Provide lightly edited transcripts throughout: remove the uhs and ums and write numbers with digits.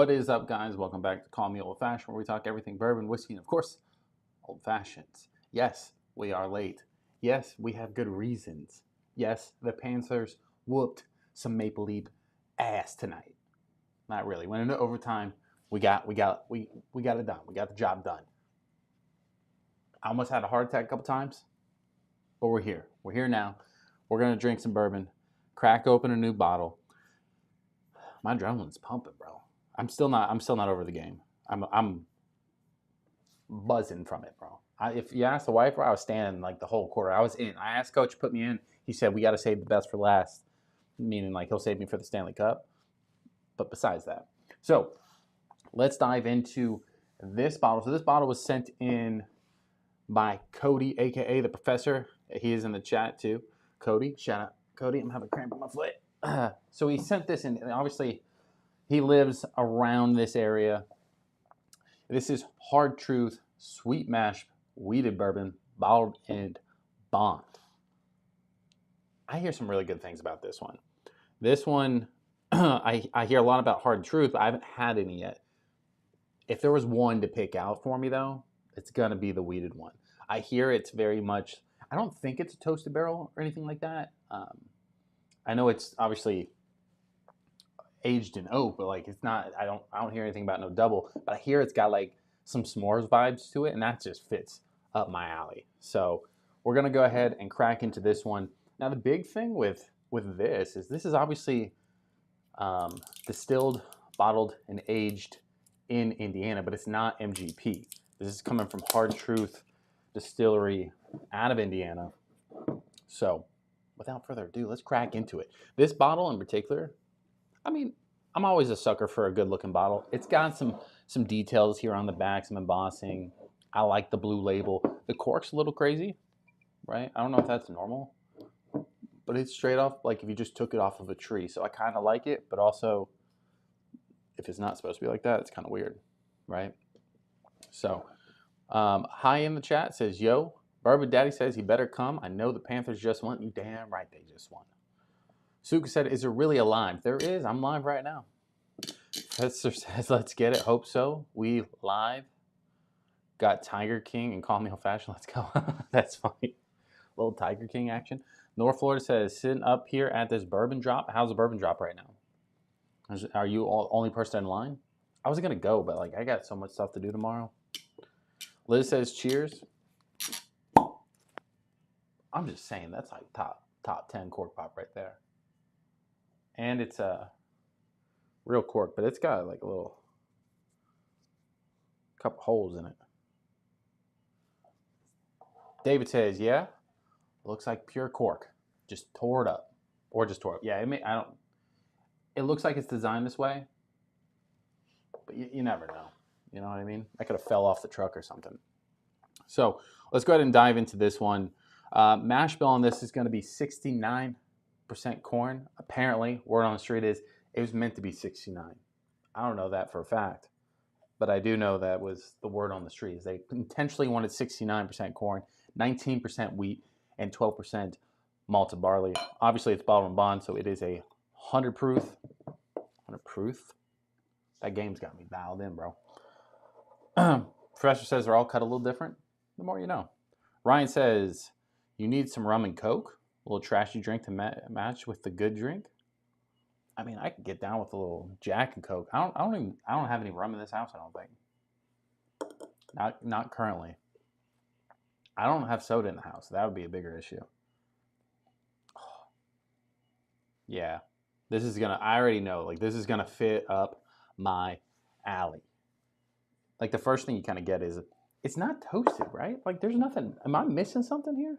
What is up, guys? Welcome back to Call Me Old Fashioned, where we talk everything bourbon, whiskey, and of course, old fashions. Yes, we are late. Yes, we have good reasons. Yes, the Panthers whooped some Maple Leaf ass tonight. Not really. Went into overtime. We got it done. We got the job done. I almost had a heart attack a couple times, but we're here. We're here now. We're gonna drink some bourbon, crack open a new bottle. My adrenaline's pumping, bro. I'm still not over the game. I'm buzzing from it, bro. If you ask the wife where I was standing like the whole quarter, I was in. I asked coach to put me in. He said we got to save the best for last, meaning like he'll save me for the Stanley Cup. But besides that, so let's dive into this bottle. So this bottle was sent in by Cody, aka the Professor. He is in the chat too. Cody, shout out Cody. I'm having a cramp in my foot. So he sent this in, and obviously he lives around this area. This is Hard Truth Sweet Mash Wheated Bourbon, bottled and bond. I hear some really good things about this one. This one, I hear a lot about Hard Truth, but I haven't had any yet. If there was one to pick out for me, though, it's going to be the wheated one. I hear it's very much, I don't think it's a toasted barrel or anything like that. I know it's obviously aged in oak, but like it's not. I don't hear anything about no double, but I hear it's got like some s'mores vibes to it, and that just fits up my alley. So we're gonna go ahead and crack into this one. Now the big thing with this is obviously distilled, bottled, and aged in Indiana, but it's not MGP. This is coming from Hard Truth Distillery out of Indiana. So without further ado, let's crack into it. This bottle in particular, I mean, I'm always a sucker for a good-looking bottle. It's got some details here on the back, some embossing. I like the blue label. The cork's a little crazy, right? I don't know if that's normal, but it's straight off, like if you just took it off of a tree. So I kind of like it, but also if it's not supposed to be like that, it's kind of weird, right? So Hi in the chat says, yo, Bourbon Daddy says he better come. I know the Panthers just won. You damn right they just won. Suka said, is there really a live? There is. I'm live right now. Professor says, let's get it. Hope so. We live. Got Tiger King and Call Me Old Fashioned. Let's go. That's funny. Little Tiger King action. North Florida says, sitting up here at this bourbon drop. How's the bourbon drop right now? Are you only person in line? I was going to go, but like I got so much stuff to do tomorrow. Liz says, cheers. I'm just saying, that's like top 10 cork pop right there. And it's a real cork, but it's got like a little couple holes in it. David says, yeah, looks like pure cork. Just tore it up. Or just tore it up. Yeah, it looks like it's designed this way, but you never know. You know what I mean? I could have fell off the truck or something. So let's go ahead and dive into this one. Mash bill on this is going to be 69% corn. Apparently, word on the street is it was meant to be 69. I don't know that for a fact, but I do know that was the word on the street. Is they intentionally wanted 69% corn, 19% wheat, and 12% malted barley. Obviously, it's bottled and bond, so it is a 100 proof. 100 proof. That game's got me dialed in, bro. Professor says they're all cut a little different. The more you know. Ryan says you need some rum and coke, a little trashy drink to match with the good drink. I mean, I could get down with a little Jack and Coke. I don't have any rum in this house. I don't think. Not currently. I don't have soda in the house. That would be a bigger issue. Oh. Yeah, this is gonna. I already know. Like this is gonna fit up my alley. Like the first thing you kind of get is it's not toasted, right? Like there's nothing. Am I missing something here?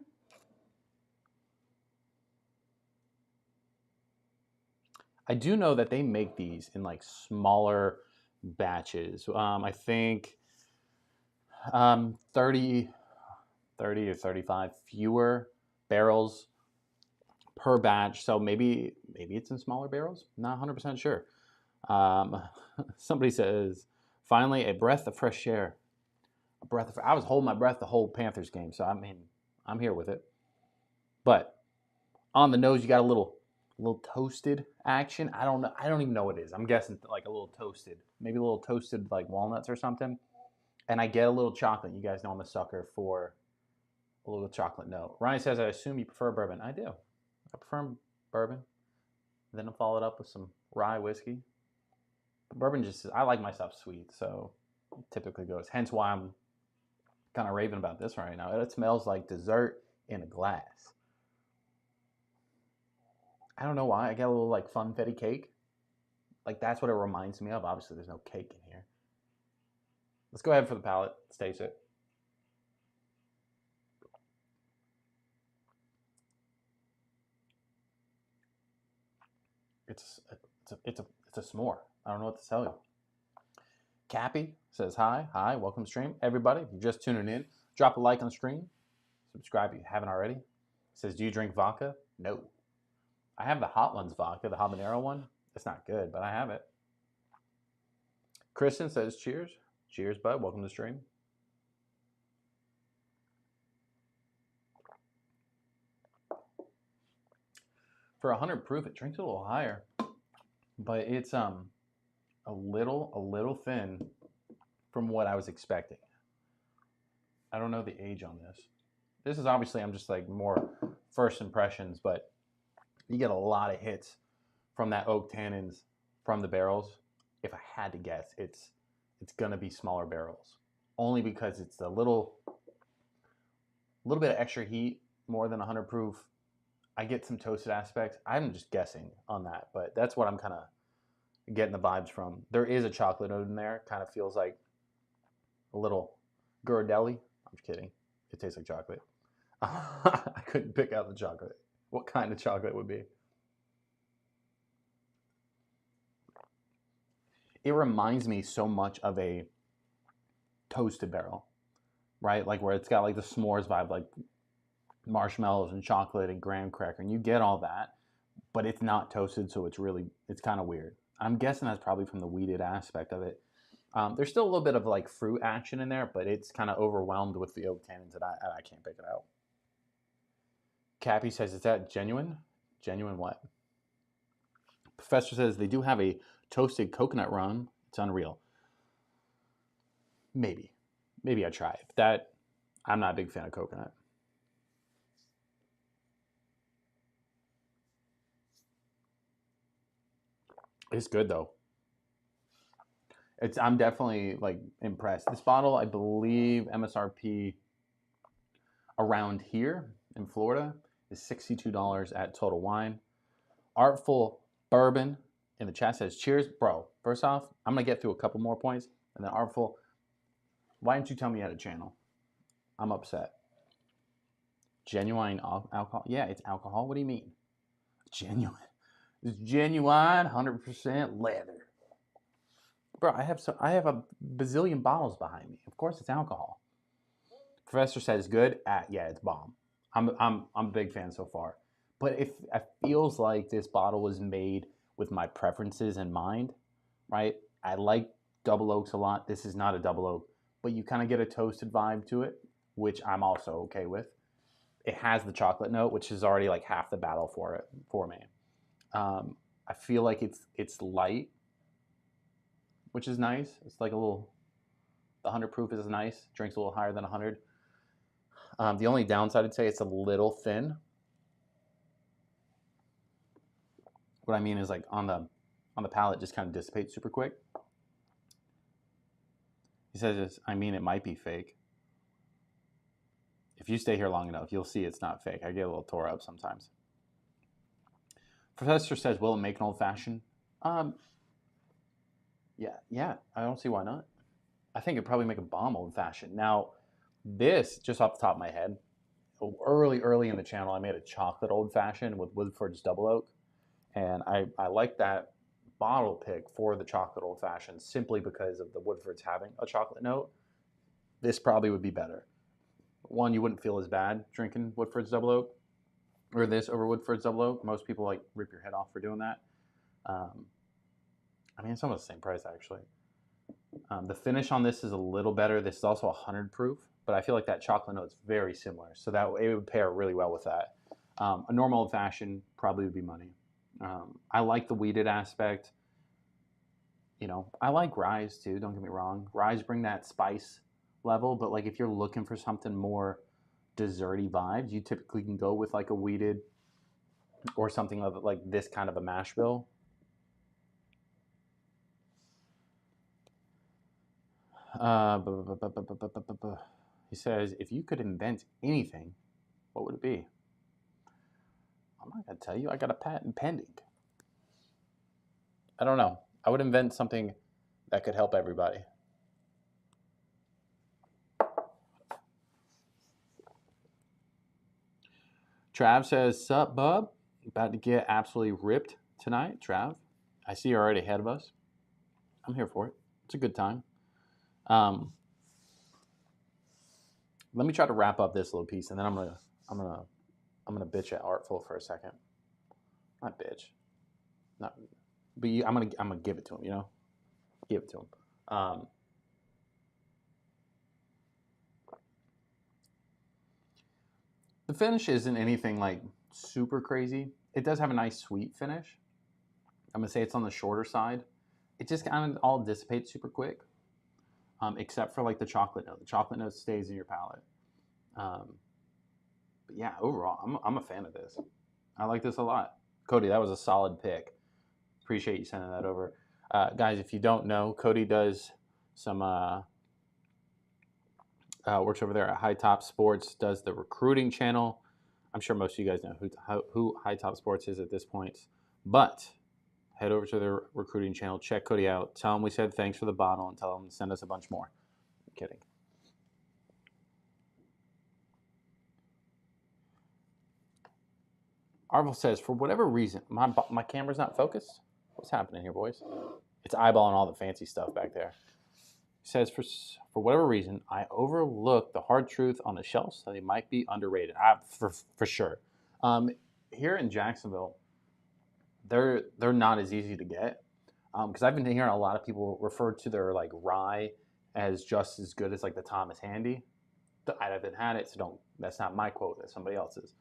I do know that they make these in like smaller batches. I think 30 or 35 fewer barrels per batch. So maybe it's in smaller barrels. Not 100% sure. Somebody says, finally, a breath of fresh air. I was holding my breath the whole Panthers game. So, I mean, I'm here with it. But on the nose, you got a little A little toasted action. I don't know. I don't even know what it is. I'm guessing like a little toasted, maybe a little toasted like walnuts or something. And I get a little chocolate. You guys know I'm a sucker for a little chocolate note. Ryan says, I assume you prefer bourbon. I do. I prefer bourbon. Then I'll follow it up with some rye whiskey. But bourbon just, I like my stuff sweet, so it typically goes. Hence why I'm kind of raving about this right now. It smells like dessert in a glass. I don't know why. I get a little like funfetti cake. Like that's what it reminds me of. Obviously, there's no cake in here. Let's go ahead for the palate. Let's taste it. It's a s'more. I don't know what to tell you. Cappy says hi. Hi, welcome to stream. Everybody, if you're just tuning in, drop a like on the stream. Subscribe if you haven't already. Says, do you drink vodka? No. I have the Hot Ones vodka, the habanero one. It's not good, but I have it. Kristen says, cheers. Cheers, bud. Welcome to the stream. For 100 proof, it drinks a little higher, but it's a little thin from what I was expecting. I don't know the age on this. This is obviously, I'm just like more first impressions, but you get a lot of hits from that oak tannins from the barrels. If I had to guess, it's gonna be smaller barrels, only because it's a little bit of extra heat, more than 100 proof. I get some toasted aspects. I'm just guessing on that, but that's what I'm kind of getting the vibes from. There is a chocolate note in there. Kind of feels like a little Ghirardelli. I'm just kidding. It tastes like chocolate. I couldn't pick out the chocolate. What kind of chocolate would be? It reminds me so much of a toasted barrel, right? Like where it's got like the s'mores vibe, like marshmallows and chocolate and graham cracker, and you get all that, but it's not toasted, so it's kind of weird. I'm guessing that's probably from the wheated aspect of it. There's still a little bit of like fruit action in there, but it's kind of overwhelmed with the oak tannins that I can't pick it out. Cappy says, is that genuine? Genuine what? Professor says they do have a toasted coconut rum. It's unreal. Maybe I try it. That I'm not a big fan of coconut. It's good though. I'm definitely like impressed. This bottle, I believe, MSRP around here in Florida is $62 at Total Wine. Artful Bourbon in the chat says, cheers, bro. First off, I'm gonna get through a couple more points, and then Artful, why didn't you tell me you had a channel? I'm upset. Genuine alcohol? Yeah, it's alcohol. What do you mean? Genuine. It's genuine, 100% leather. Bro, I have a bazillion bottles behind me. Of course, it's alcohol. Professor says good. Yeah, it's bomb. I'm a big fan so far. But if it feels like this bottle was made with my preferences in mind, right? I like double oaks a lot. This is not a double oak, but you kind of get a toasted vibe to it, which I'm also okay with. It has the chocolate note, which is already like half the battle for me. I feel like it's light, which is nice. It's like the 100 proof is nice. Drinks a little higher than 100. The only downside, I'd say, it's a little thin. What I mean is like on the palate, just kind of dissipates super quick. He says, I mean, it might be fake. If you stay here long enough, you'll see it's not fake. I get a little tore up sometimes. Professor says, will it make an old fashioned? Yeah. I don't see why not. I think it'd probably make a bomb old fashioned. Now, this, just off the top of my head, early in the channel, I made a chocolate old fashioned with Woodford's double oak. And I like that bottle pick for the chocolate old fashioned simply because of the Woodford's having a chocolate note. This probably would be better. One, you wouldn't feel as bad drinking Woodford's double oak, or this over Woodford's double oak. Most people like rip your head off for doing that. I mean, it's almost the same price actually. The finish on this is a little better. This is also 100 proof, but I feel like that chocolate note is very similar, so that it would pair really well with that. A normal old fashioned probably would be money. I like the weeded aspect. You know, I like ryes too. Don't get me wrong. Ryes bring that spice level, but like if you're looking for something more desserty vibes, you typically can go with like a weeded or something of like this kind of a mash bill. He says, if you could invent anything, what would it be? I'm not gonna tell you. I got a patent pending. I don't know. I would invent something that could help everybody. Trav says, sup, bub? About to get absolutely ripped tonight, Trav. I see you're already ahead of us. I'm here for it. It's a good time. Let me try to wrap up this little piece, and then I'm gonna bitch at Artful for a second. Not bitch, not, but I'm gonna give it to him. You know, give it to him. The finish isn't anything like super crazy. It does have a nice sweet finish. I'm gonna say it's on the shorter side. It just kind of all dissipates super quick, except for like the chocolate note. The chocolate note stays in your palate. But yeah, overall, I'm a fan of this. I like this a lot. Cody, that was a solid pick. Appreciate you sending that over. Guys, if you don't know, Cody does some works over there at High Top Sports, does the recruiting channel. I'm sure most of you guys know who High Top Sports is at this point. But head over to their recruiting channel, check Cody out, tell him we said thanks for the bottle, and tell him to send us a bunch more. I'm kidding. Arvel says, for whatever reason, my camera's not focused. What's happening here, boys? It's eyeballing all the fancy stuff back there. He says, for whatever reason, I overlooked the hard truth on the shelf, so they might be underrated. For sure. Here in Jacksonville, they're not as easy to get because I've been hearing a lot of people refer to their like rye as just as good as like the Thomas Handy. I haven't had it, so don't. That's not my quote. That's somebody else's.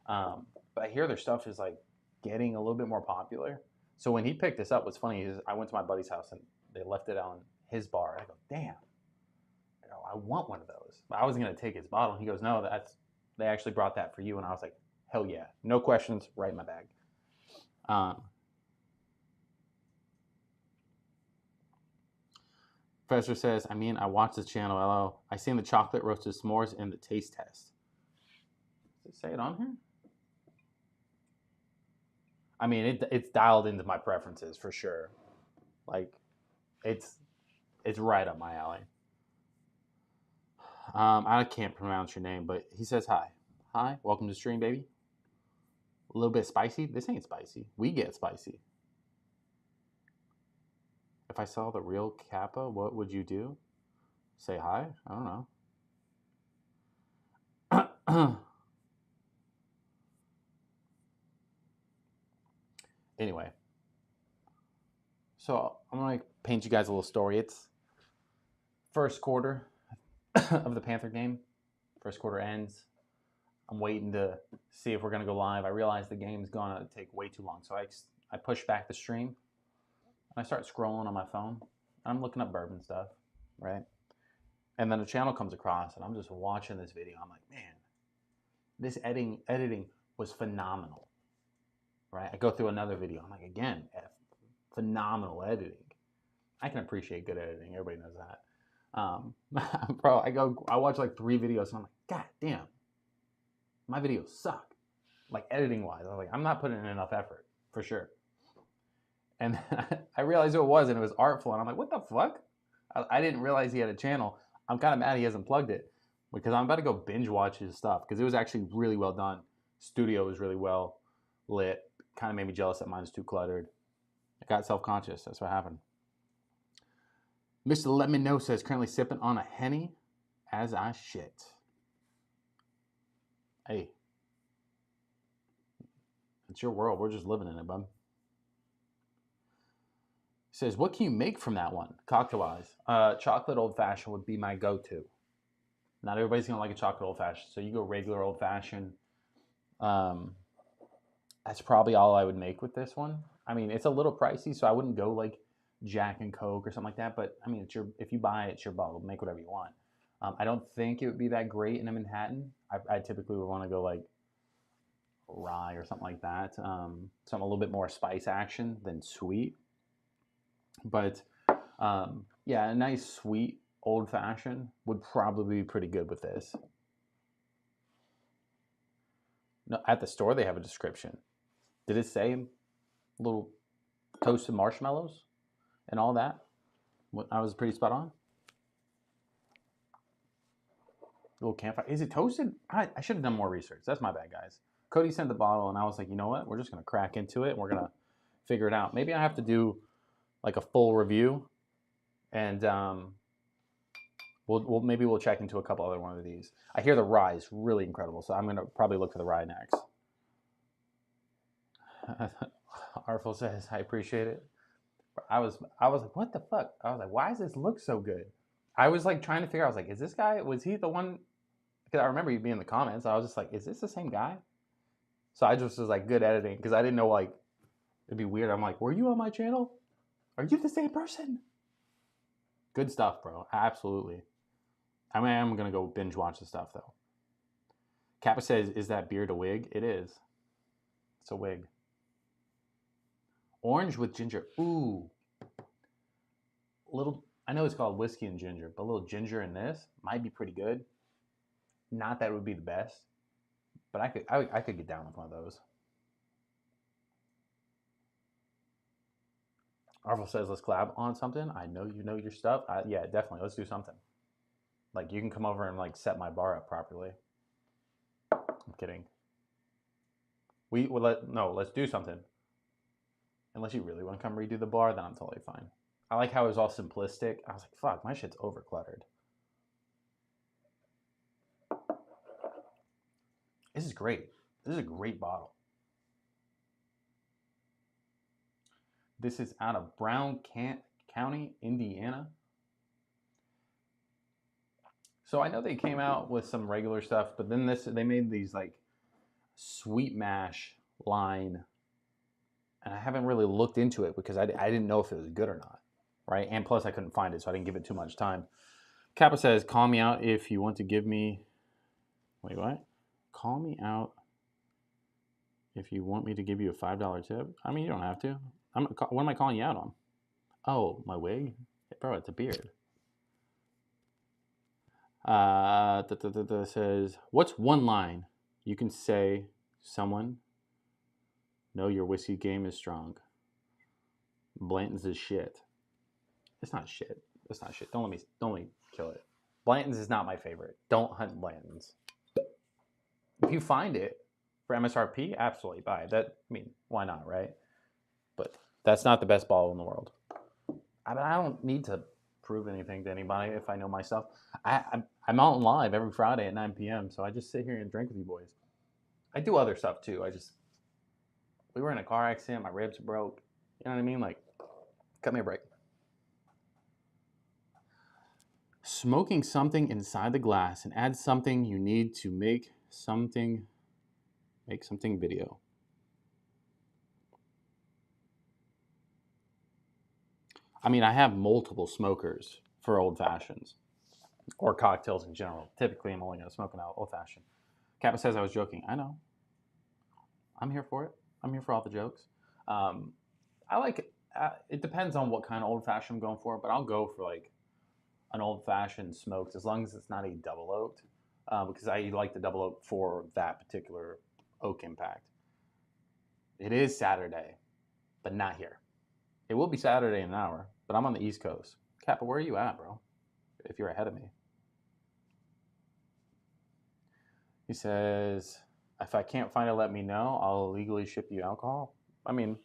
But I hear their stuff is like getting a little bit more popular. So when he picked this up, what's funny is I went to my buddy's house and they left it on his bar. I go, damn, I want one of those. But I wasn't gonna take his bottle. He goes, no, they actually brought that for you. And I was like, hell yeah, no questions, right in my bag. Professor says, I watched this channel. Hello, I seen the chocolate roasted s'mores in the taste test. Does it say it on here? It's dialed into my preferences for sure. Like, it's right up my alley. I can't pronounce your name, but he says hi. Hi, welcome to the stream, baby. A little bit spicy. This ain't spicy. We get spicy. If I saw the real Kappa, what would you do? Say hi? I don't know. Anyway, so I'm going to paint you guys a little story. It's first quarter of the Panther game. First quarter ends. I'm waiting to see if we're going to go live. I realize the game's going to take way too long. So I push back the stream. And I start scrolling on my phone. I'm looking up bourbon stuff, right? And then a channel comes across, and I'm just watching this video. I'm like, man, this editing was phenomenal, right? I go through another video. I'm like, again, phenomenal editing. I can appreciate good editing. Everybody knows that. Bro, I watch like 3 videos, and I'm like, God damn, my videos suck. Like editing-wise, I was like, I'm not putting in enough effort, for sure. And I realized who it was, and it was Artful, and I'm like, what the fuck? I didn't realize he had a channel. I'm kind of mad he hasn't plugged it because I'm about to go binge watch his stuff because it was actually really well done. Studio was really well lit. Kind of made me jealous that mine is too cluttered. I got self-conscious. That's what happened. Mr. Let Me Know says, currently sipping on a Henny as I shit. Hey. It's your world. We're just living in it, bub. Says, what can you make from that one, cocktail-wise? Chocolate old-fashioned would be my go-to. Not everybody's going to like a chocolate old-fashioned, so you go regular old-fashioned. That's probably all I would make with this one. I mean, it's a little pricey, so I wouldn't go like Jack and Coke or something like that. But I mean, it's your if you buy it, it's your bottle. Make whatever you want. I don't think it would be that great in a Manhattan. I typically would want to go like rye or something like that. Something a little bit more spice action than sweet. But yeah, a nice sweet old fashioned would probably be pretty good with this. No, at the store they have a description. Did it say little toasted marshmallows and all that? I was pretty spot on. Little campfire. Is it toasted? I should have done more research. That's my bad, guys. Cody sent the bottle, and I was like, you know what? We're just gonna crack into it, and we're gonna figure it out. Maybe I have to do like a full review, and maybe we'll check into a couple other one of these. I hear the rye is really incredible, so I'm gonna probably look for the rye next. Artful says, I appreciate it. I was like, what the fuck? I was like, why does this look so good? I was like trying to figure out, I was like, is this guy, was he the one? Because I remember you being in the comments. I was just like, is this the same guy? So I just was like, good editing, because I didn't know, like, it'd be weird. I'm like, were you on my channel? Are you the same person? Good stuff, bro. Absolutely. I mean, I'm going to go binge watch the stuff, though. Kappa says, is that beard a wig? It is. It's a wig. Orange with ginger. Ooh. Little, I know it's called whiskey and ginger, but a little ginger in this might be pretty good. Not that it would be the best, but I could get down with one of those. Arvel says, let's collab on something. I know you know your stuff. Yeah, definitely. Let's do something. Like, you can come over and, like, set my bar up properly. I'm kidding. Let's do something. Unless you really want to come redo the bar, then I'm totally fine. I like how it was all simplistic. I was like, fuck, my shit's over cluttered. This is great. This is a great bottle. This is out of Brown County, Indiana. So I know they came out with some regular stuff, but then they made these like sweet mash line, and I haven't really looked into it because I didn't know if it was good or not, right? And plus I couldn't find it, so I didn't give it too much time. Kappa says, call me out if you want to give me, wait, what? Call me out if you want me to give you a $5 tip. I mean, you don't have to. What am I calling you out on? Oh, my wig? Bro, it's a beard. Says, what's one line you can say someone, know your whiskey game is strong? Blanton's is shit. It's not shit. It's not shit. Don't let me kill it. Blanton's is not my favorite. Don't hunt Blanton's. If you find it for MSRP, absolutely buy it. I mean, why not, right? But that's not the best bottle in the world. I don't need to prove anything to anybody if I know my stuff. I'm out live every Friday at 9 p.m., so I just sit here and drink with you boys. I do other stuff too. We were in a car accident, my ribs broke. You know what I mean? Like, cut me a break. Smoking something inside the glass and add something you need to make something video. I mean, I have multiple smokers for old fashions or cocktails in general. Typically, I'm only going to smoke an old fashioned. Kappa says I was joking. I know. I'm here for it. I'm here for all the jokes. I like it. It depends on what kind of old fashioned I'm going for, but I'll go for like an old fashioned smoked as long as it's not a double oaked, because I like the double oak for that particular oak impact. It is Saturday, but not here. It will be Saturday in an hour, but I'm on the East Coast. Kappa, where are you at, bro? If you're ahead of me. He says, if I can't find it, let me know. I'll legally ship you alcohol. I mean,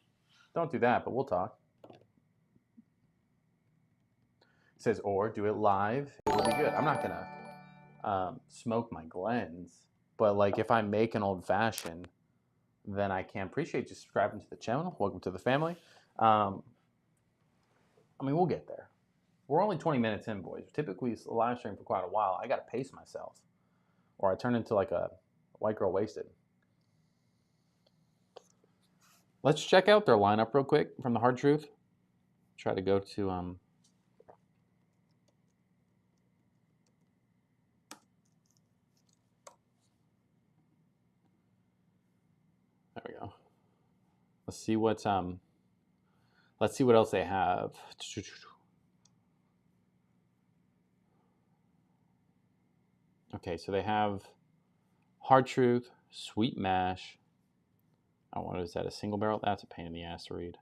don't do that, but we'll talk. He says, or do it live. It will be good. I'm not going to smoke my Glens, but like if I make an old fashioned, then I can appreciate you subscribing to the channel. Welcome to the family. I mean, we'll get there. We're only 20 minutes in, boys. Typically, a live stream for quite a while. I got to pace myself, or I turn into like a white girl wasted. Let's check out their lineup real quick from the Hard Truth. Try to go to there we go. Let's see what else they have. Okay, so they have Hard Truth, Sweet Mash. Oh, what is that? A single barrel? That's a pain in the ass to read.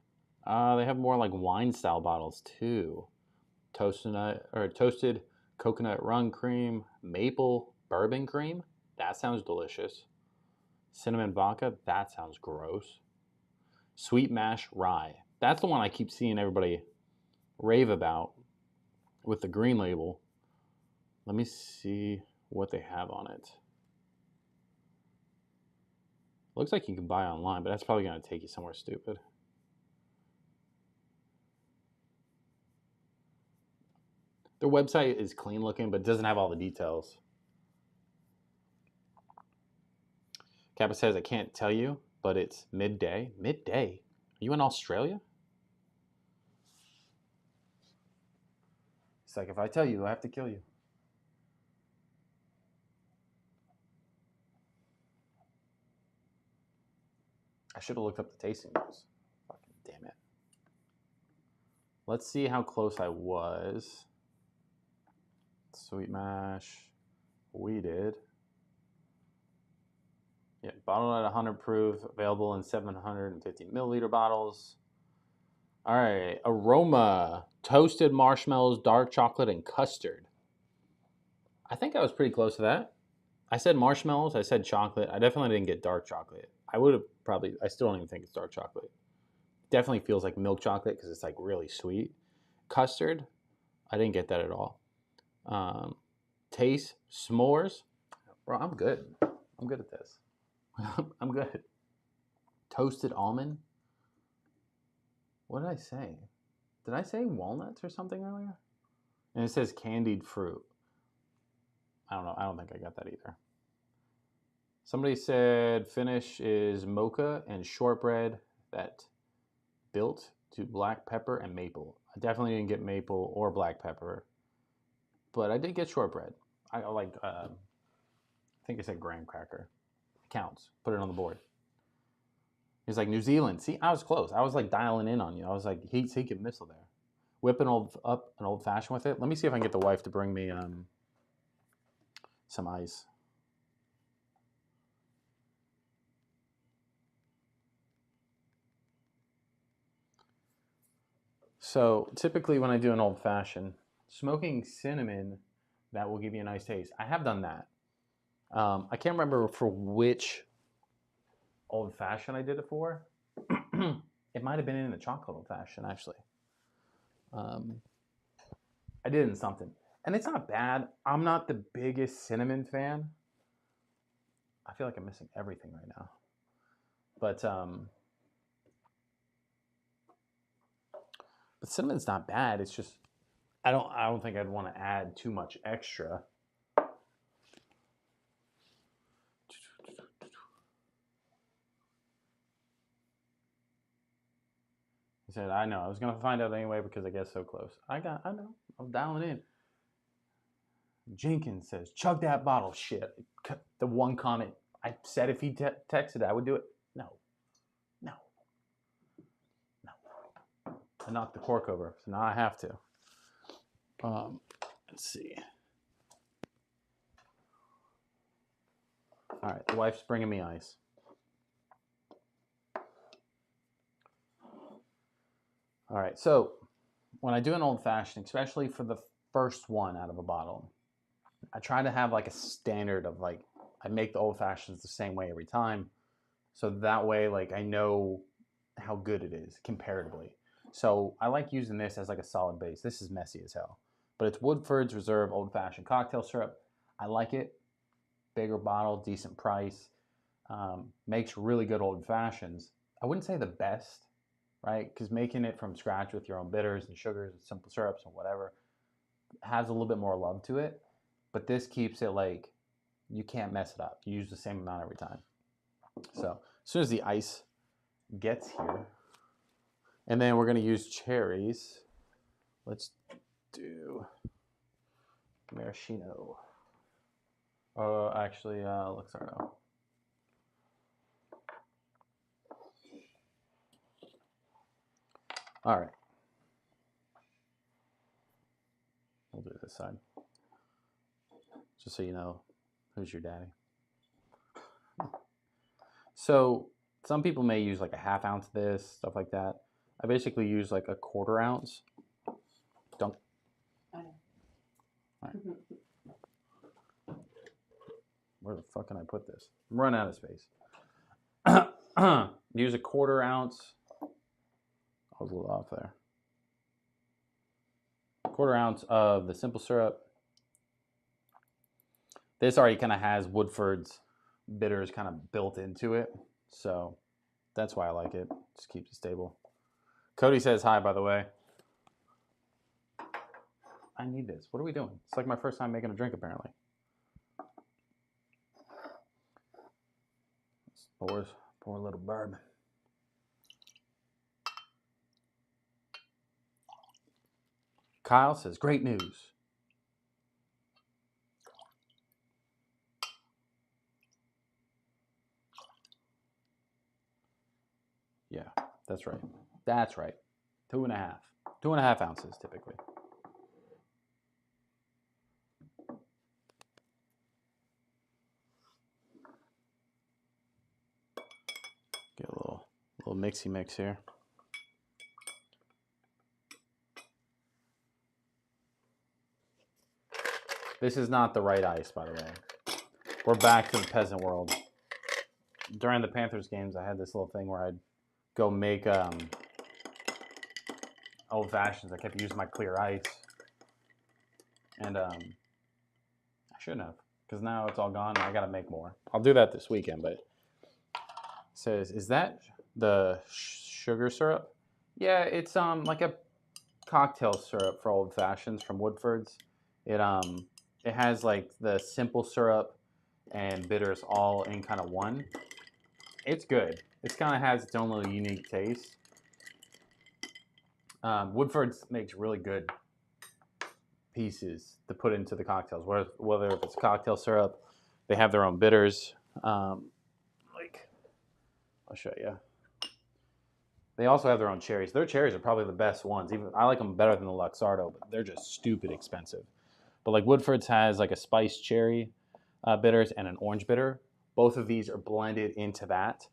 They have more like wine style bottles too. Toasted coconut rum cream, maple bourbon cream. That sounds delicious. Cinnamon vodka. That sounds gross. Sweet Mash Rye. That's the one I keep seeing everybody rave about with the green label. Let me see what they have on it. Looks like you can buy online, but that's probably going to take you somewhere stupid. Their website is clean looking, but doesn't have all the details. Kappa says, I can't tell you, but it's midday. Midday? Are you in Australia? It's like, if I tell you, I have to kill you. I should have looked up the tasting notes. Fucking damn it. Let's see how close I was. Sweet Mash. We did. Yeah, bottled at 100 proof, available in 750 milliliter bottles. All right, aroma, toasted marshmallows, dark chocolate, and custard. I think I was pretty close to that. I said marshmallows, I said chocolate. I definitely didn't get dark chocolate. I would have probably, I still don't even think it's dark chocolate. Definitely feels like milk chocolate because it's like really sweet. Custard, I didn't get that at all. Taste, s'mores. Bro, I'm good. I'm good at this. I'm good. Toasted almond. What did I say? Did I say walnuts or something earlier? And it says candied fruit. I don't know. I don't think I got that either. Somebody said finish is mocha and shortbread that built to black pepper and maple. I definitely didn't get maple or black pepper, but I did get shortbread. I like, I think I said graham cracker. It counts. Put it on the board. He's like, New Zealand. See, I was close. I was like dialing in on you. I was like, he could missile there. Whip an old fashioned with it. Let me see if I can get the wife to bring me some ice. So typically when I do an old fashioned, smoking cinnamon, that will give you a nice taste. I have done that. I can't remember for which old fashioned I did it for. It might have been in the chocolate old fashioned actually. I did it in something, and it's not bad. I'm not the biggest cinnamon fan. I feel like I'm missing everything right now, but cinnamon's not bad. It's just I don't think I'd want to add too much extra. He said, I know. I was going to find out anyway because I get so close. I know. I'm dialing in. Jenkins says, chug that bottle. Shit. The one comment I said if he texted, I would do it. No. I knocked the cork over, so now I have to. Let's see. All right, the wife's bringing me ice. All right, so when I do an old fashioned, especially for the first one out of a bottle, I try to have like a standard of like, I make the old fashions the same way every time. So that way, like I know how good it is comparatively. So I like using this as like a solid base. This is messy as hell, but it's Woodford's Reserve Old Fashioned Cocktail Syrup. I like it. Bigger bottle, decent price. Makes really good old fashions. I wouldn't say the best, right? Because making it from scratch with your own bitters and sugars and simple syrups and whatever has a little bit more love to it. But this keeps it like you can't mess it up. You use the same amount every time. So as soon as the ice gets here. And then we're going to use cherries. Let's do maraschino. Actually, Luxardo. All right. We'll do this side. Just so you know who's your daddy. So some people may use like a half ounce of this, stuff like that. I basically use like a 1/4 ounce. Dunk. All right. Where the fuck can I put this? I'm running out of space. Use a 1/4 ounce. I was a little off there. 1/4 ounce of the simple syrup. This already kind of has Woodford's bitters kind of built into it. So that's why I like it. Just keeps it stable. Cody says hi, by the way. I need this. What are we doing? It's like my first time making a drink, apparently. Pour a little bourbon. Kyle says, great news. Yeah, that's right. That's right. 2.5. 2.5 ounces, typically. Get a little mixy mix here. This is not the right ice, by the way. We're back to the peasant world. During the Panthers games, I had this little thing where I'd go make old fashions. I kept using my clear ice. And I shouldn't have, because now it's all gone and I got to make more. I'll do that this weekend, but it says, is that the sugar syrup? Yeah, it's like a cocktail syrup for old fashions from Woodford's. It has like the simple syrup and bitters all in kind of one. It's good. It kind of has its own little unique taste. Woodford's makes really good pieces to put into the cocktails, whether if it's cocktail syrup, they have their own bitters. Like, I'll show you. They also have their own cherries. Their cherries are probably the best ones. Even I like them better than the Luxardo, but they're just stupid expensive. But like Woodford's has like a spiced cherry bitters and an orange bitter. Both of these are blended into that.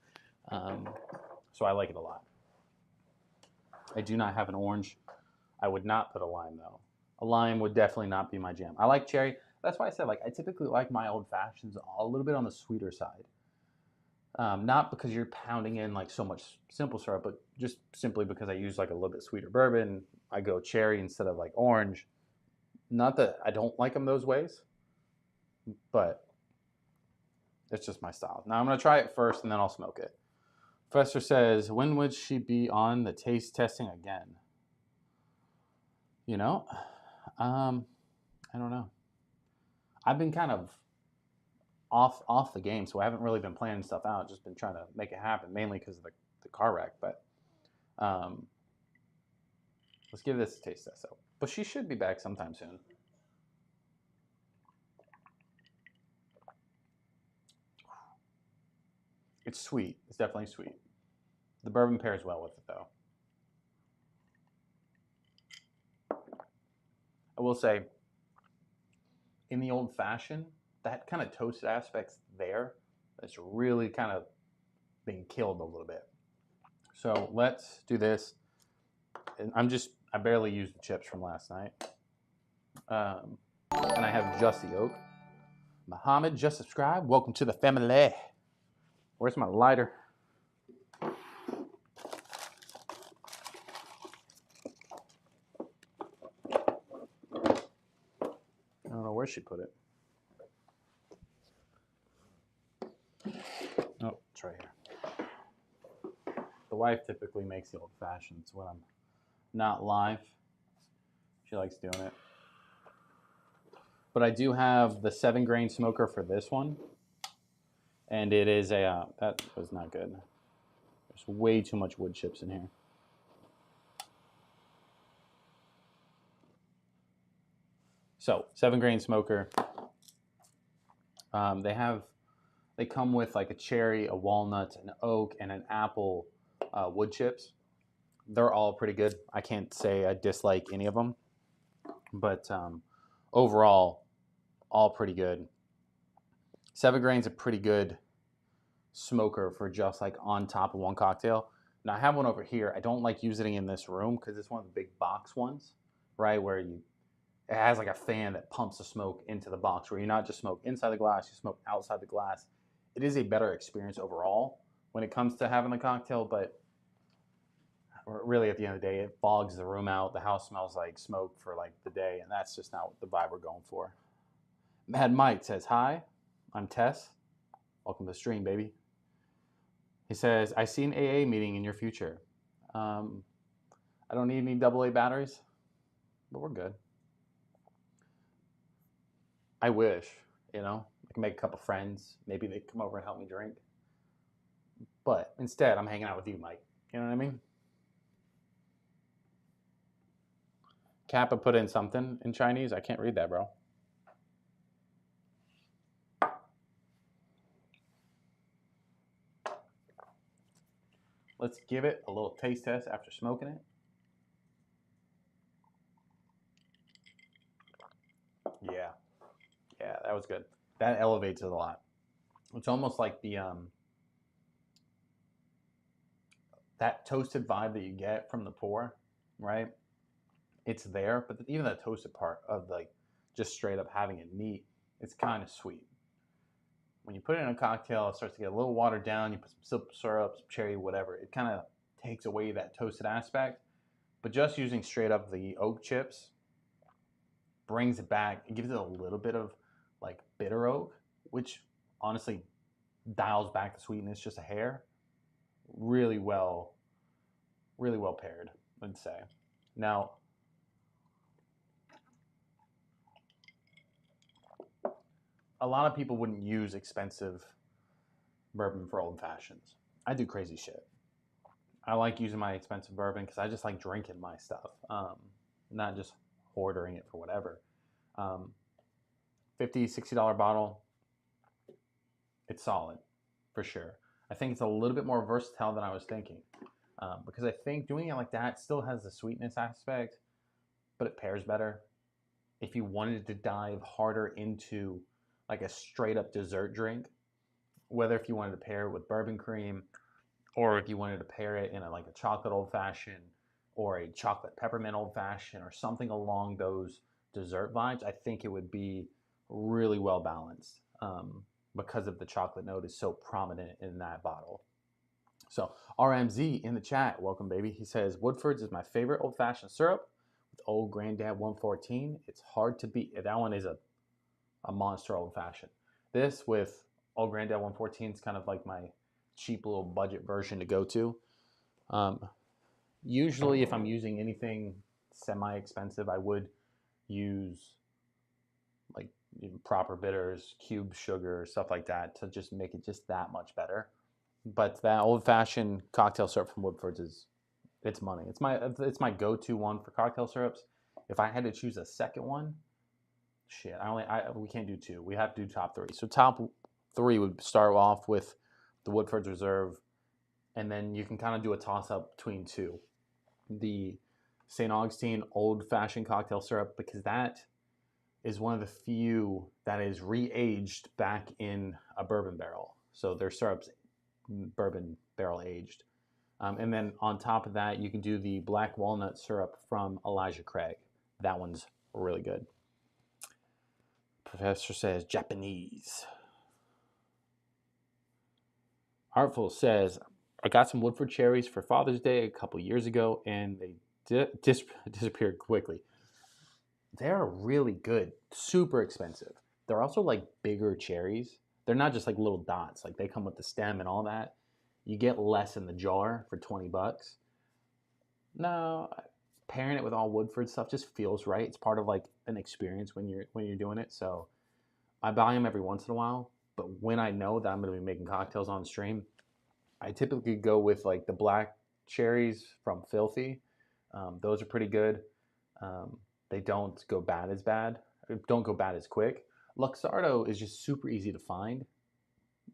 So I like it a lot. I do not have an orange. I would not put a lime though. A lime would definitely not be my jam. I like cherry. That's why I said like I typically like my old fashions a little bit on the sweeter side. Not because you're pounding in like so much simple syrup, but just simply because I use like a little bit sweeter bourbon. I go cherry instead of like orange. Not that I don't like them those ways, but it's just my style. Now I'm going to try it first and then I'll smoke it. Professor says, when would she be on the taste testing again? You know, I don't know. I've been kind of off the game, so I haven't really been planning stuff out. Just been trying to make it happen, mainly because of the car wreck. But let's give this a taste test. So, but she should be back sometime soon. It's sweet. It's definitely sweet. The bourbon pairs well with it, though. I will say, in the old fashioned, that kind of toasted aspect's there. It's really kind of being killed a little bit. So let's do this. And I barely used the chips from last night. And I have just the oak. Muhammad, just subscribe. Welcome to the family. Where's my lighter? I don't know where she put it. Oh, it's right here. The wife typically makes the old fashions when I'm not live. She likes doing it. But I do have the 7-grain smoker for this one. And it is a, that was not good. There's way too much wood chips in here. So 7-grain smoker. They come with like a cherry, a walnut, an oak, and an apple wood chips. They're all pretty good. I can't say I dislike any of them, but overall, all pretty good. 7-grain's a pretty good smoker for just like on top of one cocktail. Now I have one over here. I don't like using it in this room because it's one of the big box ones, right? Where it has like a fan that pumps the smoke into the box, where you not just smoke inside the glass, you smoke outside the glass. It is a better experience overall when it comes to having a cocktail, but really at the end of the day, it fogs the room out. The house smells like smoke for like the day, and that's just not the vibe we're going for. Mad Mike says, hi, I'm Tess. Welcome to the stream, baby. He says, I see an AA meeting in your future. I don't need any AA batteries, but we're good. I wish, I can make a couple friends. Maybe they come over and help me drink. But instead, I'm hanging out with you, Mike. You know what I mean? Kappa put in something in Chinese. I can't read that, bro. Let's give it a little taste test after smoking it. Yeah, that was good. That elevates it a lot. It's almost like the that toasted vibe that you get from the pour, right? It's there, but even that toasted part of like just straight up having it neat, it's kind of sweet. When you put it in a cocktail, it starts to get a little watered down. You put some simple syrup, some cherry, whatever. It kind of takes away that toasted aspect. But just using straight up the oak chips brings it back. It gives it a little bit of like bitter oak, which honestly dials back the sweetness just a hair. Really well paired, I'd say. Now, a lot of people wouldn't use expensive bourbon for old fashions. I do crazy shit. I like using my expensive bourbon because I just like drinking my stuff, not just hoarding it for whatever. $50, $60 bottle, it's solid for sure. I think it's a little bit more versatile than I was thinking, because I think doing it like that still has the sweetness aspect, but it pairs better. If you wanted to dive harder into like a straight up dessert drink, whether if you wanted to pair it with bourbon cream, or if you wanted to pair it in like a chocolate old fashioned or a chocolate peppermint old fashioned or something along those dessert vibes, I think it would be really well balanced, because of the chocolate note is so prominent in that bottle. So RMZ in the chat, welcome, baby. He says, Woodford's is my favorite old fashioned syrup with Old Granddad 114. It's hard to beat. That one is a monster old fashioned. This with Old Granddad 114 is kind of like my cheap little budget version to go to. Usually if I'm using anything semi-expensive, I would use like proper bitters, cube sugar, stuff like that to just make it just that much better. But that old-fashioned cocktail syrup from Woodford's it's money. It's my go-to one for cocktail syrups. If I had to choose a second one, shit, we can't do two. We have to do top three. So top three would start off with the Woodford Reserve, and then you can kind of do a toss-up between two. The St. Augustine old-fashioned cocktail syrup, because that is one of the few that is re-aged back in a bourbon barrel. So their syrup's bourbon barrel aged. And then on top of that, you can do the black walnut syrup from Elijah Craig. That one's really good. Professor says Japanese. Artful says, I got some Woodford cherries for Father's Day a couple years ago, and they disappeared quickly. They're really good, super expensive. They're also like bigger cherries. They're not just like little dots. Like they come with the stem and all that. You get less in the jar for $20. No, pairing it with all Woodford stuff just feels right. It's part of like an experience when you're doing it. So I buy them every once in a while. But when I know that I'm going to be making cocktails on stream, I typically go with like the black cherries from Filthy. Those are pretty good. They don't go bad as bad. Don't go bad as quick. Luxardo is just super easy to find,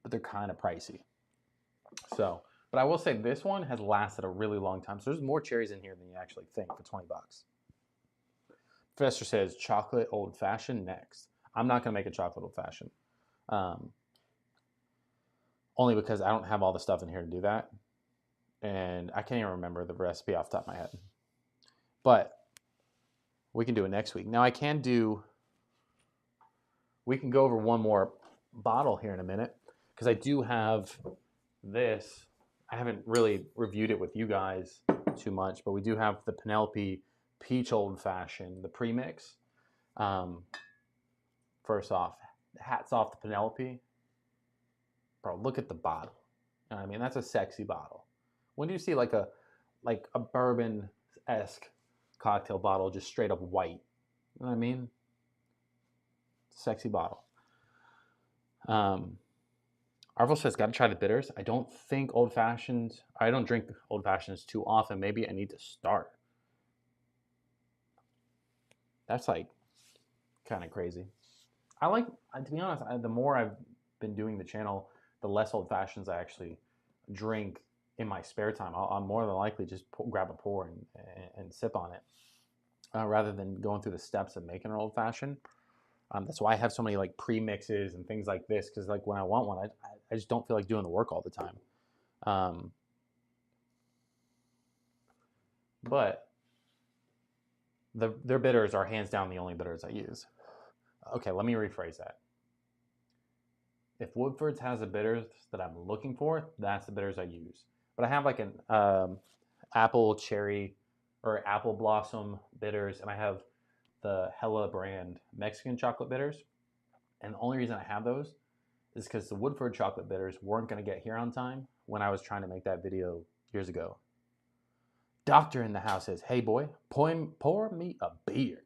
but they're kind of pricey. So, but I will say this one has lasted a really long time. So there's more cherries in here than you actually think for 20 bucks. Professor says chocolate old fashioned next. I'm not gonna make a chocolate old fashioned, um, only because I don't have all the stuff in here to do that, and I can't even remember the recipe off the top of my head. But we can do it next week. Now I can do. We can go over one more bottle here in a minute because I do have this. I haven't really reviewed it with you guys too much, but we do have the Penelope Peach Old Fashioned, the premix. First off, hats off to Penelope. Bro, look at the bottle. You know what I mean, that's a sexy bottle. When do you see like a bourbon-esque cocktail bottle just straight up white? You know what I mean? Sexy bottle. Arvel says, got to try the bitters. I don't think old fashions. I don't drink old fashions too often. Maybe I need to start. That's like kind of crazy. I like, to be honest, the more I've been doing the channel, the less old fashions I actually drink in my spare time. I'll more than likely just grab a pour and sip on it, rather than going through the steps of making an old fashioned. That's why I have so many like pre-mixes and things like this, because like when I want one, I just don't feel like doing the work all the time. But their bitters are hands down the only bitters I use. Okay, let me rephrase that. If Woodford's has the bitters that I'm looking for, that's the bitters I use. But I have like an apple cherry or apple blossom bitters, and I have the Hella brand Mexican chocolate bitters. And the only reason I have those is because the Woodford chocolate bitters weren't going to get here on time when I was trying to make that video years ago. Doctor in the house says, hey boy, pour me a beer.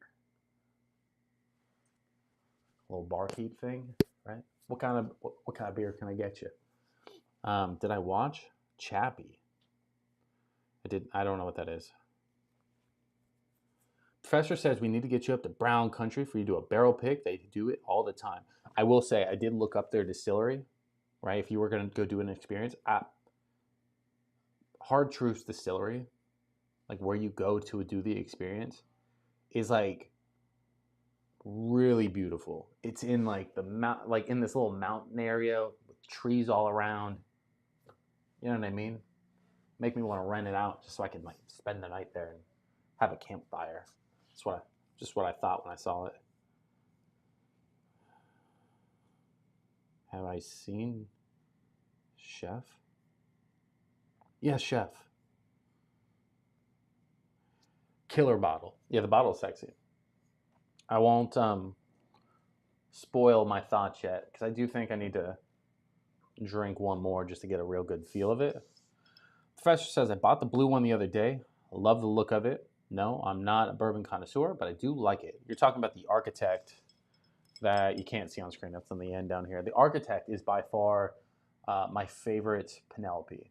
A little barkeep thing, right? What kind of beer can I get you? Did I watch Chappie? I don't know what that is. Professor says we need to get you up to Brown Country for you to do a barrel pick. They do it all the time. I will say I did look up their distillery, right? If you were going to go do an experience at Hard Truth's distillery, like where you go to do the experience, is like really beautiful. It's in like the mount, like in this little mountain area with trees all around. You know what I mean? Make me want to rent it out just so I can like spend the night there and have a campfire. That's what I thought when I saw it. Have I seen Chef? Yeah, Chef. Killer bottle. Yeah, the bottle's sexy. I won't spoil my thoughts yet because I do think I need to drink one more just to get a real good feel of it. Professor says, I bought the blue one the other day. I love the look of it. No, I'm not a bourbon connoisseur, but I do like it. You're talking about the Architect that you can't see on screen. That's on the end down here. The Architect is by far my favorite Penelope.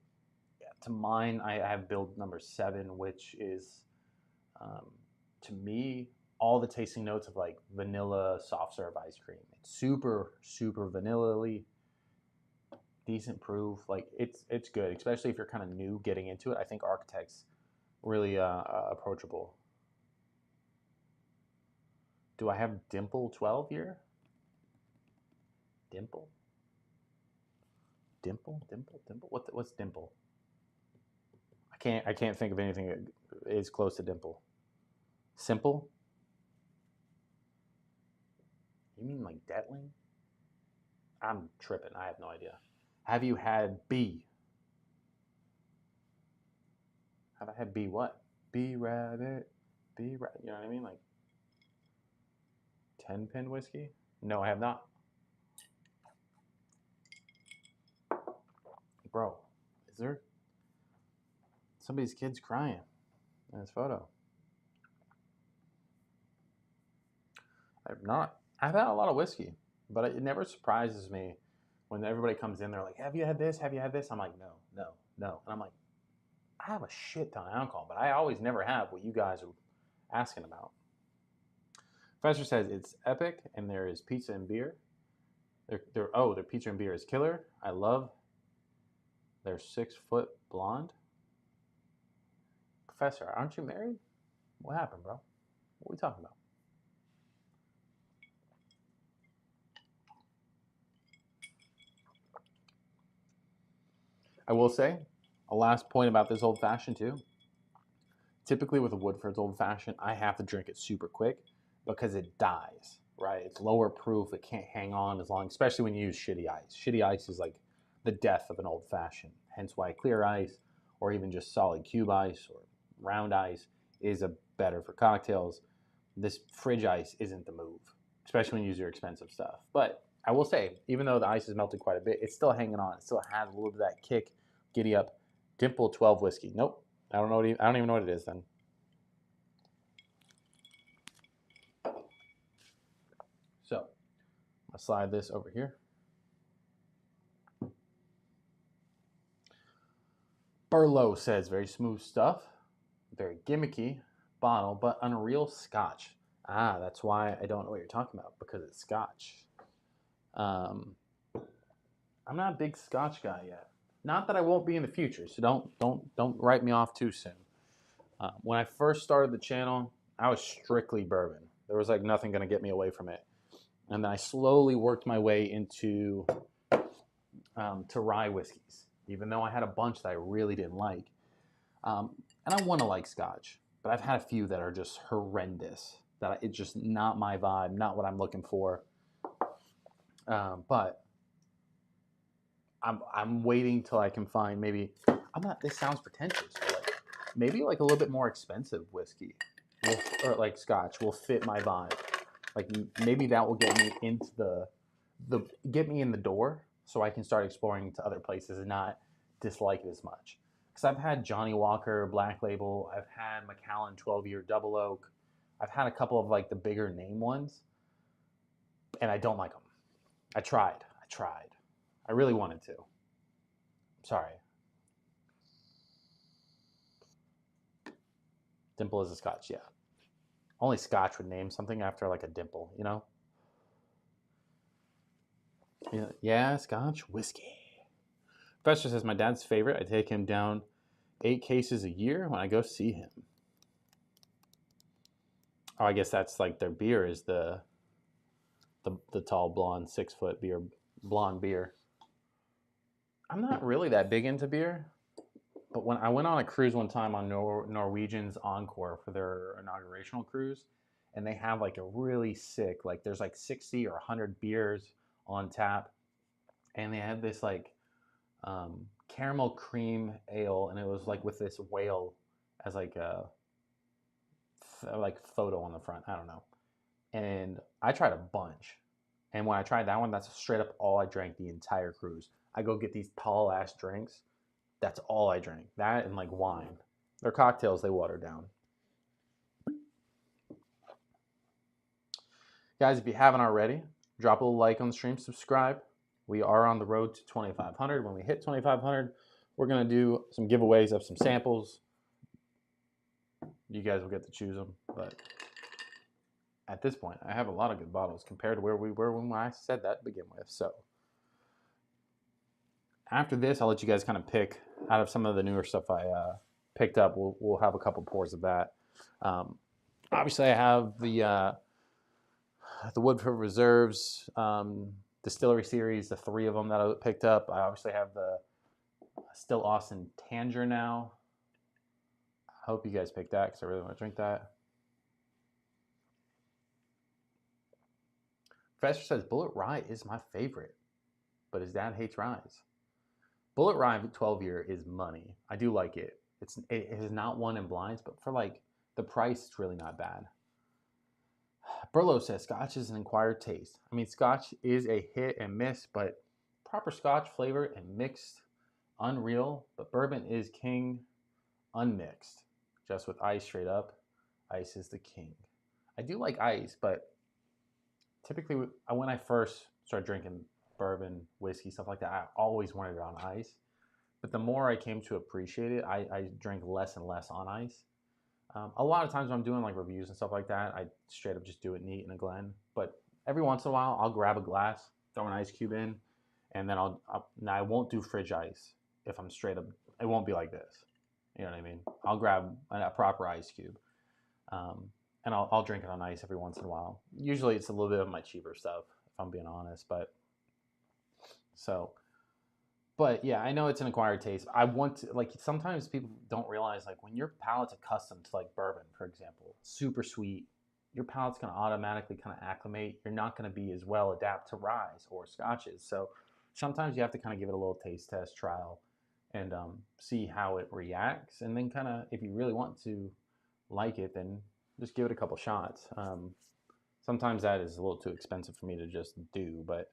Yeah, to mine, I have build number 7, which is, to me, all the tasting notes of like vanilla soft serve ice cream. It's super, super vanilla-y, decent proof. Like it's good, especially if you're kind of new getting into it. I think Architect's really approachable. Do I have Dimple 12 here? Dimple? What's Dimple? I can't think of anything that is close to Dimple. Simple? You mean like Detling? I'm tripping. I have no idea. Have you had B? Have I had B what? B rabbit. B rabbit. You know what I mean? Like 10-pin whiskey? No, I have not. Bro, is there somebody's kid's crying in this photo? I've not. I've had a lot of whiskey, but it never surprises me When everybody comes in, they're like, have you had this? Have you had this? I'm like, no, no, no. And I'm like, I have a shit ton of alcohol, but I always never have what you guys are asking about. Professor says it's epic, and there is pizza and beer. Their pizza and beer is killer. I love their 6-foot blonde. Professor, aren't you married? What happened, bro? What are we talking about? I will say, a last point about this old fashioned too. Typically with a Woodford's old fashioned, I have to drink it super quick because it dies, right? It's lower proof. It can't hang on as long, especially when you use shitty ice. Shitty ice is like the death of an old fashioned. Hence why clear ice or even just solid cube ice or round ice is better for cocktails. This fridge ice isn't the move, especially when you use your expensive stuff. But I will say, even though the ice has melted quite a bit, it's still hanging on. It still has a little bit of that kick, giddy up. Dimple 12 whiskey. Nope. I don't even know what it is then. So I'll slide this over here. Burlow says very smooth stuff, very gimmicky bottle, but unreal Scotch. Ah, that's why I don't know what you're talking about, because it's Scotch. I'm not a big Scotch guy yet. Not that I won't be in the future, so don't write me off too soon. When I first started the channel, I was strictly bourbon. There was like nothing going to get me away from it, and then I slowly worked my way into to rye whiskeys, even though I had a bunch that I really didn't like. And I want to like Scotch, but I've had a few that are just horrendous. That it's just not my vibe, not what I'm looking for. But I'm waiting till I can find maybe. I'm not. This sounds pretentious, but like maybe like a little bit more expensive whiskey, or like Scotch will fit my vibe. Like maybe that will get me into get me in the door, so I can start exploring to other places and not dislike it as much. Because I've had Johnny Walker Black Label, I've had Macallan 12-year Double Oak, I've had a couple of like the bigger name ones, and I don't like them. I tried. I really wanted to. Sorry. Dimple is a Scotch, yeah. Only Scotch would name something after like a dimple, you know? Yeah, Scotch whiskey. Professor says my dad's favorite. I take him down 8 cases a year when I go see him. Oh, I guess that's like their beer is the tall blonde 6-foot blonde beer. I'm not really that big into beer, but when I went on a cruise one time on Norwegian's Encore for their inaugurational cruise, and they have like a really sick, like there's like 60 or 100 beers on tap, and they had this like caramel cream ale, and it was like with this whale as like a like photo on the front. I don't know. And I tried a bunch, and when I tried that one, that's straight up all I drank the entire cruise. I go get these tall ass drinks. That's all I drank. That and like wine. Their cocktails they water down. Guys, if you haven't already, drop a little like on the stream, subscribe. We are on the road to 2,500. When we hit 2,500, we're going to do some giveaways of some samples. You guys will get to choose them. But at this point, I have a lot of good bottles compared to where we were when I said that to begin with. So after this, I'll let you guys kind of pick out of some of the newer stuff I picked up. We'll have a couple pours of that. Obviously, I have the Woodford Reserves distillery series, the 3 of them that I picked up. I obviously have the Still Austin Tanger now. I hope you guys picked that because I really want to drink that. Professor says Bullet Rye is my favorite, but his dad hates ryes. Bullet Rye 12-year is money. I do like it. It has not won in blinds, but for like the price, it's really not bad. Burlow says Scotch is an acquired taste. I mean, Scotch is a hit and miss, but proper Scotch flavor and mixed, unreal. But bourbon is king, unmixed, just with ice straight up. Ice is the king. I do like ice, but typically when I first started drinking bourbon, whiskey, stuff like that, I always wanted it on ice. But the more I came to appreciate it, I drank less and less on ice. A lot of times when I'm doing like reviews and stuff like that, I straight up just do it neat in a Glen. But every once in a while, I'll grab a glass, throw an ice cube in, and then now I won't do fridge ice if I'm straight up. It won't be like this. You know what I mean? I'll grab a proper ice cube, and I'll drink it on ice every once in a while. Usually it's a little bit of my cheaper stuff, if I'm being honest. So but yeah, I know it's an acquired taste. I want to like sometimes people don't realize like when your palate's accustomed to like bourbon, for example, super sweet, your palate's gonna automatically kind of acclimate. You're not gonna be as well adapt to rye or scotches. So sometimes you have to kind of give it a little taste test trial and see how it reacts, and then kind of if you really want to like it, then just give it a couple shots. Sometimes that is a little too expensive for me to just do, but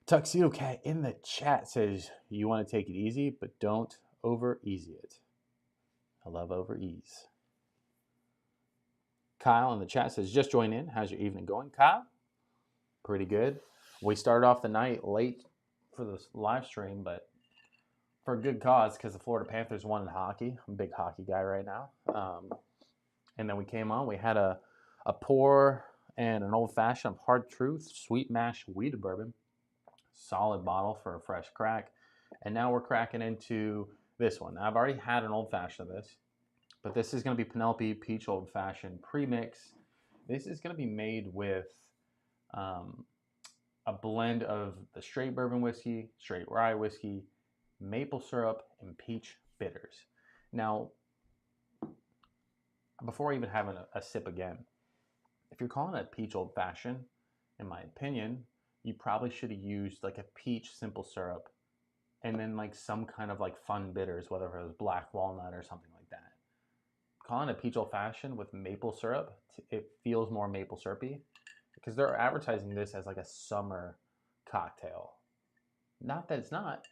Tuxedo Cat in the chat says you want to take it easy, but don't over easy it. I love over ease. Kyle in the chat says just join in. How's your evening going, Kyle? Pretty good. We started off the night late for this live stream, but for a good cause because the Florida Panthers won in hockey. I'm a big hockey guy right now. And then we came on. We had a pour and an old fashioned Hard Truth sweet mash wheat bourbon. Solid bottle for a fresh crack. And now we're cracking into this one. Now, I've already had an old fashioned of this, but this is going to be Penelope Peach Old Fashioned Premix. This is going to be made with a blend of the straight bourbon whiskey, straight rye whiskey, maple syrup, and peach bitters. Now, before I even have a sip again, if you're calling it peach old fashioned, in my opinion, you probably should have used like a peach simple syrup and then like some kind of like fun bitters, whether it was black walnut or something like that. Calling it peach old fashioned with maple syrup, it feels more maple syrupy because they're advertising this as like a summer cocktail. Not that it's not,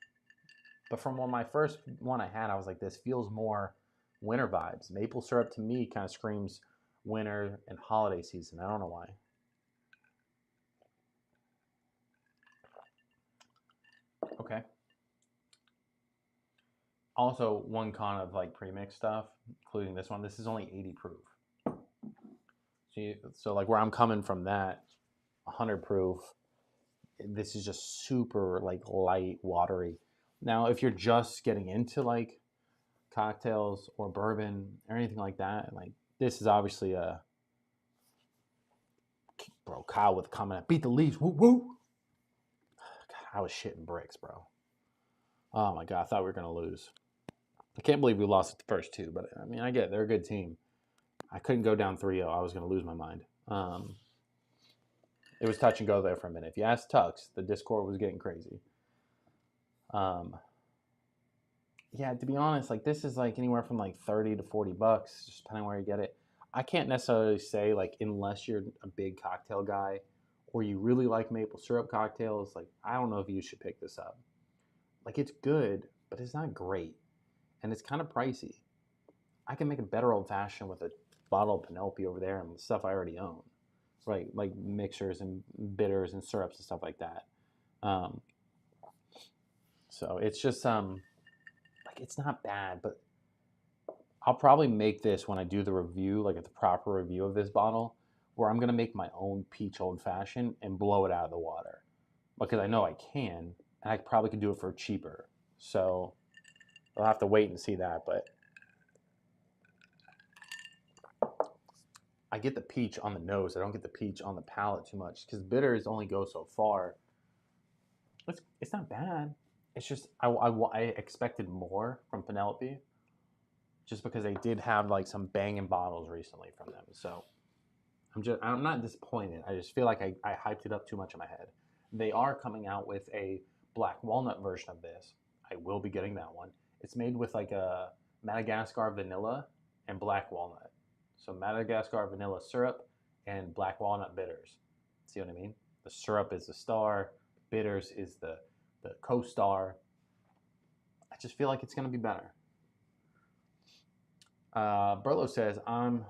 but from my first one I had, I was like, this feels more winter vibes. Maple syrup to me kind of screams winter and holiday season. I don't know why. Okay. Also, one con of like premix stuff, including this one, this is only 80 proof. So like where I'm coming from that, 100 proof, this is just super like light, watery. Now, if you're just getting into like cocktails or bourbon or anything like that, like this is obviously a bro. Kyle with a comment, beat the Leafs, woo woo. God, I was shitting bricks, bro. Oh my god, I thought we were gonna lose. I can't believe we lost the first two, but I mean, I get it. They're a good team. I couldn't go down 3-0. I was gonna lose my mind. It was touch and go there for a minute. If you ask Tux, the Discord was getting crazy. Yeah, to be honest, like this is like anywhere from like 30 to 40 bucks, just depending on where you get it. I can't necessarily say like unless you're a big cocktail guy or you really like maple syrup cocktails, like I don't know if you should pick this up. Like it's good, but it's not great. And it's kind of pricey. I can make a better old fashioned with a bottle of Penelope over there and the stuff I already own. Right, like mixers and bitters and syrups and stuff like that. So it's just like it's not bad, but I'll probably make this when I do the review, like the proper review of this bottle, where I'm gonna make my own peach old fashioned and blow it out of the water because I know I can, and I probably could do it for cheaper. So I'll have to wait and see that, but I get the peach on the nose. I don't get the peach on the palate too much because bitters only go so far. It's not bad. It's just I expected more from Penelope just because they did have like some banging bottles recently from them. So I'm not disappointed. I just feel like I hyped it up too much in my head. They are coming out with a black walnut version of this. I will be getting that one. It's made with like a Madagascar vanilla and black walnut. So Madagascar vanilla syrup and black walnut bitters. See what I mean? The syrup is the star, bitters is the co-star. I just feel like it's going to be better. Burlow says, I'm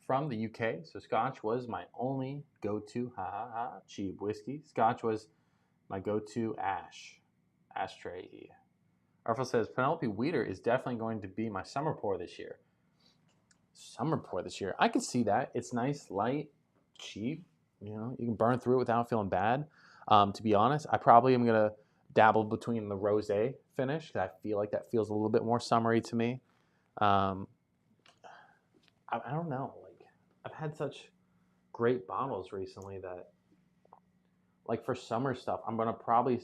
from the UK, so Scotch was my only go-to cheap whiskey. Scotch was My go-to ashtray. Arfel says Penelope Weeder is definitely going to be my summer pour this year. Summer pour this year. I can see that. It's nice, light, cheap. You know, you can burn through it without feeling bad. To be honest, I probably am gonna dabble between the rosé finish because I feel like that feels a little bit more summery to me. I don't know. Like I've had such great bottles recently that, like for summer stuff, I'm gonna probably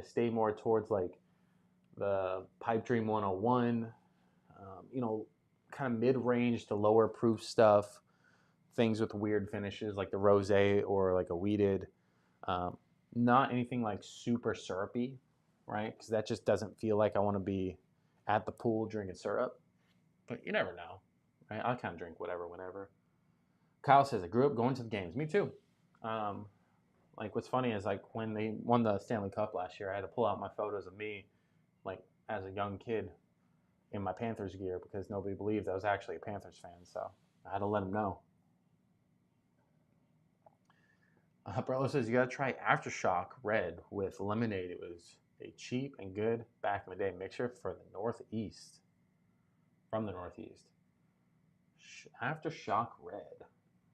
stay more towards like the Pipe Dream 101. You know, kind of mid-range to lower proof stuff. Things with weird finishes like the rosé or like a wheated. Not anything like super syrupy, right? Because that just doesn't feel like I want to be at the pool drinking syrup. But you never know, right? I kind of drink whatever, whenever. Kyle says, I grew up going to the games. Me too. Like what's funny is like when they won the Stanley Cup last year, I had to pull out my photos of me, like as a young kid, in my Panthers gear because nobody believed I was actually a Panthers fan. So I had to let them know. Brello says you gotta try Aftershock Red with lemonade. It was a cheap and good back in the day mixer for the Northeast. From the Northeast. Aftershock Red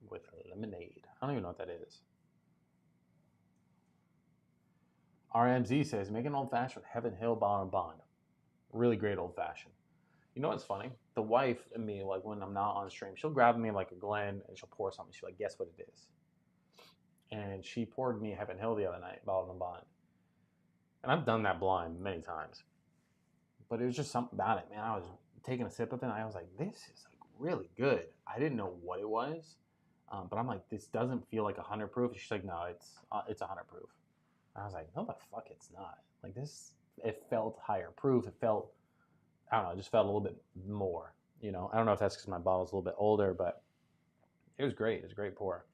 with lemonade. I don't even know what that is. RMZ says make an old fashioned with Heaven Hill Bottom Bond. Really great old fashioned. You know what's funny? The wife and me, like when I'm not on stream, she'll grab me like a Glen and she'll pour something. She's like, guess what it is? And she poured me Heaven Hill the other night, Bottom Bond. And I've done that blind many times. But it was just something about it, man. I was taking a sip of it and I was like, this is like really good. I didn't know what it was. But I'm like, this doesn't feel like 100 proof. She's like, no, it's 100 proof. And I was like, no, the fuck, it's not. Like this, it felt higher proof. It felt, I don't know, it just felt a little bit more. You know, I don't know if that's because my bottle's a little bit older, but it was great. It was a great pour.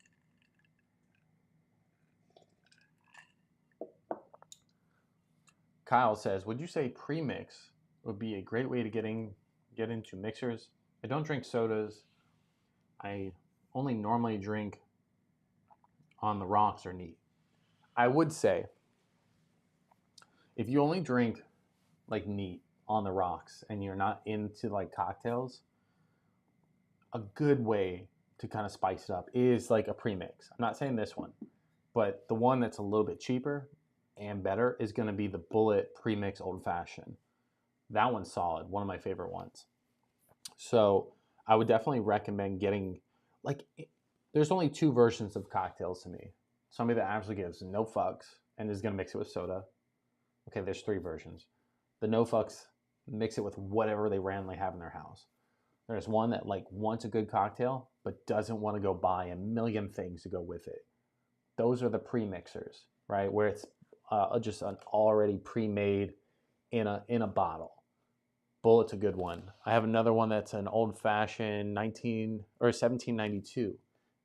Kyle says, would you say premix would be a great way to get into mixers? I don't drink sodas. I only normally drink on the rocks or neat. I would say if you only drink like neat on the rocks and you're not into like cocktails, a good way to kind of spice it up is like a premix. I'm not saying this one, but the one that's a little bit cheaper and better is going to be the Bullet Premix Old Fashioned. That one's solid, one of my favorite ones. So I would definitely recommend getting, like, there's only two versions of cocktails to me. Somebody that actually gives no fucks and is going to mix it with soda. Okay, there's three versions. The no fucks mix it with whatever they randomly have in their house. There's one that like wants a good cocktail but doesn't want to go buy a million things to go with it. Those are the pre-mixers, right? Where it's just an already pre-made in a bottle. Bullet's a good one. I have another one that's an old-fashioned 1792.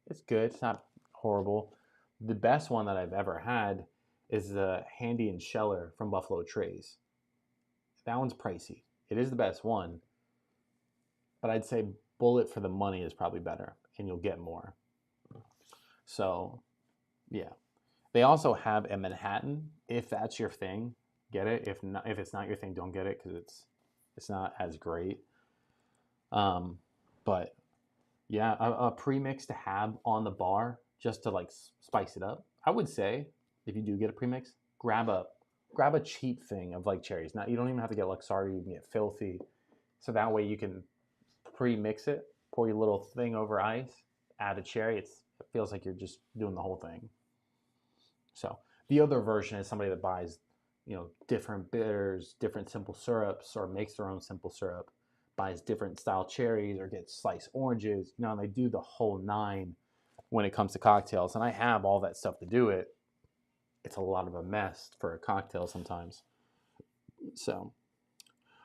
It's good. It's not horrible. The best one that I've ever had is the Handy and Scheller from Buffalo Trace. That one's pricey. It is the best one, but I'd say Bullet for the money is probably better, and you'll get more. So, yeah. They also have a Manhattan. If that's your thing, get it. If it's not your thing, don't get it because it's not as great. But yeah, a premix to have on the bar just to like spice it up. I would say if you do get a premix, grab a cheap thing of like cherries. Now you don't even have to get Luxardi. You can get Filthy, so that way you can pre-mix it, pour your little thing over ice, add a cherry. It feels like you're just doing the whole thing. So the other version is somebody that buys, you know, different bitters, different simple syrups, or makes their own simple syrup, buys different style cherries, or gets sliced oranges. You know, and they do the whole nine when it comes to cocktails. And I have all that stuff to do it. It's a lot of a mess for a cocktail sometimes. So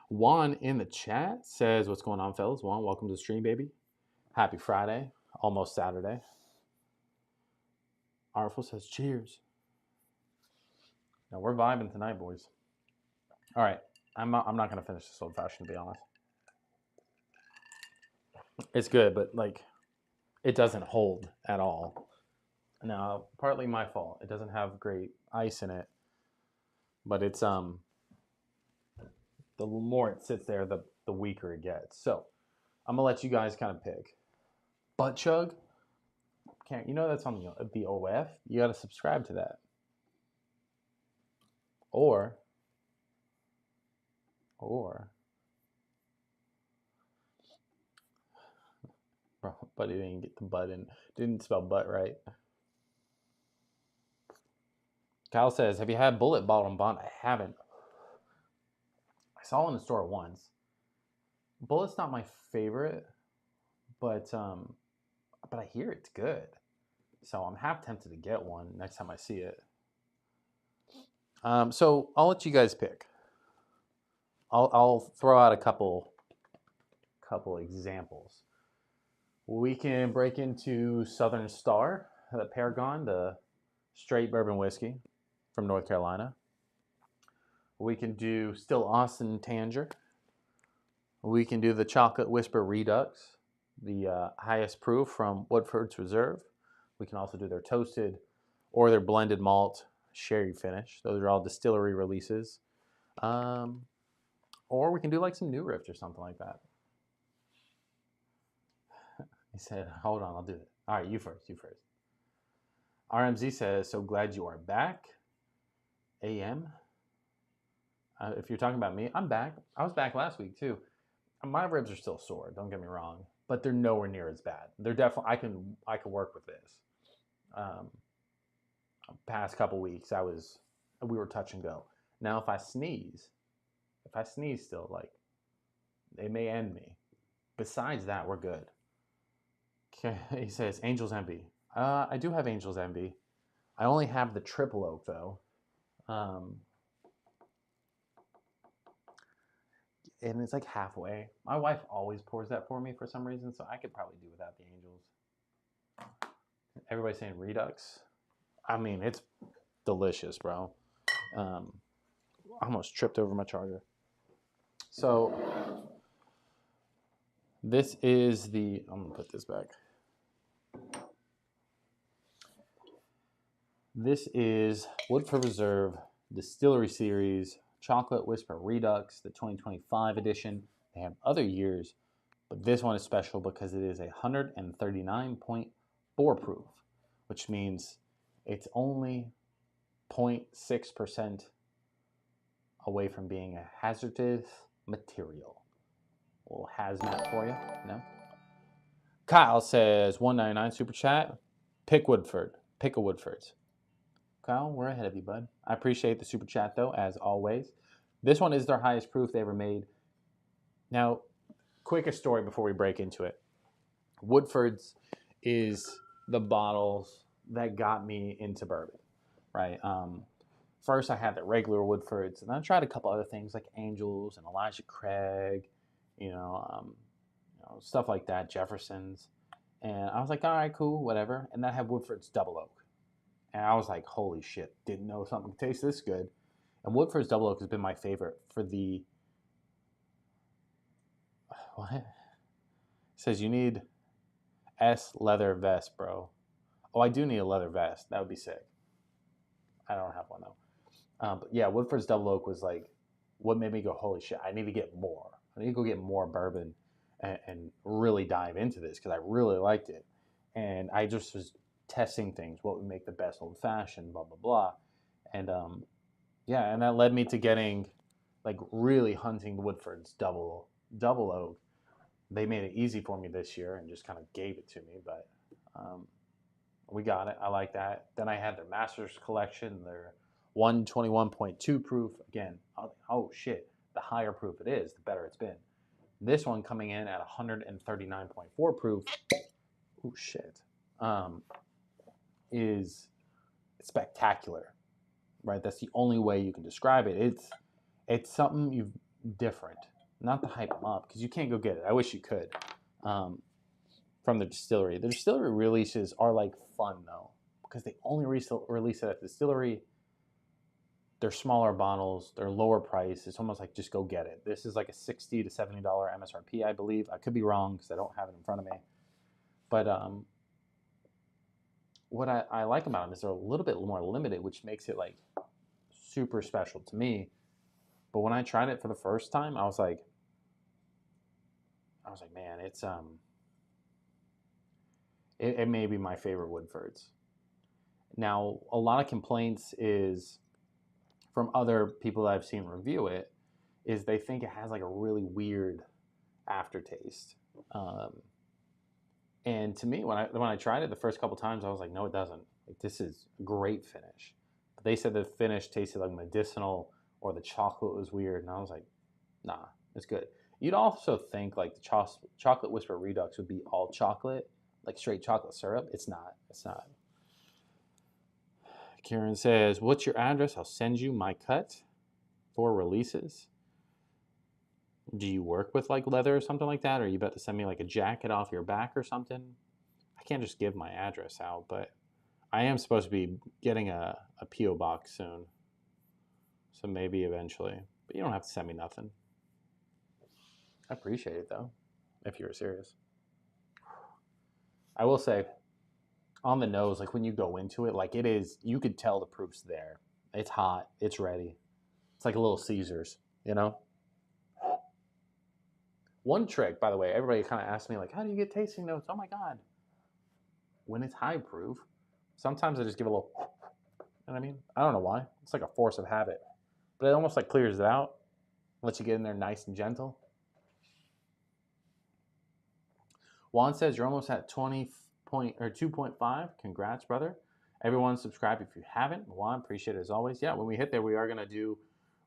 Juan in the chat says, what's going on, fellas? Juan, welcome to the stream, baby. Happy Friday, almost Saturday. Artful says, cheers. Now we're vibing tonight, boys. All right, I'm not going to finish this old fashioned, to be honest. It's good, but like it doesn't hold at all. Now, partly my fault. It doesn't have great ice in it. but it's the more it sits there, the weaker it gets. So I'm gonna let you guys kind of pick. Butt chug, can't, you know that's on the OF. You got to subscribe to that. Or bro, but he didn't get the butt in. Didn't spell butt right. Kyle says, "Have you had Bullet Bottom Bond?" I haven't. I saw it in the store once. Bullet's not my favorite, but I hear it's good. So I'm half tempted to get one next time I see it. So I'll let you guys pick. I'll throw out a couple examples. We can break into Southern Star, the Paragon, the straight bourbon whiskey from North Carolina. We can do Still Austin Tanger. We can do the Chocolate Whisper Redux, the highest proof from Woodford Reserve. We can also do their toasted or their blended malt sherry finish. Those are all distillery releases. Or we can do like some New Rift or something like that. He said, hold on, I'll do it. All right, you first. RMZ says, so glad you are back. AM. If you're talking about me, I'm back. I was back last week too. My ribs are still sore, don't get me wrong, but they're nowhere near as bad. They're definitely, I can work with this. Past couple weeks, we were touch and go. Now, if I sneeze still, like, they may end me. Besides that, we're good. Okay, he says, Angel's Envy. I do have Angel's Envy. I only have the triple oak, though. And it's like halfway. My wife always pours that for me for some reason, so I could probably do without the Angels. Everybody's saying Redux. I mean, it's delicious, bro. I almost tripped over my charger. So this is I'm gonna put this back. This is Woodford Reserve Distillery Series Chocolate Whisper Redux, the 2025 edition. They have other years, but this one is special because it is 139.4 proof, which means it's only 0.6% away from being a hazardous material. A little hazmat for you, no? Kyle says, 199 super chat. Pick Woodford. Pick a Woodford's. Kyle, we're ahead of you, bud. I appreciate the super chat, though, as always. This one is their highest proof they ever made. Now, quickest story before we break into it. Woodford's is the bottles that got me into bourbon, right? First, I had the regular Woodford's, and I tried a couple other things like Angels and Elijah Craig, stuff like that, Jefferson's. And I was like, all right, cool, whatever. And then I had Woodford's Double Oak. And I was like, holy shit, didn't know something could taste this good. And Woodford's Double Oak has been my favorite for the... What? It says you need S leather vest, bro. Oh, I do need a leather vest. That would be sick. I don't have one, though. But yeah, Woodford's Double Oak was like what made me go, holy shit, I need to get more. I need to go get more bourbon and really dive into this because I really liked it. And I just was testing things, what would make the best old fashioned, blah, blah, blah. And yeah, and that led me to getting, like, really hunting the Woodford's Double Oak. They made it easy for me this year and just kind of gave it to me, but we got it. I like that. Then I had their Masters collection, their 121.2 proof. Again, oh shit, the higher proof it is, the better it's been. This one coming in at 139.4 proof. Oh shit. Is spectacular, right? That's the only way you can describe it. It's something different. Not to hype them up because you can't go get it. I wish you could. From the distillery. The distillery releases are like fun though because they only release it at the distillery. They're smaller bottles. They're lower price. It's almost like just go get it. This is like a $60 to $70 MSRP, I believe. I could be wrong because I don't have it in front of me. But what I like about them is they're a little bit more limited, which makes it like super special to me. But when I tried it for the first time, I was like, man, it may be my favorite Woodfords. Now, a lot of complaints is from other people that I've seen review it, is they think it has like a really weird aftertaste. And to me, when I tried it the first couple times, I was like, no, it doesn't. Like, this is a great finish. But they said the finish tasted like medicinal, or the chocolate was weird, and I was like, nah, it's good. You'd also think like the chocolate Whisper Redux would be all chocolate, like straight chocolate syrup. It's not. It's not. Karen says, what's your address? I'll send you my cut for releases. Do you work with like leather or something like that? Or are you about to send me like a jacket off your back or something? I can't just give my address out, but I am supposed to be getting a P.O. box soon. So maybe eventually. But you don't have to send me nothing. I appreciate it though, if you're serious. I will say, on the nose, like when you go into it, like it is, you could tell the proof's there. It's hot, it's ready. It's like a little Caesars, you know? One trick, by the way, everybody kind of asks me, like, how do you get tasting notes? Oh my God. When it's high proof, sometimes I just give a little, you know what I mean? I don't know why. It's like a force of habit. But it almost like clears it out, lets you get in there nice and gentle. Juan says you're almost at 2.5. Congrats, brother. Everyone subscribe if you haven't. Juan, appreciate it as always. Yeah, when we hit there, we are going to do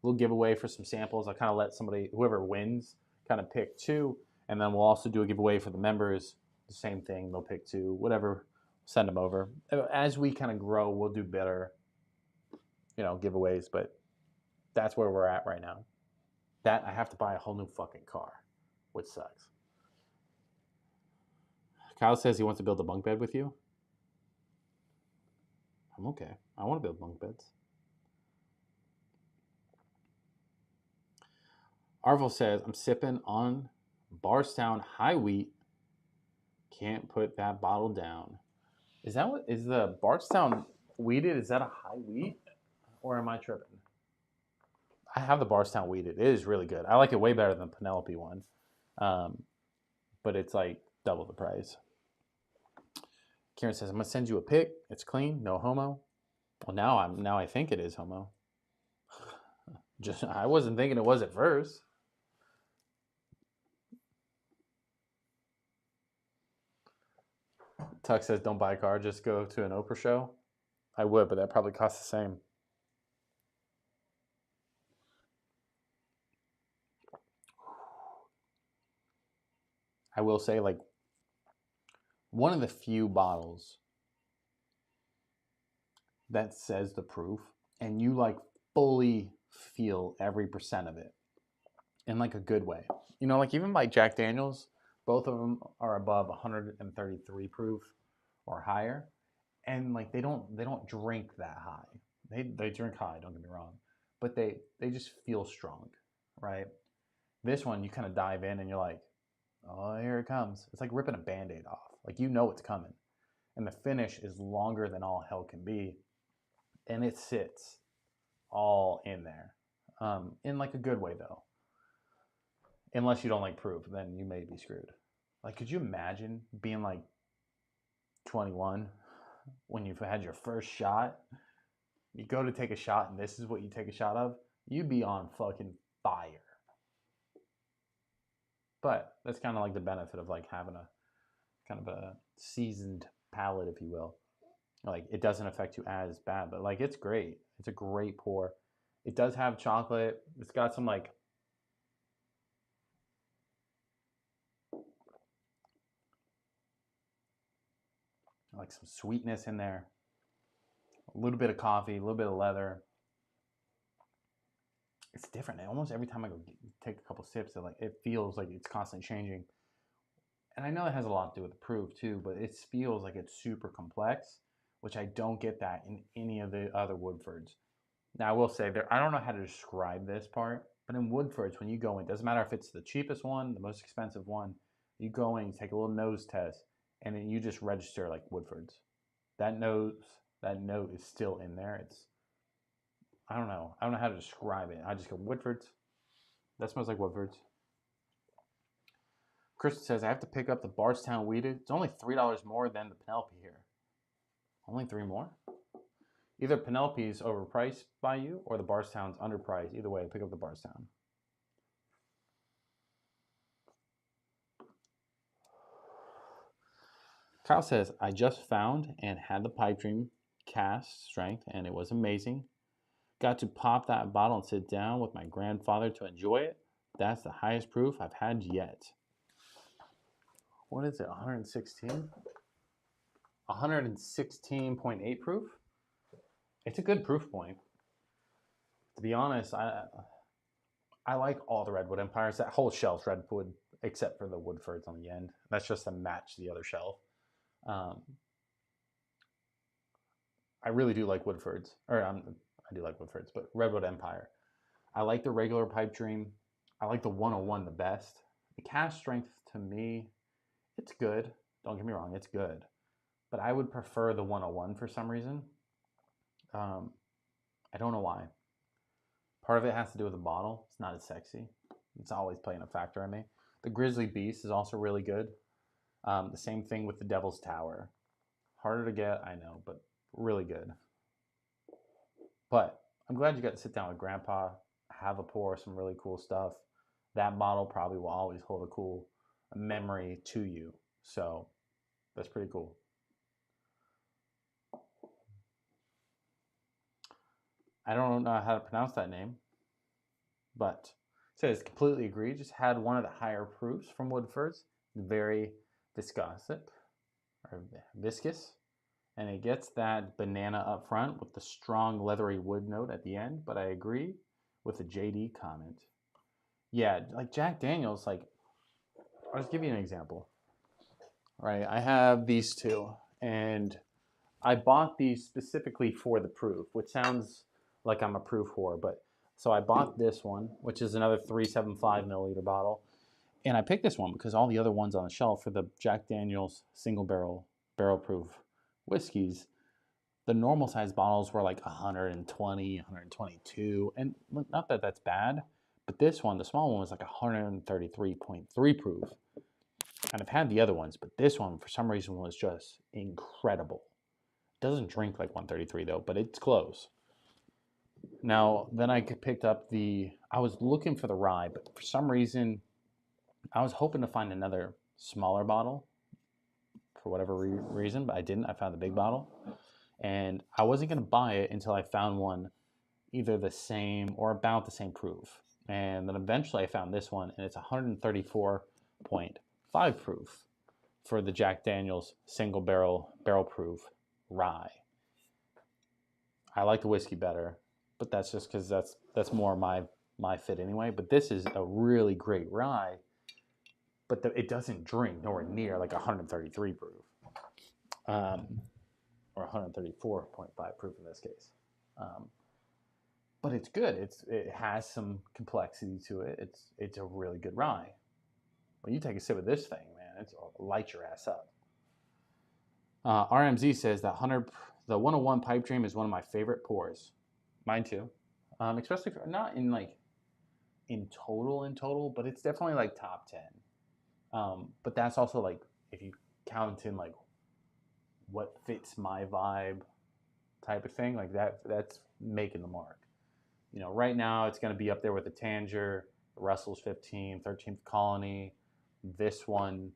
a little giveaway for some samples. I'll kind of let somebody, whoever wins, kind of pick two. And then we'll also do a giveaway for the members. The same thing. They'll pick two, whatever. Send them over. As we kind of grow, we'll do better, giveaways. But that's where we're at right now. That I have to buy a whole new fucking car, which sucks. Kyle says he wants to build a bunk bed with you. I'm okay. I want to build bunk beds. Arvel says, I'm sipping on Barstown High Wheat. Can't put that bottle down. Is that what is the Bardstown wheated? Is that a high wheat? Or am I tripping? I have the Bardstown wheated. It is really good. I like it way better than the Penelope one. But it's like double the price. Kieran says, I'm gonna send you a pic. It's clean, no homo. Well, now I think it is homo. I wasn't thinking it was at first. Tuck says, don't buy a car, just go to an Oprah show. I would, but that probably costs the same. I will say, like, one of the few bottles that says the proof, and you like fully feel every percent of it in like a good way. Like even like Jack Daniels, both of them are above 133 proof or higher, and like they don't drink that high. They drink high, don't get me wrong, but they just feel strong, right? This one you kind of dive in and you're like, oh, here it comes. It's like ripping a Band-Aid off. Like it's coming, and the finish is longer than all hell can be, and it sits all in there, in like a good way though. Unless you don't like proof, then you may be screwed. Like, could you imagine being like 21 when you've had your first shot? You go to take a shot, and this is what you take a shot of. You'd be on fucking fire. But that's kind of like the benefit of like having a kind of a seasoned palate, if you will. Like, it doesn't affect you as bad, but like it's great. It's a great pour. It does have chocolate. It's got some like some sweetness in there. A little bit of coffee, a little bit of leather. It's different. Almost every time I go take a couple sips, it feels like it's constantly changing. And I know it has a lot to do with the proof too, but it feels like it's super complex, which I don't get that in any of the other Woodfords. Now I will say I don't know how to describe this part, but in Woodfords, when you go in, it doesn't matter if it's the cheapest one, the most expensive one, you go in, you take a little nose test, and then you just register like Woodfords. That note is still in there. I don't know. I don't know how to describe it. I just go Woodford's. That smells like Woodford's. Kristen says, I have to pick up the Bardstown Weeded. It's only $3 more than the Penelope here. Only 3 more? Either Penelope's overpriced by you or the Bardstown's underpriced. Either way, pick up the Bardstown. Kyle says, I just found and had the pipe dream cast strength, and it was amazing. Got to pop that bottle and sit down with my grandfather to enjoy it. That's the highest proof I've had yet. What is it, 116? 116.8 proof? It's a good proof point. To be honest, I like all the Redwood Empires. That whole shelf's Redwood, except for the Woodfords on the end. That's just to match the other shelf. I really do like Woodfords. I do like Woodfords, but Redwood Empire. I like the regular pipe dream. I like the 101 the best. The cast strength, to me, it's good. Don't get me wrong, it's good. But I would prefer the 101 for some reason. I don't know why. Part of it has to do with the bottle. It's not as sexy. It's always playing a factor on me. The Grizzly Beast is also really good. The same thing with the Devil's Tower. Harder to get, I know, but really good. But I'm glad you got to sit down with Grandpa, have a pour, some really cool stuff. That bottle probably will always hold a cool memory to you. So that's pretty cool. I don't know how to pronounce that name, but it says completely agree. Just had one of the higher proofs from Woodford's, very viscous, and it gets that banana up front with the strong leathery wood note at the end. But I agree with the JD comment. Yeah, like Jack Daniels, like I'll just give you an example. Right, I have these two, and I bought these specifically for the proof, which sounds like I'm a proof whore, but so I bought this one, which is another 375 milliliter bottle, and I picked this one because all the other ones on the shelf for the Jack Daniels single barrel proof whiskeys, the normal size bottles were like 120, 122, and not that that's bad, but this one, the small one, was like 133.3 proof. And I've had the other ones, but this one for some reason was just incredible. It doesn't drink like 133 though, but it's close. Now, then I picked up I was looking for the rye, but for some reason, I was hoping to find another smaller bottle for whatever reason, but I didn't. I found the big bottle. And I wasn't going to buy it until I found one either the same or about the same proof. And then eventually I found this one, and it's 134.5 proof for the Jack Daniels single barrel proof rye. I like the whiskey better, but that's just because that's more my fit anyway. But this is a really great rye, but it doesn't drink nowhere near like 133 proof, or 134.5 proof in this case. But it's good. It has some complexity to it. It's a really good rye. When you take a sip of this thing, man, it's light your ass up. RMZ says that the 101 pipe dream is one of my favorite pours. Mine too. Especially not in like in total, but it's definitely like top 10. But that's also like if you count in like what fits my vibe type of thing, like that's making the mark. You know, right now it's going to be up there with the Tanger, Russell's 15, 13th Colony, this one.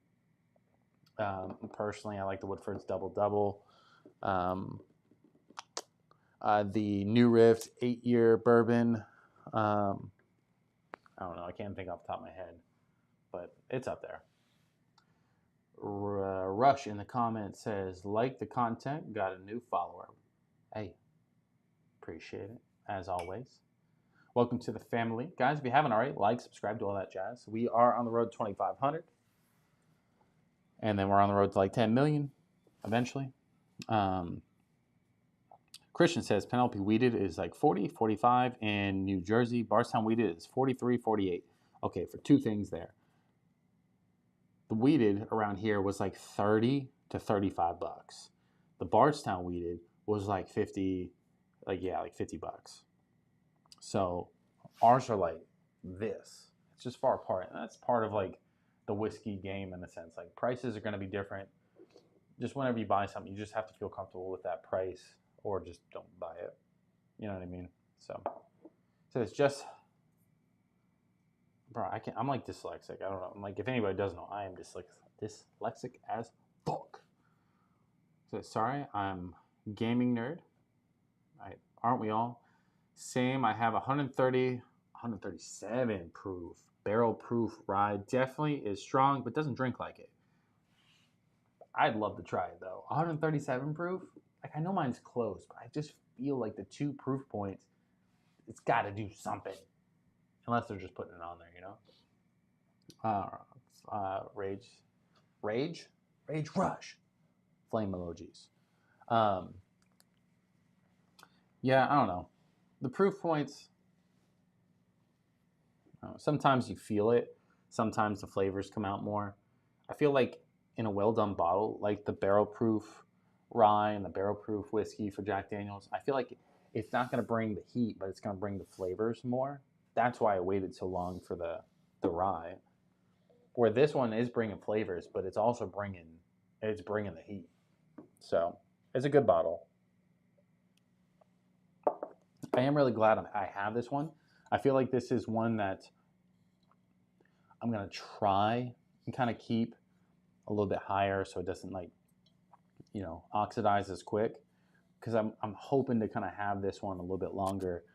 Personally, I like the Woodford's Double Double. The New Rift 8-year bourbon. I don't know. I can't think off the top of my head, but it's up there. Rush in the comments says, like the content, got a new follower. Hey, appreciate it, as always. Welcome to the family. Guys, if you haven't already, like, subscribe, do all that jazz. We are on the road to 2,500. And then we're on the road to like 10 million eventually. Christian says Penelope Weeded is like 40, 45 in New Jersey. Bardstown Weeded is 43, 48. Okay, for two things there. The Weeded around here was like 30 to 35 bucks. The Bardstown Weeded was like 50, like 50 bucks. So ours are like this. It's just far apart. And that's part of like the whiskey game in a sense. Like prices are going to be different. Just whenever you buy something, you just have to feel comfortable with that price or just don't buy it. You know what I mean? So it's just, bro, I'm like dyslexic. I don't know. I'm like, if anybody doesn't know, I am dyslexic as fuck. So sorry, I'm gaming nerd. Right? Aren't we all? Same. I have 137 proof, barrel proof rye. Definitely is strong, but doesn't drink like it. I'd love to try it though. 137 proof. Like I know mine's close, but I just feel like the 2 proof points, it's got to do something. Unless they're just putting it on there, you know. Rage rush, flame emojis. Yeah, I don't know. The proof points. Sometimes you feel it. Sometimes the flavors come out more. I feel like in a well done bottle, like the barrel proof rye and the barrel proof whiskey for Jack Daniels, I feel like it's not going to bring the heat, but it's going to bring the flavors more. That's why I waited so long for the rye. Where this one is bringing flavors, but it's also bringing the heat. So it's a good bottle. I am really glad I have this one. I feel like this is one that I'm gonna try and kind of keep a little bit higher so it doesn't like, oxidize as quick. Because I'm hoping to kind of have this one a little bit longer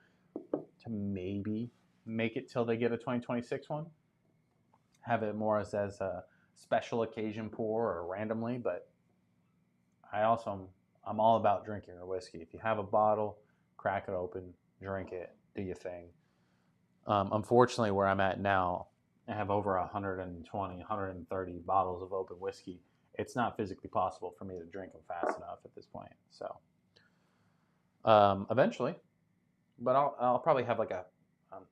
to maybe make it till they get a 2026 one. Have it more as a special occasion pour or randomly, but I'm all about drinking your whiskey. If you have a bottle, crack it open, drink it, do your thing. Unfortunately, where I'm at now, I have over 120, 130 bottles of open whiskey. It's not physically possible for me to drink them fast enough at this point. So eventually, but I'll probably have like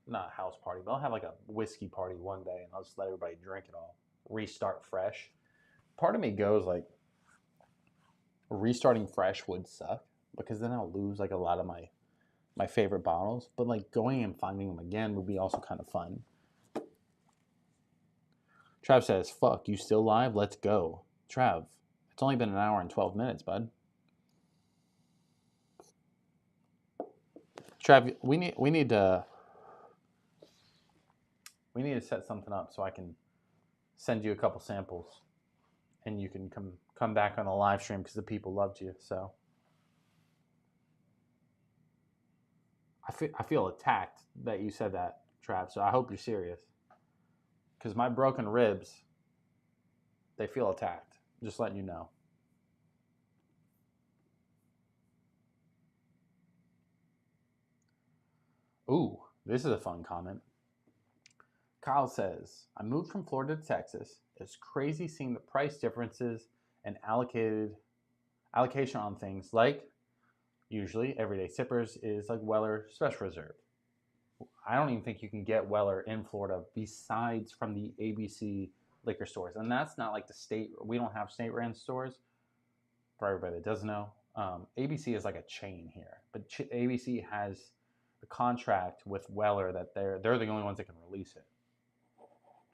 not a house party, but I'll have like a whiskey party one day, and I'll just let everybody drink it all, restart fresh. Part of me goes like, restarting fresh would suck because then I'll lose like a lot of my favorite bottles. But like going and finding them again would be also kind of fun. Trav says, "Fuck, you still live? Let's go." Trav, it's only been an hour and 12 minutes, bud. Trav, we need to set something up so I can send you a couple samples, and you can come back on the live stream because the people loved you. So I feel attacked that you said that, Trav. So I hope you're serious, because my broken ribs, they feel attacked. Just letting you know. Ooh, this is a fun comment. Kyle says, I moved from Florida to Texas. It's crazy seeing the price differences and allocation on things like, usually, everyday sippers is like Weller Special Reserve. I don't even think you can get Weller in Florida besides from the ABC liquor stores. And that's not like the state, we don't have state ran stores. For everybody that doesn't know, ABC is like a chain here. But ABC has a contract with Weller that they're the only ones that can release it.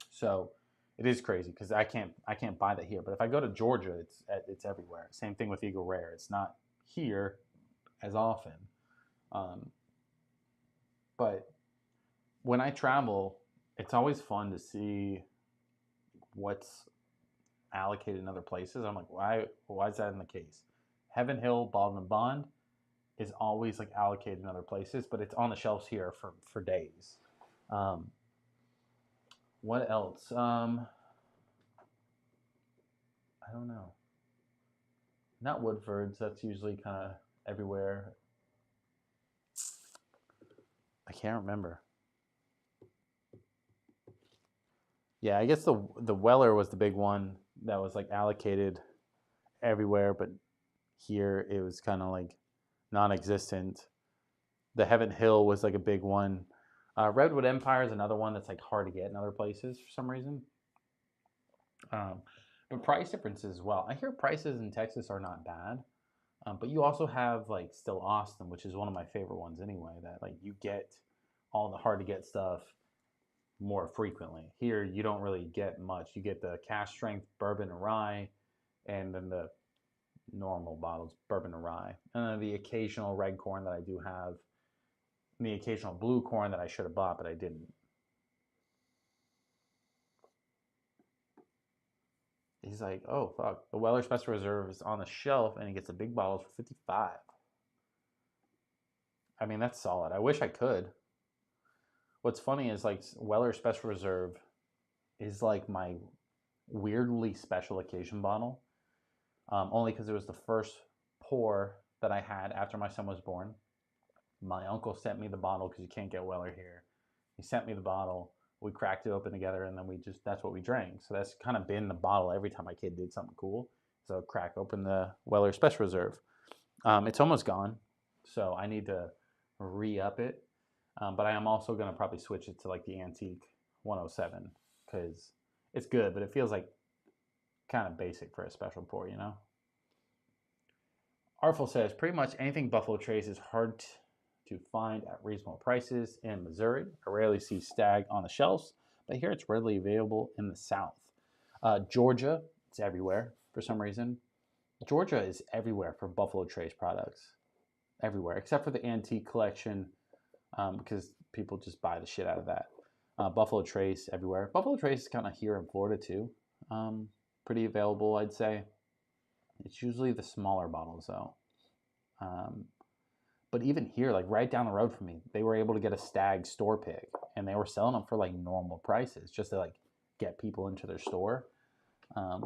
So it is crazy because I can't buy that here. But if I go to Georgia, it's everywhere. Same thing with Eagle Rare. It's not here as often. But when I travel, it's always fun to see what's allocated in other places. I'm like, why is that in the case? Heaven Hill Bottled and Bond is always like allocated in other places, but it's on the shelves here for days. What else? I don't know. Not Woodford's. That's usually kind of everywhere. I can't remember. Yeah, I guess the Weller was the big one that was like allocated everywhere, but here it was kind of like non-existent. The Heaven Hill was like a big one. Redwood Empire is another one that's like hard to get in other places for some reason. But price differences as well. I hear prices in Texas are not bad, but you also have like still Austin, which is one of my favorite ones anyway. That like you get all the hard to get stuff more frequently. Here, you don't really get much. You get the cask strength bourbon and rye, and then the normal bottles, bourbon and rye, and then the occasional red corn that I do have, and the occasional blue corn that I should have bought, but I didn't. He's like, oh, fuck. The Weller Special Reserve is on the shelf, and he gets the big bottles for 55. I mean, that's solid. I wish I could. What's funny is, like, Weller Special Reserve is, like, my weirdly special occasion bottle. Only because it was the first pour that I had after my son was born. My uncle sent me the bottle because you can't get Weller here. He sent me the bottle. We cracked it open together, and then that's what we drank. So that's kind of been the bottle every time my kid did something cool. So crack open the Weller Special Reserve. It's almost gone, so I need to re-up it. But I am also going to probably switch it to like the Antique 107 because it's good, but it feels like kind of basic for a special pour, you know? Artful says, pretty much anything Buffalo Trace is hard to find at reasonable prices in Missouri. I rarely see Stag on the shelves, but here it's readily available in the South. Georgia, it's everywhere for some reason. Georgia is everywhere for Buffalo Trace products. Everywhere, except for the Antique collection, because people just buy the shit out of that. Buffalo Trace everywhere. Buffalo Trace is kind of here in Florida too. Pretty available, I'd say. It's usually the smaller bottles though. But even here, like right down the road from me, they were able to get a Stag store pick, and they were selling them for like normal prices just to like get people into their store. I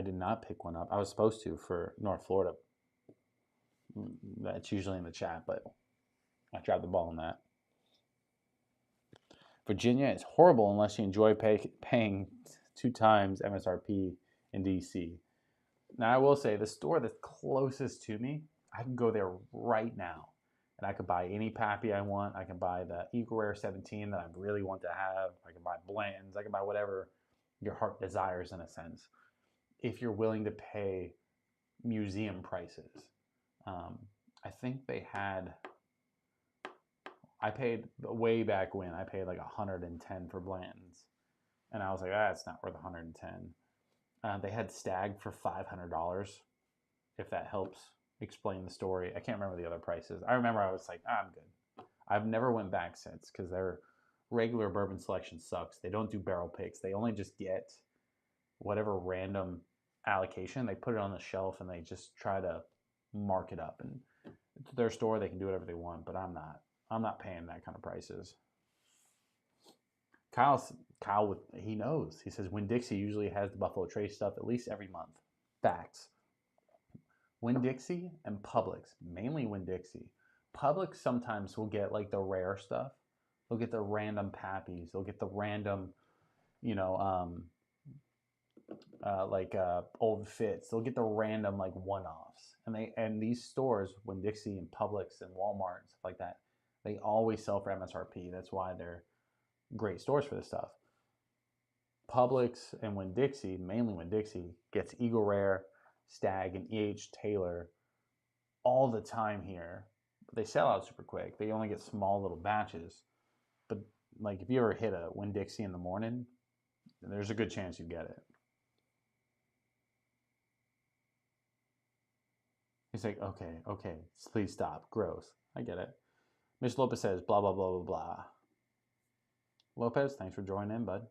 did not pick one up. I was supposed to for North Florida. That's usually in the chat, but I dropped the ball on that. Virginia is horrible unless you enjoy paying 2 times MSRP in DC. Now, I will say the store that's closest to me, I can go there right now, and I could buy any Pappy I want. I can buy the Eagle Rare 17 that I really want to have. I can buy blends. I can buy whatever your heart desires in a sense, if you're willing to pay museum prices. I think they had, I paid way back when, I paid like 110 for blends, and I was like, it's not worth 110. They had Stag for $500, if that helps explain the story. I can't remember the other prices. I remember I was like, I'm good. I've never went back since because their regular bourbon selection sucks. They don't do barrel picks. They only just get whatever random allocation. They put it on the shelf and they just try to mark it up. And it's their store. They can do whatever they want, but I'm not paying that kind of prices. Kyle, he knows. He says Winn-Dixie usually has the Buffalo Trace stuff at least every month. Facts. Winn-Dixie and Publix, mainly Winn-Dixie. Publix sometimes will get like the rare stuff. They'll get the random Pappies. They'll get the random, Old Fits. They'll get the random like one-offs. And these stores, Winn-Dixie and Publix and Walmart and stuff like that, they always sell for MSRP. That's why they're great stores for this stuff. Publix and Winn-Dixie, mainly Winn-Dixie, gets Eagle Rare, Stag, and E.H. Taylor all the time here. But they sell out super quick. They only get small little batches. But like if you ever hit a Winn-Dixie in the morning, there's a good chance you get it. He's like, okay, please stop. Gross. I get it. Miss Lopez says, blah, blah, blah, blah, blah. Lopez, thanks for joining in, bud.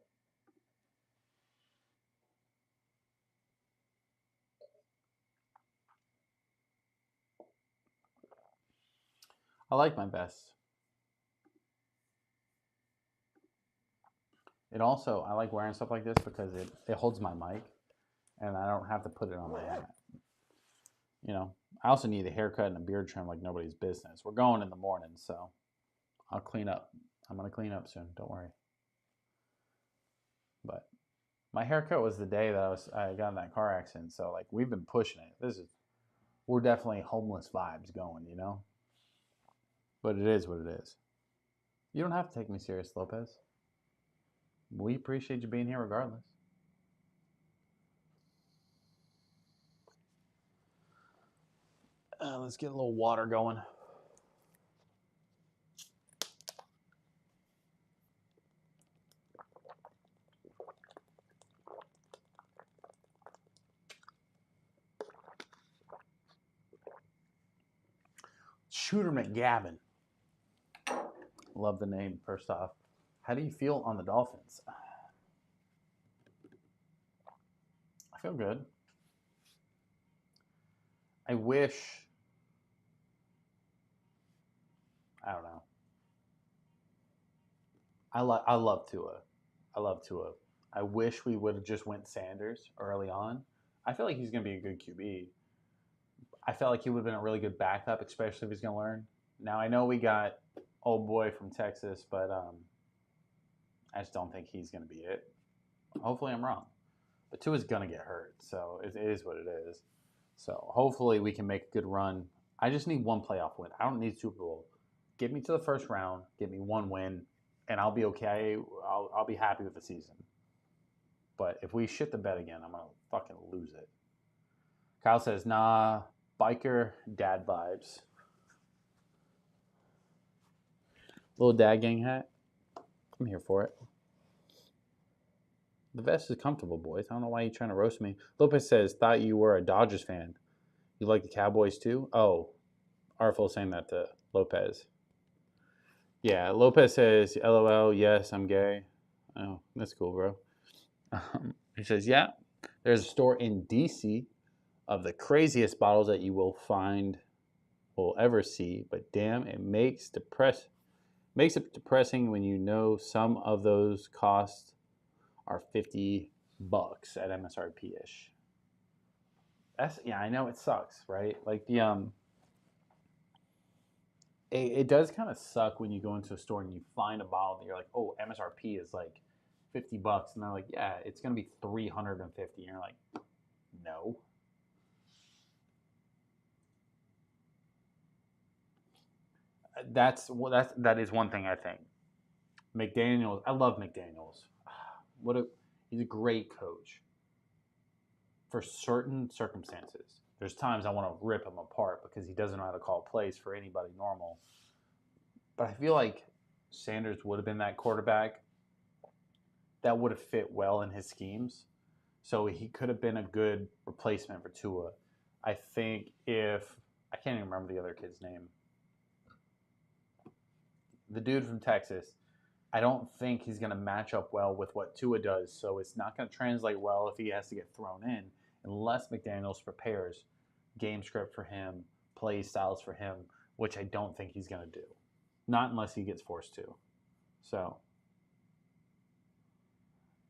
I like my vest. It also, I like wearing stuff like this because it holds my mic and I don't have to put it on my hat. I also need a haircut and a beard trim like nobody's business. We're going in the morning, so I'll clean up. I'm going to clean up soon. Don't worry. But my haircut was the day that I got in that car accident. So like we've been pushing it. We're definitely homeless vibes going, But it is what it is. You don't have to take me serious, Lopez. We appreciate you being here regardless. Let's get a little water going. Shooter McGavin. Love the name, first off. How do you feel on the Dolphins? I feel good. I wish... I don't know. I love Tua. I love Tua. I wish we would have just went Sanders early on. I feel like he's going to be a good QB. I felt like he would have been a really good backup, especially if he's going to learn. Now, I know we got old boy from Texas, but I just don't think he's going to be it. Hopefully I'm wrong. But Tua's going to get hurt, so it is what it is. So hopefully we can make a good run. I just need one playoff win. I don't need Super Bowl. Get me to the first round. Get me one win. And I'll be okay. I'll be happy with the season. But if we shit the bed again, I'm going to fucking lose it. Kyle says, nah, biker dad vibes. Little dad gang hat. I'm here for it. The vest is comfortable, boys. I don't know why you're trying to roast me. Lopez says, thought you were a Dodgers fan. You like the Cowboys too? Oh, Artful saying that to Lopez. Yeah, Lopez says, LOL, yes, I'm gay. Oh, that's cool, bro. He says, yeah, there's a store in D.C. of the craziest bottles that you will ever see, but damn, it makes it depressing when you know some of those costs are $50 at MSRP-ish. I know it sucks, right? Like it does kind of suck when you go into a store and you find a bottle that you're like, oh, MSRP is like $50, and they're like, yeah, it's gonna be $350, and you're like, no. That is one thing I think. McDaniels, I love McDaniels. He's a great coach. For certain circumstances, there's times I want to rip him apart because he doesn't know how to call plays for anybody normal. But I feel like Sanders would have been that quarterback that would have fit well in his schemes. So he could have been a good replacement for Tua. I think I can't even remember the other kid's name. The dude from Texas, I don't think he's going to match up well with what Tua does. So it's not going to translate well if he has to get thrown in unless McDaniels prepares game script for him, play styles for him, which I don't think he's going to do. Not unless he gets forced to. So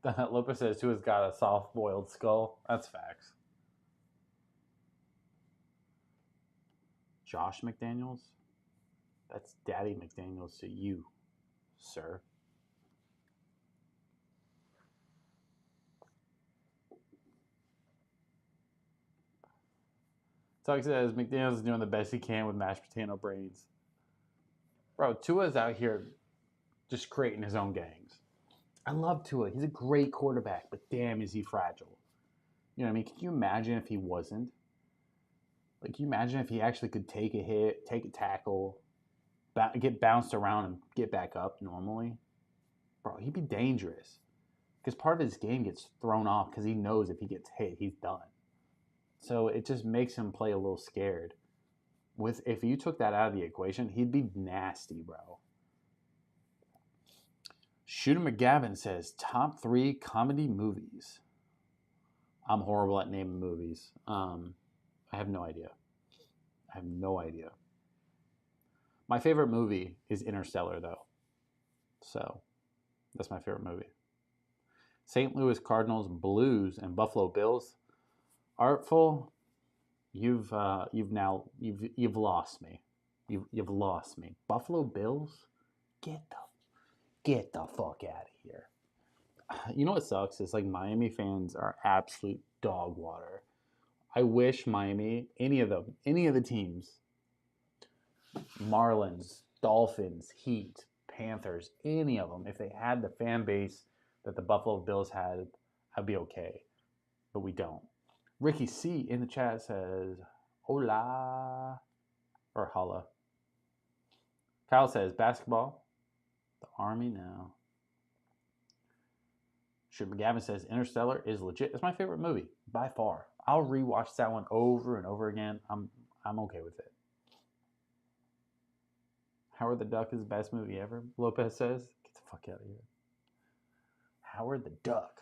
Lopez says Tua's got a soft-boiled skull. That's facts. Josh McDaniels? That's Daddy McDaniels to you, sir. Tuck says McDaniels is doing the best he can with mashed potato brains. Bro, Tua's out here just creating his own gangs. I love Tua. He's a great quarterback, but damn, is he fragile. You know what I mean? Can you imagine if he wasn't? Like, can you imagine if he actually could take a hit, take a tackle, get bounced around and get back up normally? Bro, he'd be dangerous. Because part of his game gets thrown off because he knows if he gets hit, he's done. So it just makes him play a little scared. If you took that out of the equation, he'd be nasty, bro. Shooter McGavin says, top 3 comedy movies. I'm horrible at naming movies. I have no idea. My favorite movie is Interstellar, though. So, that's my favorite movie. St. Louis Cardinals, Blues, and Buffalo Bills. Artful, you've lost me. You've lost me. Buffalo Bills, get the fuck out of here. You know what sucks? It's like Miami fans are absolute dog water. I wish Miami, any of the teams, Marlins, Dolphins, Heat, Panthers, any of them, if they had the fan base that the Buffalo Bills had, I'd be okay. But we don't. Ricky C in the chat says, hola, or holla. Kyle says, basketball, the Army now. Shooter McGavin says, Interstellar is legit. It's my favorite movie, by far. I'll rewatch that one over and over again. I'm okay with it. Howard the Duck is the best movie ever, Lopez says. Get the fuck out of here. Howard the Duck.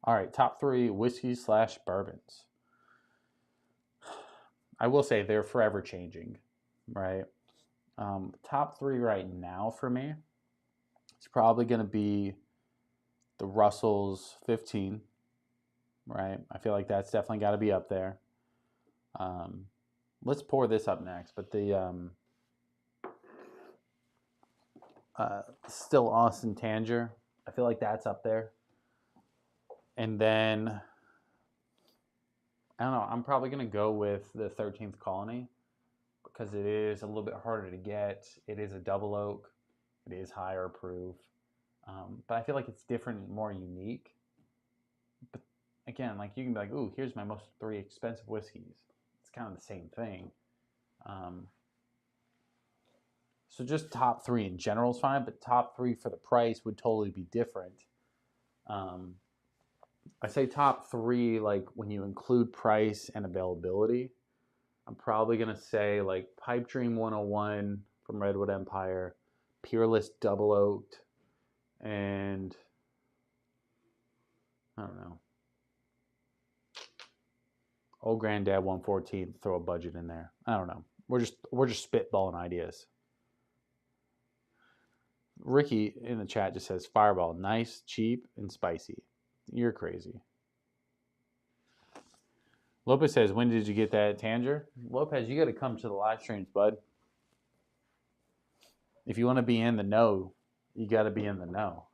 All right, top 3 whiskeys / bourbons. I will say they're forever changing, right? Top 3 right now for me, it's probably going to be the Russell's 15, right? I feel like that's definitely got to be up there. Let's pour this up next, but the Still Austin Tanger, I feel like that's up there. And then, I don't know, I'm probably going to go with the 13th Colony because it is a little bit harder to get. It is a double oak. It is higher proof. But I feel like it's different and more unique. But again, like you can be like, ooh, here's my most 3 expensive whiskeys. It's kind of the same thing. So just top 3 in general is fine, but top 3 for the price would totally be different. I say top 3 like when you include price and availability. I'm probably going to say like Pipe Dream 101 from Redwood Empire, Peerless Double Oaked, and I don't know, Old Granddad 114. Throw a budget in there. I don't know. We're just spitballing ideas. Ricky in the chat just says Fireball, nice, cheap, and spicy. You're crazy. Lopez says, when did you get that Tanger? Lopez, you got to come to the live streams, bud. If you want to be in the know, you got to be in the know.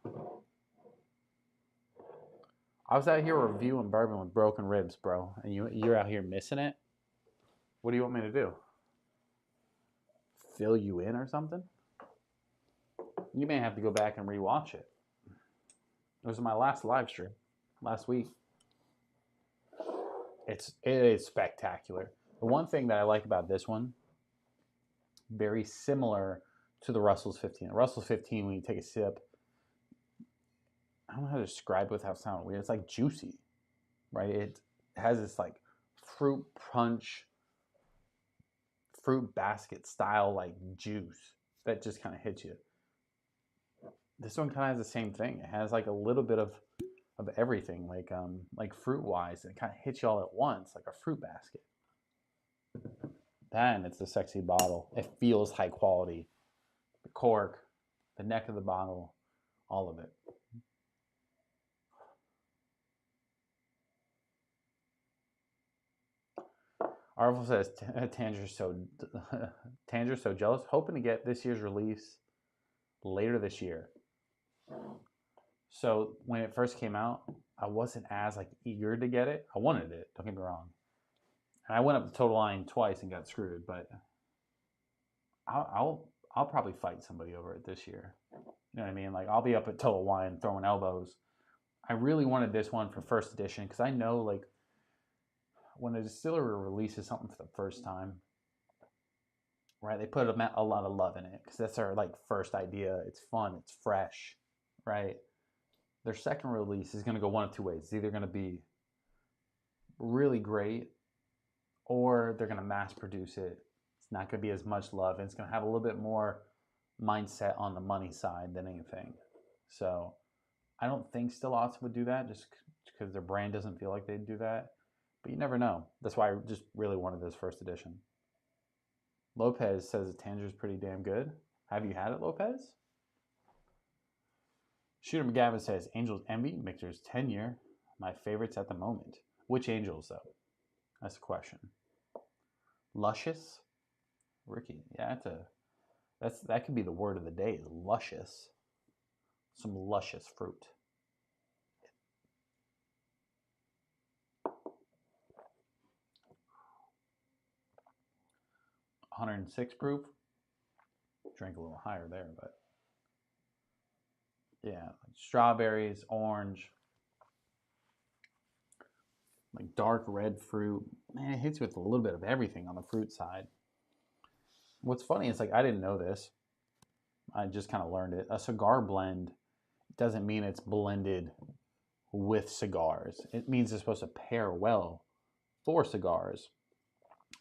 I was out here reviewing bourbon with broken ribs, bro, and you're out here missing it? What do you want me to do? Fill you in or something? You may have to go back and rewatch it. It was my last live stream last week. It is spectacular. The one thing that I like about this one, very similar to the Russell's 15. The Russell's 15, when you take a sip, I don't know how to describe it without sounding weird. It's like juicy, right? It has this like fruit punch, fruit basket style like juice that just kind of hits you. This one kind of has the same thing. It has like a little bit of everything, like fruit wise, and it kind of hits you all at once, like a fruit basket. Then it's a sexy bottle. It feels high quality. The cork, the neck of the bottle, all of it. Arvel says Tanger's so jealous. Hoping to get this year's release later this year. So when it first came out, I wasn't as like eager to get it. I wanted it, don't get me wrong. And I went up to Total Line twice and got screwed, but I'll probably fight somebody over it this year. You know what I mean? Like I'll be up at Total Wine throwing elbows. I really wanted this one for first edition because I know like when a distillery releases something for the first time, right? They put a lot of love in it because that's our like first idea. It's fun, it's fresh, right? Their second release is going to go one of two ways. It's either going to be really great or they're going to mass produce it. It's not going to be as much love, and it's going to have a little bit more mindset on the money side than anything. So I don't think Still Austin would do that just because their brand doesn't feel like they'd do that. But you never know. That's why I just really wanted this first edition. Lopez says the Tanger is pretty damn good. Have you had it, Lopez? Shooter McGavin says, Angels Envy, Michter's 10-year. My favorites at the moment. Which Angels, though? That's the question. Luscious? Ricky, yeah, that could be the word of the day, luscious. Some luscious fruit. (106 proof. Drank a little higher there, but yeah, like strawberries, orange, like dark red fruit. Man, it hits you with a little bit of everything on the fruit side. What's funny is like I didn't know this. I just kind of learned it. A cigar blend doesn't mean it's blended with cigars. It means it's supposed to pair well for cigars.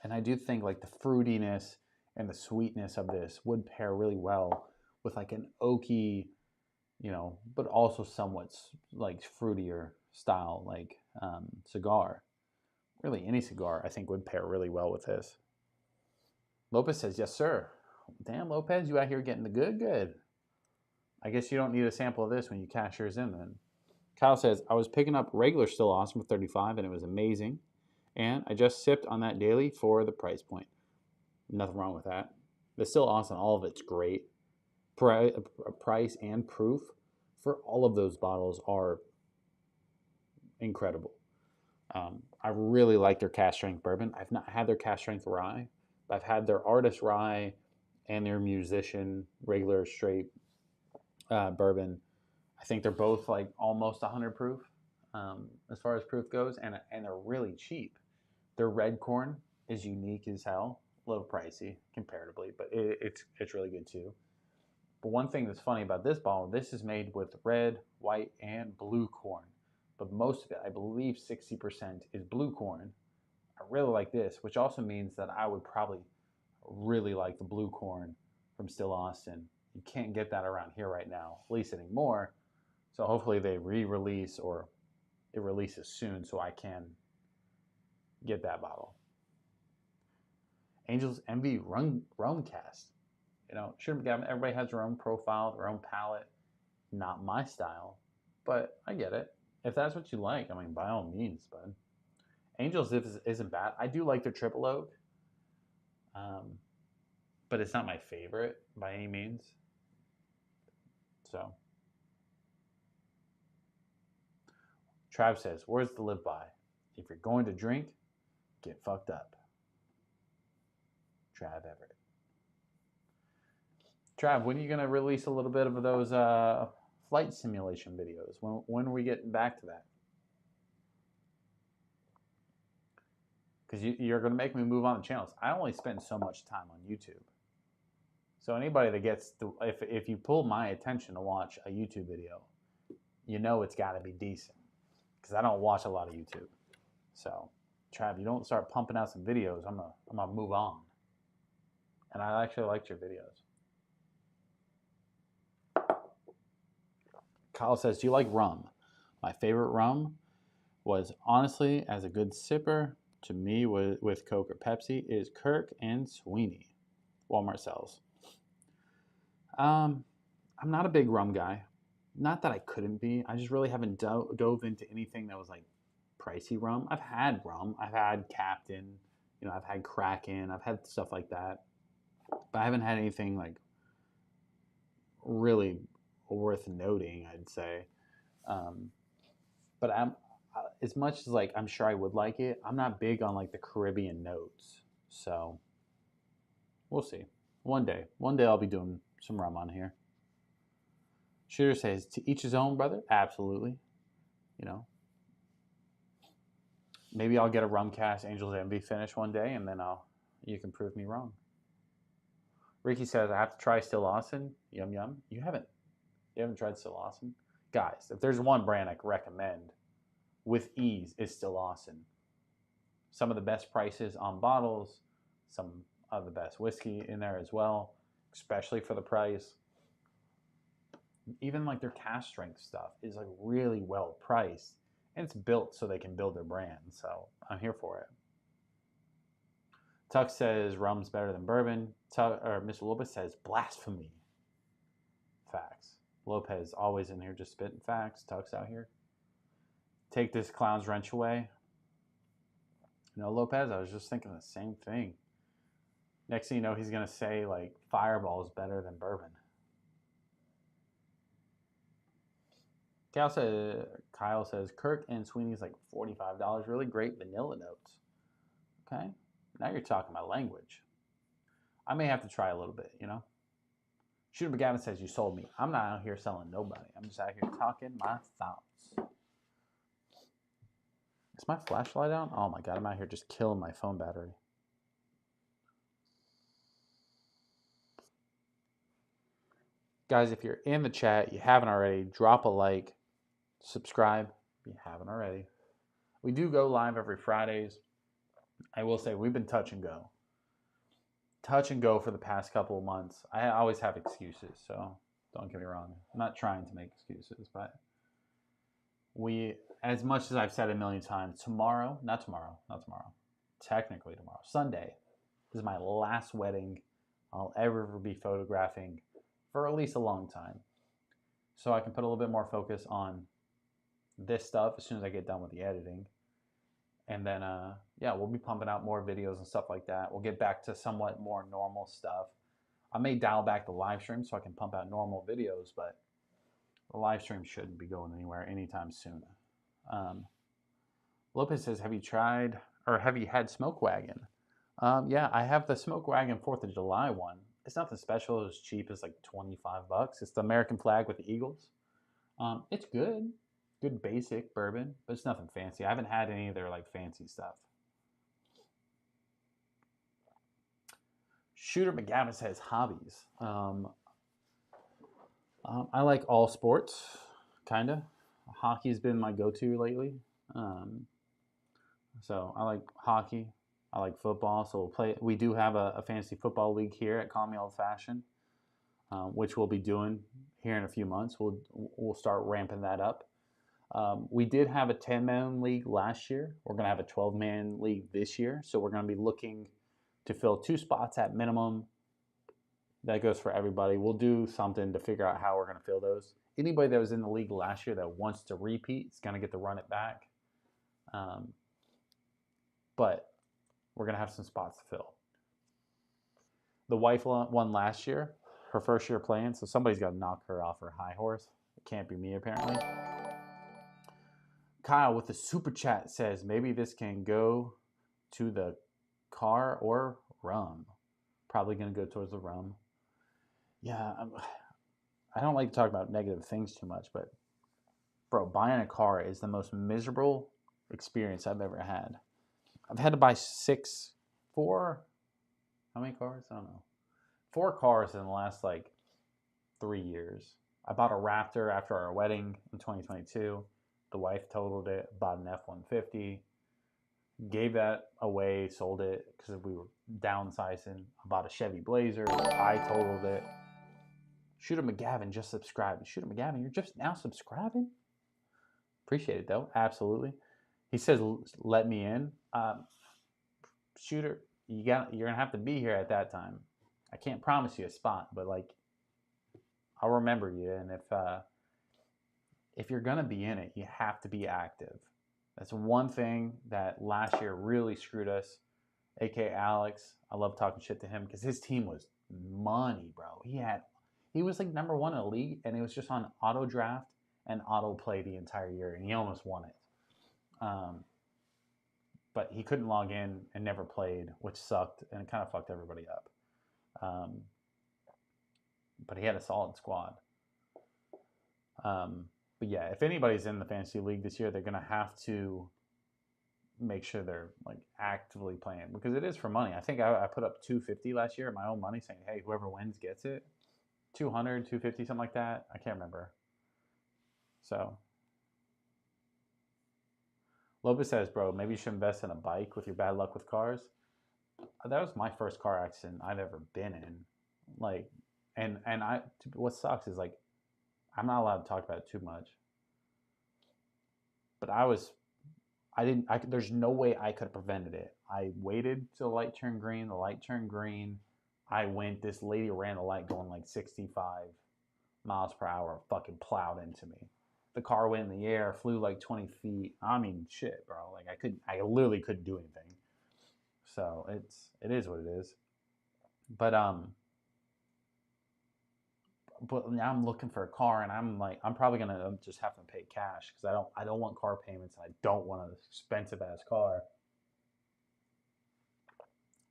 And I do think like the fruitiness and the sweetness of this would pair really well with like an oaky, you know, but also somewhat like fruitier style, like cigar. Really, any cigar I think would pair really well with this. Lopez says, yes, sir. Damn, Lopez, you out here getting the good. I guess you don't need a sample of this when you cash yours in then. Kyle says, I was picking up regular Still Awesome for 35 and it was amazing. And I just sipped on that daily for the price point. Nothing wrong with that. The Still Awesome, all of it's great. Price and proof for all of those bottles are incredible. I really like their cast strength bourbon. I've not had their cast strength rye, but I've had their artist rye and their musician regular straight bourbon. I think they're both like almost 100 proof as far as proof goes, and they're really cheap. Their red corn is unique as hell, a little pricey comparatively, but it's really good too. But one thing that's funny about this bottle, this is made with red, white, and blue corn. But most of it, I believe 60% is blue corn. I really like this, which also means that I would probably really like the blue corn from Still Austin. You can't get that around here right now, at least anymore. So hopefully they re-release or it releases soon so I can get that bottle. Angels Envy Rum Cast. You know, everybody has their own profile, their own palate. Not my style, but I get it. If that's what you like, I mean, by all means, bud. Angels isn't bad. I do like their triple oak, but it's not my favorite by any means. So, Trav says, "Where's the live by? If you're going to drink, get fucked up." Trav Everett. Trav, when are you going to release a little bit of those flight simulation videos? When are we getting back to that? Because you're going to make me move on the channels. I only spend so much time on YouTube. So anybody that gets, if you pull my attention to watch a YouTube video, you know it's got to be decent. Because I don't watch a lot of YouTube. So, Trav, you don't start pumping out some videos, I'm gonna move on. And I actually liked your videos. Kyle says, do you like rum? My favorite rum was, honestly, as a good sipper, to me with Coke or Pepsi, is Kirk and Sweeney. Walmart sells. I'm not a big rum guy. Not that I couldn't be. I just really haven't dove into anything that was like pricey rum. I've had rum. I've had Captain. You know, I've had Kraken. I've had stuff like that. But I haven't had anything like really worth noting, I'd say. But as much as like I'm sure I would like it, I'm not big on like the Caribbean notes. So we'll see. One day I'll be doing some rum on here. Shooter says, to each his own, brother. Absolutely. You know, maybe I'll get a rum cast Angels Envy finish one day, and then you can prove me wrong. Ricky says, I have to try Still Austin. Yum yum. You haven't tried Still Austin? Guys, if there's one brand I can recommend with ease, it's Still Austin. Some of the best prices on bottles, some of the best whiskey in there as well, especially for the price. Even like their cast strength stuff is like really well priced, and it's built so they can build their brand. So I'm here for it. Tuck says rum's better than bourbon. Mr. Lopez says blasphemy. Facts. Lopez always in here just spitting facts. Tuck's out here. Take this clown's wrench away. You know, Lopez, I was just thinking the same thing. Next thing you know, he's going to say like Fireball is better than bourbon. Kyle says Kirk and Sweeney's like $45. Really great vanilla notes. Okay, now you're talking my language. I may have to try a little bit, you know. Shooter McGavin says you sold me. I'm not out here selling nobody. I'm just out here talking my thoughts. Is my flashlight out? Oh my god, I'm out here just killing my phone battery. Guys, if you're in the chat, you haven't already, drop a like. Subscribe if you haven't already. We do go live every Fridays. I will say we've been touch and go. touch and go for the past couple of months. I always have excuses, so don't get me wrong. I'm not trying to make excuses, but as much as I've said a million times, not tomorrow, technically tomorrow, Sunday, this is my last wedding I'll ever be photographing for at least a long time. So I can put a little bit more focus on this stuff as soon as I get done with the editing. And then, yeah, we'll be pumping out more videos and stuff like that. We'll get back to somewhat more normal stuff. I may dial back the live stream so I can pump out normal videos, but the live stream shouldn't be going anywhere anytime soon. Lopez says, have you had Smoke Wagon? Yeah, I have the Smoke Wagon 4th of July one. It's nothing special. It's cheap. It's like $25. It's the American flag with the Eagles. It's good. Good basic bourbon, but it's nothing fancy. I haven't had any of their like fancy stuff. Shooter McGavin says hobbies. I like all sports, kind of. Hockey's been my go-to lately. So I like hockey. I like football. So we'll play. We do have a fantasy football league here at Call Me Old Fashioned, which we'll be doing here in a few months. We'll start ramping that up. We did have a 10-man league last year. We're going to have a 12-man league this year. So we're going to be looking to fill 2 spots at minimum. That goes for everybody. We'll do something to figure out how we're going to fill those. Anybody that was in the league last year that wants to repeat is going to get to run it back. But we're going to have some spots to fill. The wife won last year, her first year playing, so somebody's got to knock her off her high horse. It can't be me, apparently. Kyle with the super chat says, maybe this can go to the car or rum. Probably going to go towards the rum. Yeah, I don't like to talk about negative things too much, but bro, buying a car is the most miserable experience I've ever had. I've had to buy how many cars? I don't know. 4 cars in the last like 3 years. I bought a Raptor after our wedding in 2022. The wife totaled it, bought an F-150, gave that away, sold it because we were downsizing. I bought a Chevy Blazer. I totaled it. Shooter McGavin just subscribed. Shooter McGavin, you're just now subscribing? Appreciate it, though. Absolutely. He says, let me in. Shooter, you're going to have to be here at that time. I can't promise you a spot, but, like, I'll remember you. And if you're going to be in it, you have to be active. That's one thing that last year really screwed us. A.K.A. Alex. I love talking shit to him because his team was money, bro. He was like number 1 in the league, and it was just on auto draft and auto play the entire year, and he almost won it. But he couldn't log in and never played, which sucked, and it kind of fucked everybody up. But he had a solid squad. But yeah, if anybody's in the fantasy league this year, they're going to have to make sure they're like actively playing because it is for money. I think I put up $250 last year, my own money, saying, hey, whoever wins gets it. 200, 250, something like that. I can't remember. So Lopez says, bro, maybe you should invest in a bike with your bad luck with cars. That was my first car accident I've ever been in. Like, and what sucks is like, I'm not allowed to talk about it too much. But there's no way I could have prevented it. I waited till the light turned green. The light turned green. I went, this lady ran the light going like 65 miles per hour, fucking plowed into me. The car went in the air, flew like 20 feet. I mean, shit, bro. Like I literally couldn't do anything. So it is what it is. But now I'm looking for a car, and I'm probably gonna just have to pay cash because I don't want car payments, and I don't want an expensive ass car.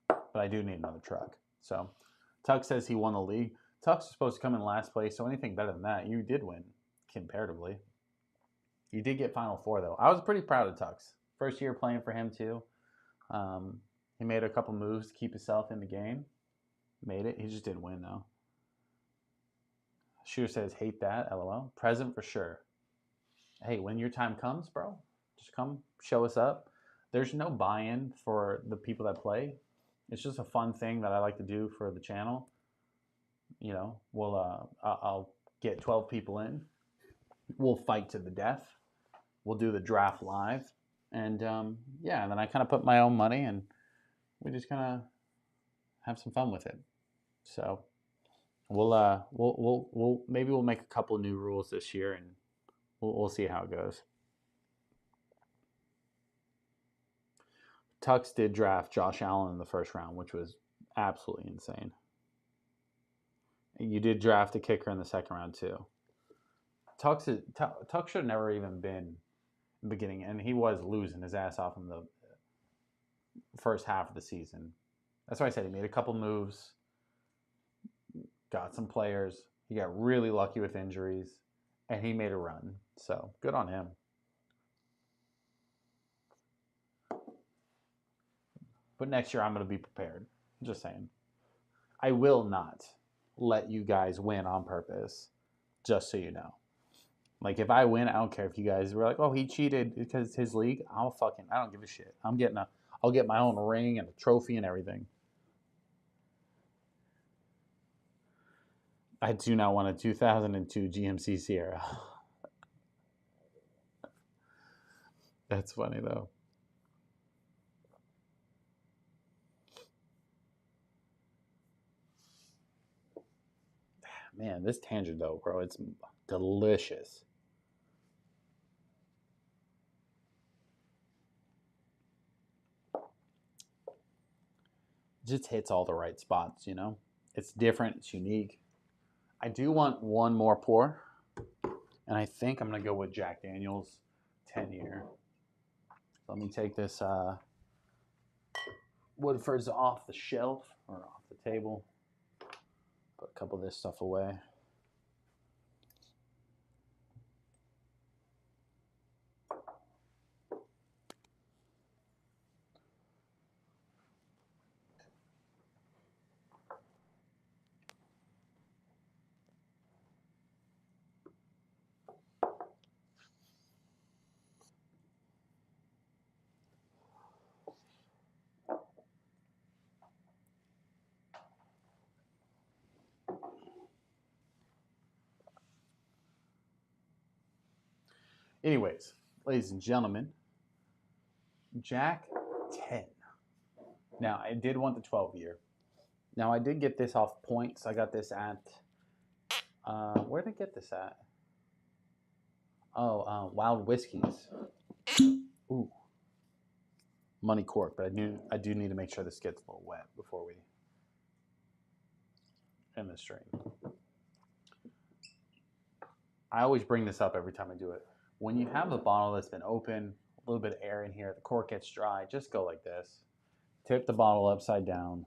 But I do need another truck. So Tuck says he won the league. Tuck's supposed to come in last place, so anything better than that, you did win comparatively. You did get Final Four though. I was pretty proud of Tuck's first year playing for him too. He made a couple moves to keep himself in the game. Made it. He just didn't win though. Shooter says, hate that, LOL. Present for sure. Hey, when your time comes, bro, just come show us up. There's no buy-in for the people that play. It's just a fun thing that I like to do for the channel. You know, I'll get 12 people in. We'll fight to the death. We'll do the draft live, and yeah, and then I kind of put my own money, and we just kind of have some fun with it. So we'll maybe we'll make a couple new rules this year, and we'll see how it goes. Tux did draft Josh Allen in the first round, which was absolutely insane. You did draft a kicker in the second round too. Tux should have never even been in the beginning, and he was losing his ass off in the first half of the season. That's why I said he made a couple moves, got some players. He got really lucky with injuries, and he made a run. So good on him. But next year I'm going to be prepared. I'm just saying. I will not let you guys win on purpose, just so you know. Like, if I win, I don't care if you guys were like, oh, he cheated because it's his league. I don't give a shit. I'll get my own ring and a trophy and everything. I do not want a 2002 GMC Sierra. That's funny, though. Man, this tangent, though, bro, it's delicious. It just hits all the right spots, you know? It's different. It's unique. I do want one more pour, and I think I'm going to go with Jack Daniel's 10-year. Let me take this Woodford's off the shelf or off the table. Put a couple of this stuff away. Anyways, ladies and gentlemen, Jack 10. Now, I did want the 12-year. Now, I did get this off points. I got this at, where did I get this at? Oh, Wild Whiskeys. Ooh. Money cork, but I do need to make sure this gets a little wet before we end the stream. I always bring this up every time I do it. When you have a bottle that's been open, a little bit of air in here, the cork gets dry, just go like this. Tip the bottle upside down.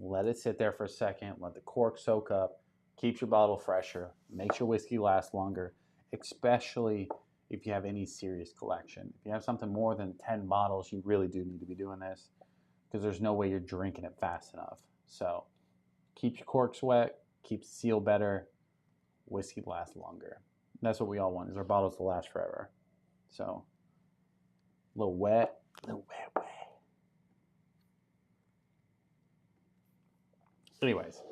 Let it sit there for a second. Let the cork soak up. Keeps your bottle fresher. Makes your whiskey last longer, especially if you have any serious collection. If you have something more than 10 bottles, you really do need to be doing this because there's no way you're drinking it fast enough. So keeps your corks wet, keeps the seal better, whiskey lasts longer. That's what we all want, is our bottles to last forever. So a little wet. Anyways,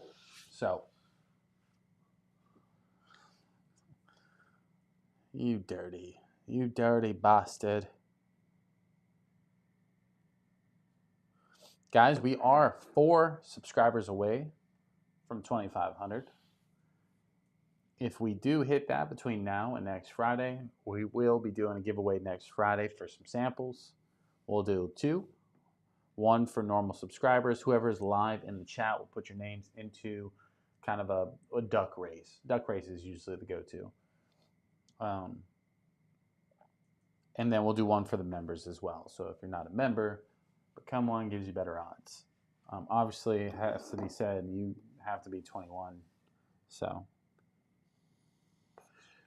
so you dirty bastard. Guys, we are 4 subscribers away from 2,500. If we do hit that between now and next Friday, we will be doing a giveaway next Friday for some samples. We'll do 2. 1 for normal subscribers. Whoever is live in the chat will put your names into kind of a duck race. Duck race is usually the go-to. And then we'll do 1 for the members as well. So if you're not a member, become one, gives you better odds. Obviously, it has to be said, you have to be 21. So,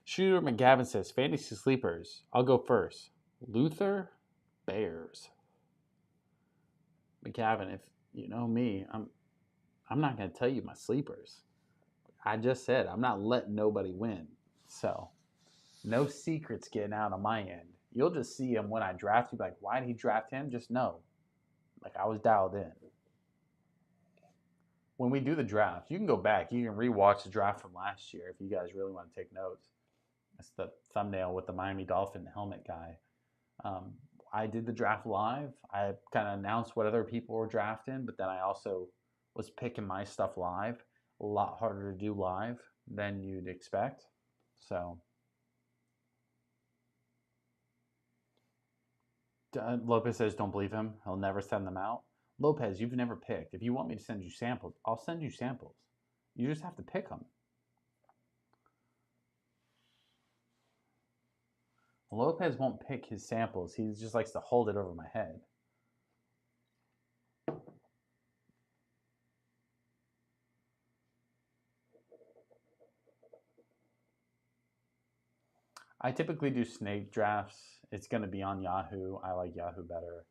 Shooter McGavin says, fantasy sleepers. I'll go first. Luther, Bears. McGavin, if you know me, I'm not going to tell you my sleepers. I just said I'm not letting nobody win. So, no secrets getting out on my end. You'll just see him when I draft you. Like, why did he draft him? Just know. Like, I was dialed in. when we do the draft, you can go back. You can rewatch the draft from last year if you guys really want to take notes. That's the thumbnail with the Miami Dolphin helmet guy. Um, I did the draft live. I kind of announced what other people were drafting, but then I also was picking my stuff live. A lot harder to do live than you'd expect. So Lopez says, don't believe him. He'll never send them out. Lopez, you've never picked. If you want me to send you samples, I'll send you samples. You just have to pick them. Lopez won't pick his samples. He just likes to hold it over my head. I typically do snake drafts. It's going to be on Yahoo. I like Yahoo better.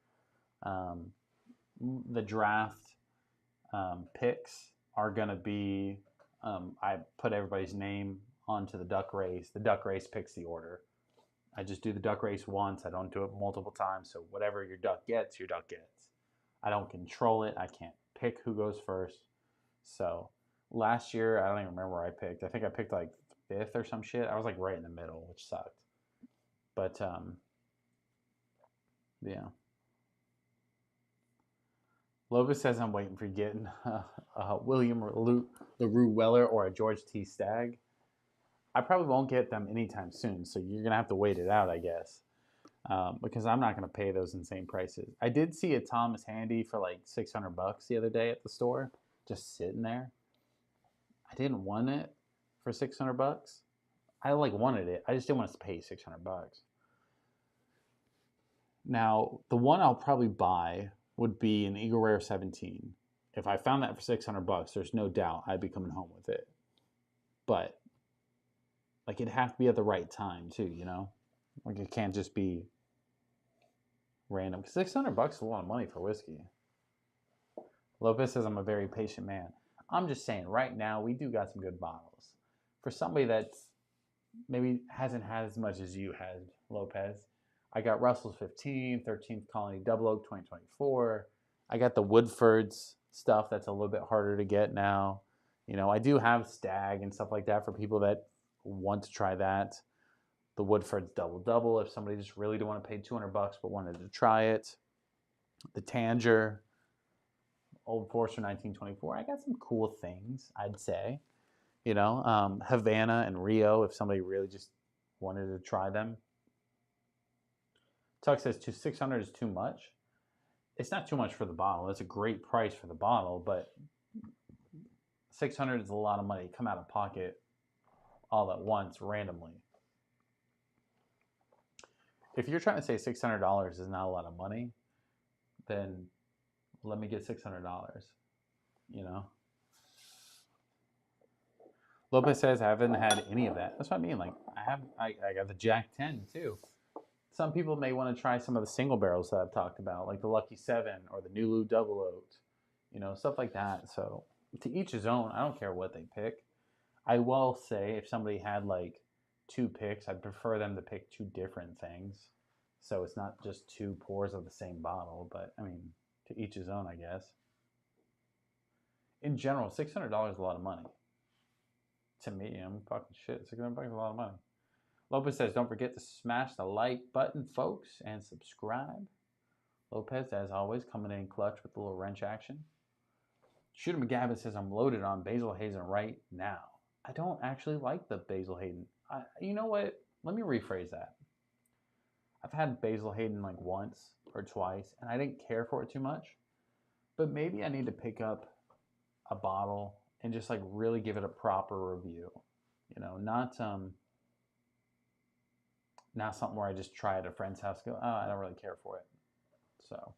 The draft picks are going to be, I put everybody's name onto the duck race. The duck race picks the order. I just do the duck race once. I don't do it multiple times. So whatever your duck gets, your duck gets. I don't control it. I can't pick who goes first. So last year, I don't even remember where I picked. I think I picked like 5th or some shit. I was like right in the middle, which sucked. But yeah. Lopez says I'm waiting for getting William LaRue Weller or a George T. Stagg. I probably won't get them anytime soon, so you're gonna have to wait it out, I guess, because I'm not gonna pay those insane prices. I did see a Thomas Handy for like $600 the other day at the store, just sitting there. I didn't want it for $600. I like wanted it. I just didn't want to pay $600. Now, the one I'll probably buy would be an Eagle Rare 17. If I found that for $600, there's no doubt I'd be coming home with it. But like it'd have to be at the right time too, you know? Like it can't just be random. Because $600 is a lot of money for whiskey. Lopez says I'm a very patient man. I'm just saying, right now we do got some good bottles. For somebody that's maybe hasn't had as much as you had, Lopez, I got Russell's 15, 13th Colony Double Oak 2024. I got the Woodford's stuff that's a little bit harder to get now. You know, I do have Stag and stuff like that for people that want to try that. The Woodford's Double if somebody just really didn't want to pay $200 but wanted to try it. The Tanger, Old Forester 1924. I got some cool things, I'd say. You know, Havana and Rio, if somebody really just wanted to try them. Tuck says $600 is too much. It's not too much for the bottle. It's a great price for the bottle, but $600 is a lot of money. Come out of pocket all at once, randomly. If you're trying to say $600 is not a lot of money, then let me get $600, you know? Lopez says I haven't had any of that. That's what I mean. Like I got the Jack 10 too. Some people may want to try some of the single barrels that I've talked about, like the Lucky 7 or the Nulu Double Oaked, you know, stuff like that. So to each his own. I don't care what they pick. I will say if somebody had like 2 picks, I'd prefer them to pick 2 different things. So it's not just 2 pours of the same bottle, but I mean, to each his own, I guess. In general, $600 is a lot of money. To me, I'm fucking shit. $600 is a lot of money. Lopez says, don't forget to smash the like button, folks, and subscribe. Lopez, as always, coming in clutch with a little wrench action. Shooter McGavin says, I'm loaded on Basil Hayden right now. I don't actually like the Basil Hayden. You know what? Let me rephrase that. I've had Basil Hayden like once or twice, and I didn't care for it too much. But maybe I need to pick up a bottle and just like really give it a proper review. You know, not something where I just try at a friend's house, go, oh, I don't really care for it. So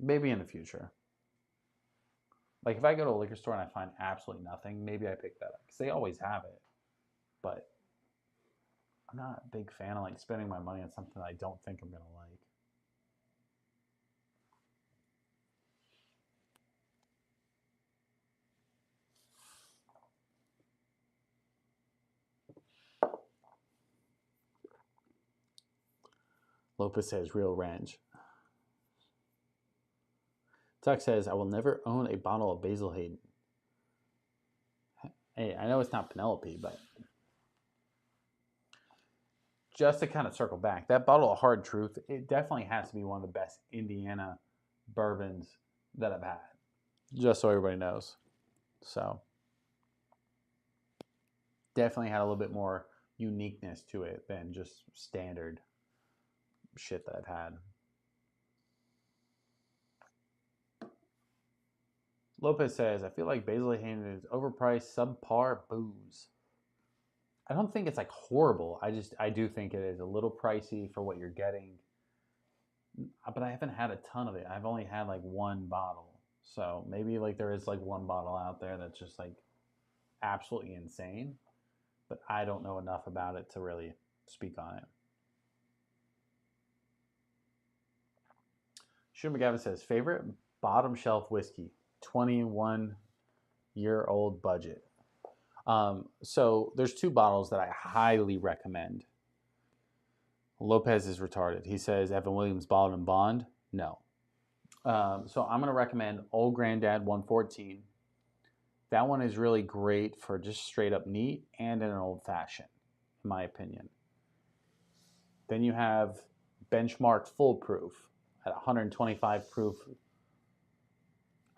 maybe in the future. Like if I go to a liquor store and I find absolutely nothing, maybe I pick that up because they always have it. But I'm not a big fan of like spending my money on something I don't think I'm gonna like. Lopez says real ranch. Tuck says, I will never own a bottle of Basil Hayden. Hey, I know it's not Penelope, but just to kind of circle back, that bottle of Hard Truth, it definitely has to be one of the best Indiana bourbons that I've had. Just so everybody knows. So definitely had a little bit more uniqueness to it than just standard shit that I've had. Lopez says, I feel like Basil Hayden is overpriced, subpar booze. I don't think it's like horrible. I do think it is a little pricey for what you're getting. But I haven't had a ton of it. I've only had like one bottle. So maybe like there is like one bottle out there that's just like absolutely insane. But I don't know enough about it to really speak on it. Shooter McGavin says, favorite bottom shelf whiskey, 21-year-old budget. So there's two bottles that I highly recommend. Lopez is retarded. He says Evan Williams Bottled and Bond. No. So I'm going to recommend Old Granddad 114. That one is really great for just straight up neat and in an old fashioned, in my opinion. Then you have Benchmark Full Proof at 125 proof.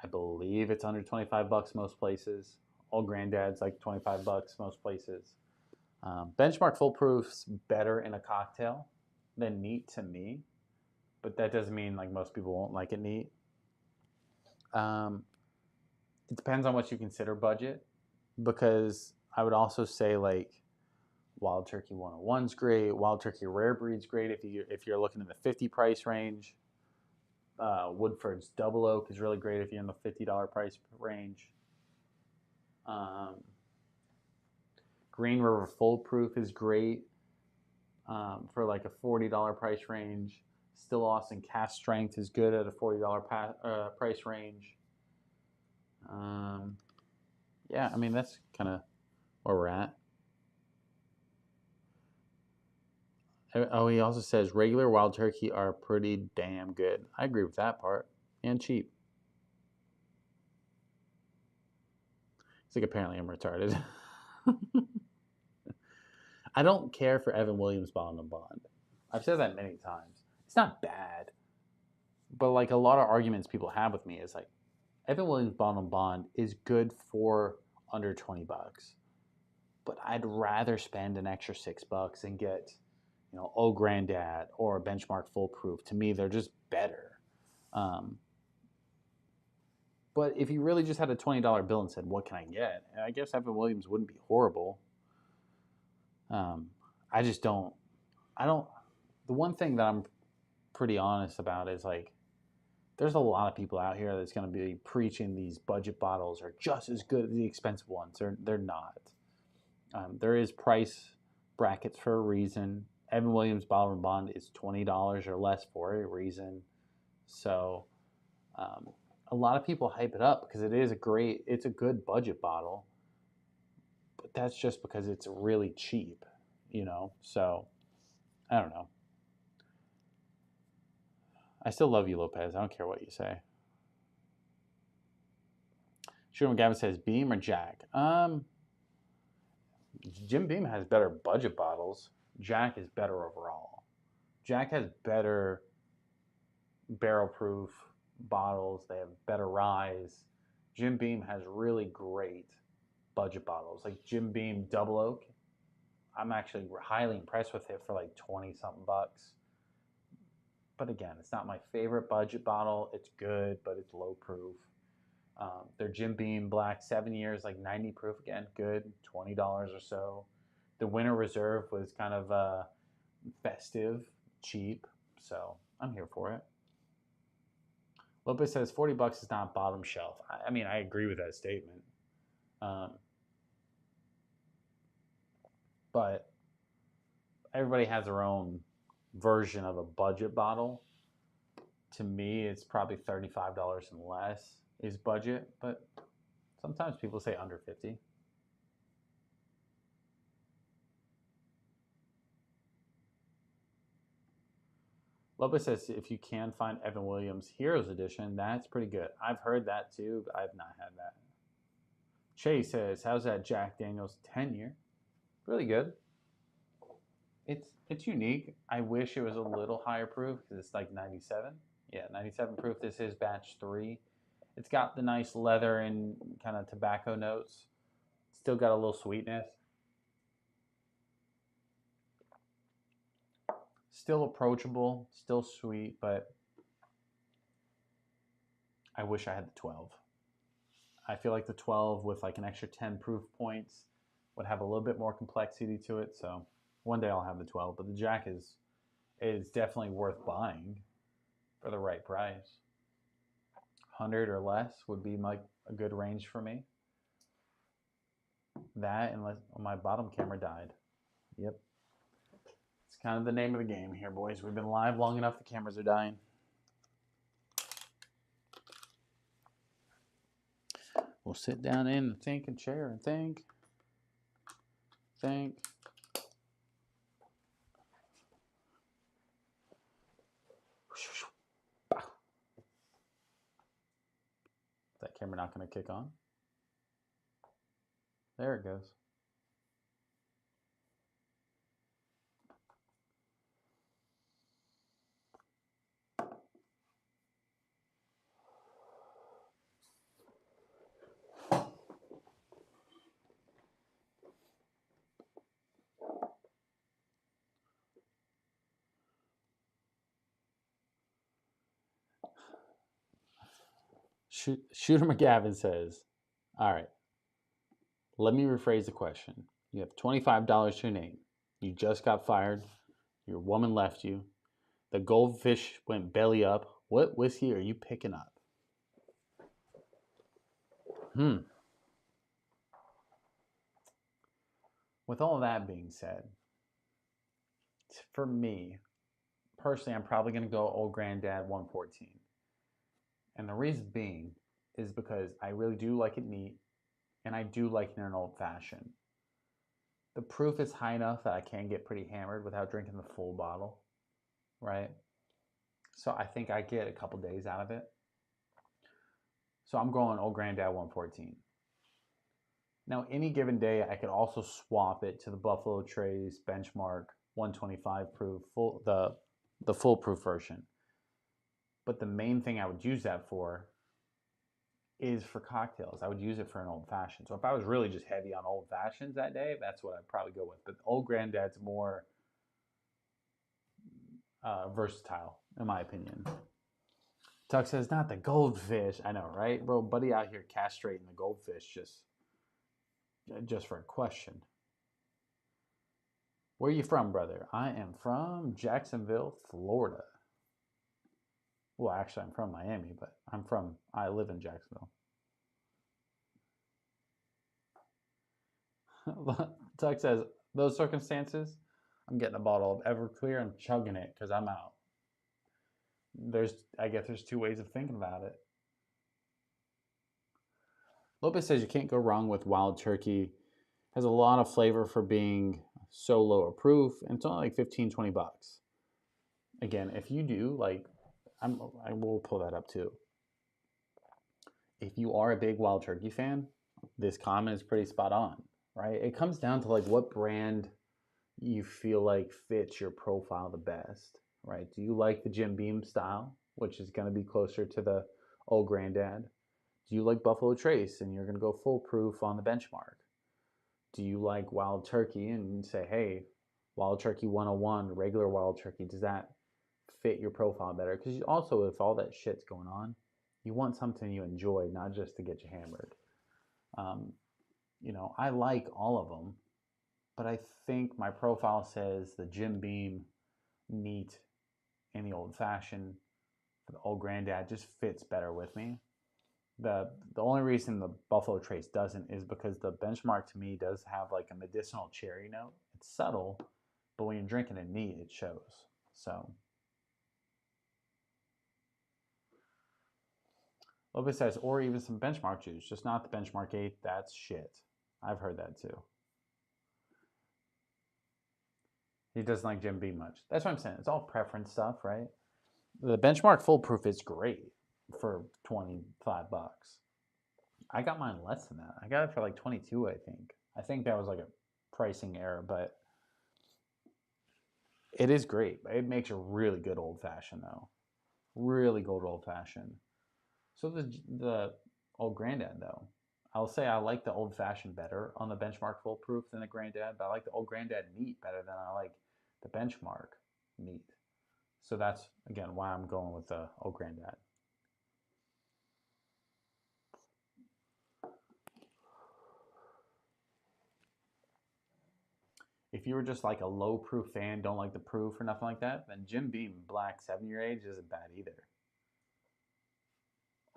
I believe it's under $25 most places. Old Granddad's like $25 most places. Benchmark Full Proof's better in a cocktail than neat to me, but that doesn't mean like most people won't like it neat. It depends on what you consider budget, because I would also say like Wild Turkey 101's great. Wild Turkey Rare Breed's great if you're looking in the 50 price range. Woodford's Double Oak is really great if you're in the $50 price range. Green River Full Proof is great for like a $40 price range. Still Austin Cast Strength is good at a $40 price range. Yeah, I mean, that's kind of where we're at. Oh, he also says regular Wild Turkey are pretty damn good. I agree with that part. And cheap. It's like, apparently I'm retarded. I don't care for Evan Williams Bottled and Bond. I've said that many times. It's not bad. But like a lot of arguments people have with me is like, Evan Williams Bottled and Bond is good for under $20. But I'd rather spend an extra $6 and get, Old Granddad or Benchmark Full Proof. To me, they're just better. But if you really just had a $20 bill and said, what can I get? I guess Evan Williams wouldn't be horrible. I just don't, the one thing that I'm pretty honest about is like, there's a lot of people out here that's going to be preaching these budget bottles are just as good as the expensive ones. They're not. There is price brackets for a reason. Evan Williams Bottled and Bond is $20 or less for a reason. So a lot of people hype it up because it's a good budget bottle. But that's just because it's really cheap, So I don't know. I still love you, Lopez. I don't care what you say. Shooter McGavin says Beam or Jack? Jim Beam has better budget bottles. Jack is better overall. Jack has better barrel proof bottles. They have better rise. Jim Beam has really great budget bottles. Like Jim Beam Double Oak. I'm actually highly impressed with it for like 20 something bucks. But again, it's not my favorite budget bottle. It's good, but it's low proof. Their Jim Beam Black 7 years, like 90 proof, again, good, $20 or so. The Winter Reserve was kind of festive, cheap, so I'm here for it. Lopez says $40 is not bottom shelf. I mean, I agree with that statement. But everybody has their own version of a budget bottle. To me, it's probably $35 and less is budget, but sometimes people say under 50. Lopez says if you can find Evan Williams Heroes Edition, that's pretty good. I've heard that too, but I've not had that. Chase says, how's that Jack Daniels 10-year? Really good. It's unique. I wish it was a little higher proof because it's like 97. Yeah, 97 proof. This is batch 3. It's got the nice leather and kind of tobacco notes. Still got a little sweetness. Still approachable, still sweet, but I wish I had the 12. I feel like the 12 with like an extra 10 proof points would have a little bit more complexity to it. So one day I'll have the 12, but the Jack is definitely worth buying for the right price. 100 or less would be like a good range for me. That, unless my bottom camera died. Yep. It's kind of the name of the game here, boys. We've been live long enough, the cameras are dying. We'll sit down in the thinking chair and think. Is that camera not going to kick on? There it goes. Shooter McGavin says, all right, let me rephrase the question. You have $25 to your name. You just got fired. Your woman left you. The goldfish went belly up. What whiskey are you picking up? With all that being said, for me, personally, I'm probably going to go Old Granddad 114. And the reason being is because I really do like it neat, and I do like it in an old fashioned. The proof is high enough that I can get pretty hammered without drinking the full bottle, right? So I think I get a couple days out of it. So I'm going Old Granddad 114. Now, any given day, I could also swap it to the Buffalo Trace Benchmark 125 proof, the full proof version. But the main thing I would use that for is for cocktails. I would use it for an old fashioned. So if I was really just heavy on old fashions that day, that's what I'd probably go with. But Old Granddad's more versatile, in my opinion. Tuck says, not the goldfish. I know, right? Bro, buddy out here castrating the goldfish just for a question. Where are you from, brother? I am from Jacksonville, Florida. Well, actually, I'm from Miami, but I live in Jacksonville. Tuck says, those circumstances, I'm getting a bottle of Everclear and chugging it because I'm out. I guess there's two ways of thinking about it. Lopez says you can't go wrong with Wild Turkey. Has a lot of flavor for being so low a proof, and it's only like 15, 20 bucks. Again, if you do, like, I will pull that up too. If you are a big Wild Turkey fan, this comment is pretty spot on, right? It comes down to like what brand you feel like fits your profile the best, right? Do you like the Jim Beam style, which is going to be closer to the Old Granddad? Do you like Buffalo Trace and you're going to go full proof on the Benchmark? Do you like Wild Turkey and say, hey, Wild Turkey 101, regular Wild Turkey, does that fit your profile better? Because also, if all that shit's going on, you want something you enjoy, not just to get you hammered. I like all of them, but I think my profile says the Jim Beam neat and the old fashioned, the Old Granddad just fits better with me. The only reason the Buffalo Trace doesn't is because the Benchmark to me does have like a medicinal cherry note. It's subtle, but when you're drinking it neat, it shows. So Lopez says, or even some Benchmark juice, just not the Benchmark 8. That's shit. I've heard that too. He doesn't like Jim Beam much. That's what I'm saying. It's all preference stuff, right? The benchmark full proof is great for 25 bucks. I got mine less than that. I got it for like 22, I think. I think that was like a pricing error, but it is great. It makes a really good old fashioned though. Really good old fashioned. So the old granddad though. I'll say I like the old fashioned better on the benchmark full proof than the granddad, but I like the old granddad neat better than I like the benchmark neat. So that's again why I'm going with the old granddad. If you were just like a low proof fan, don't like the proof or nothing like that, then Jim Beam Black 7-year age isn't bad either.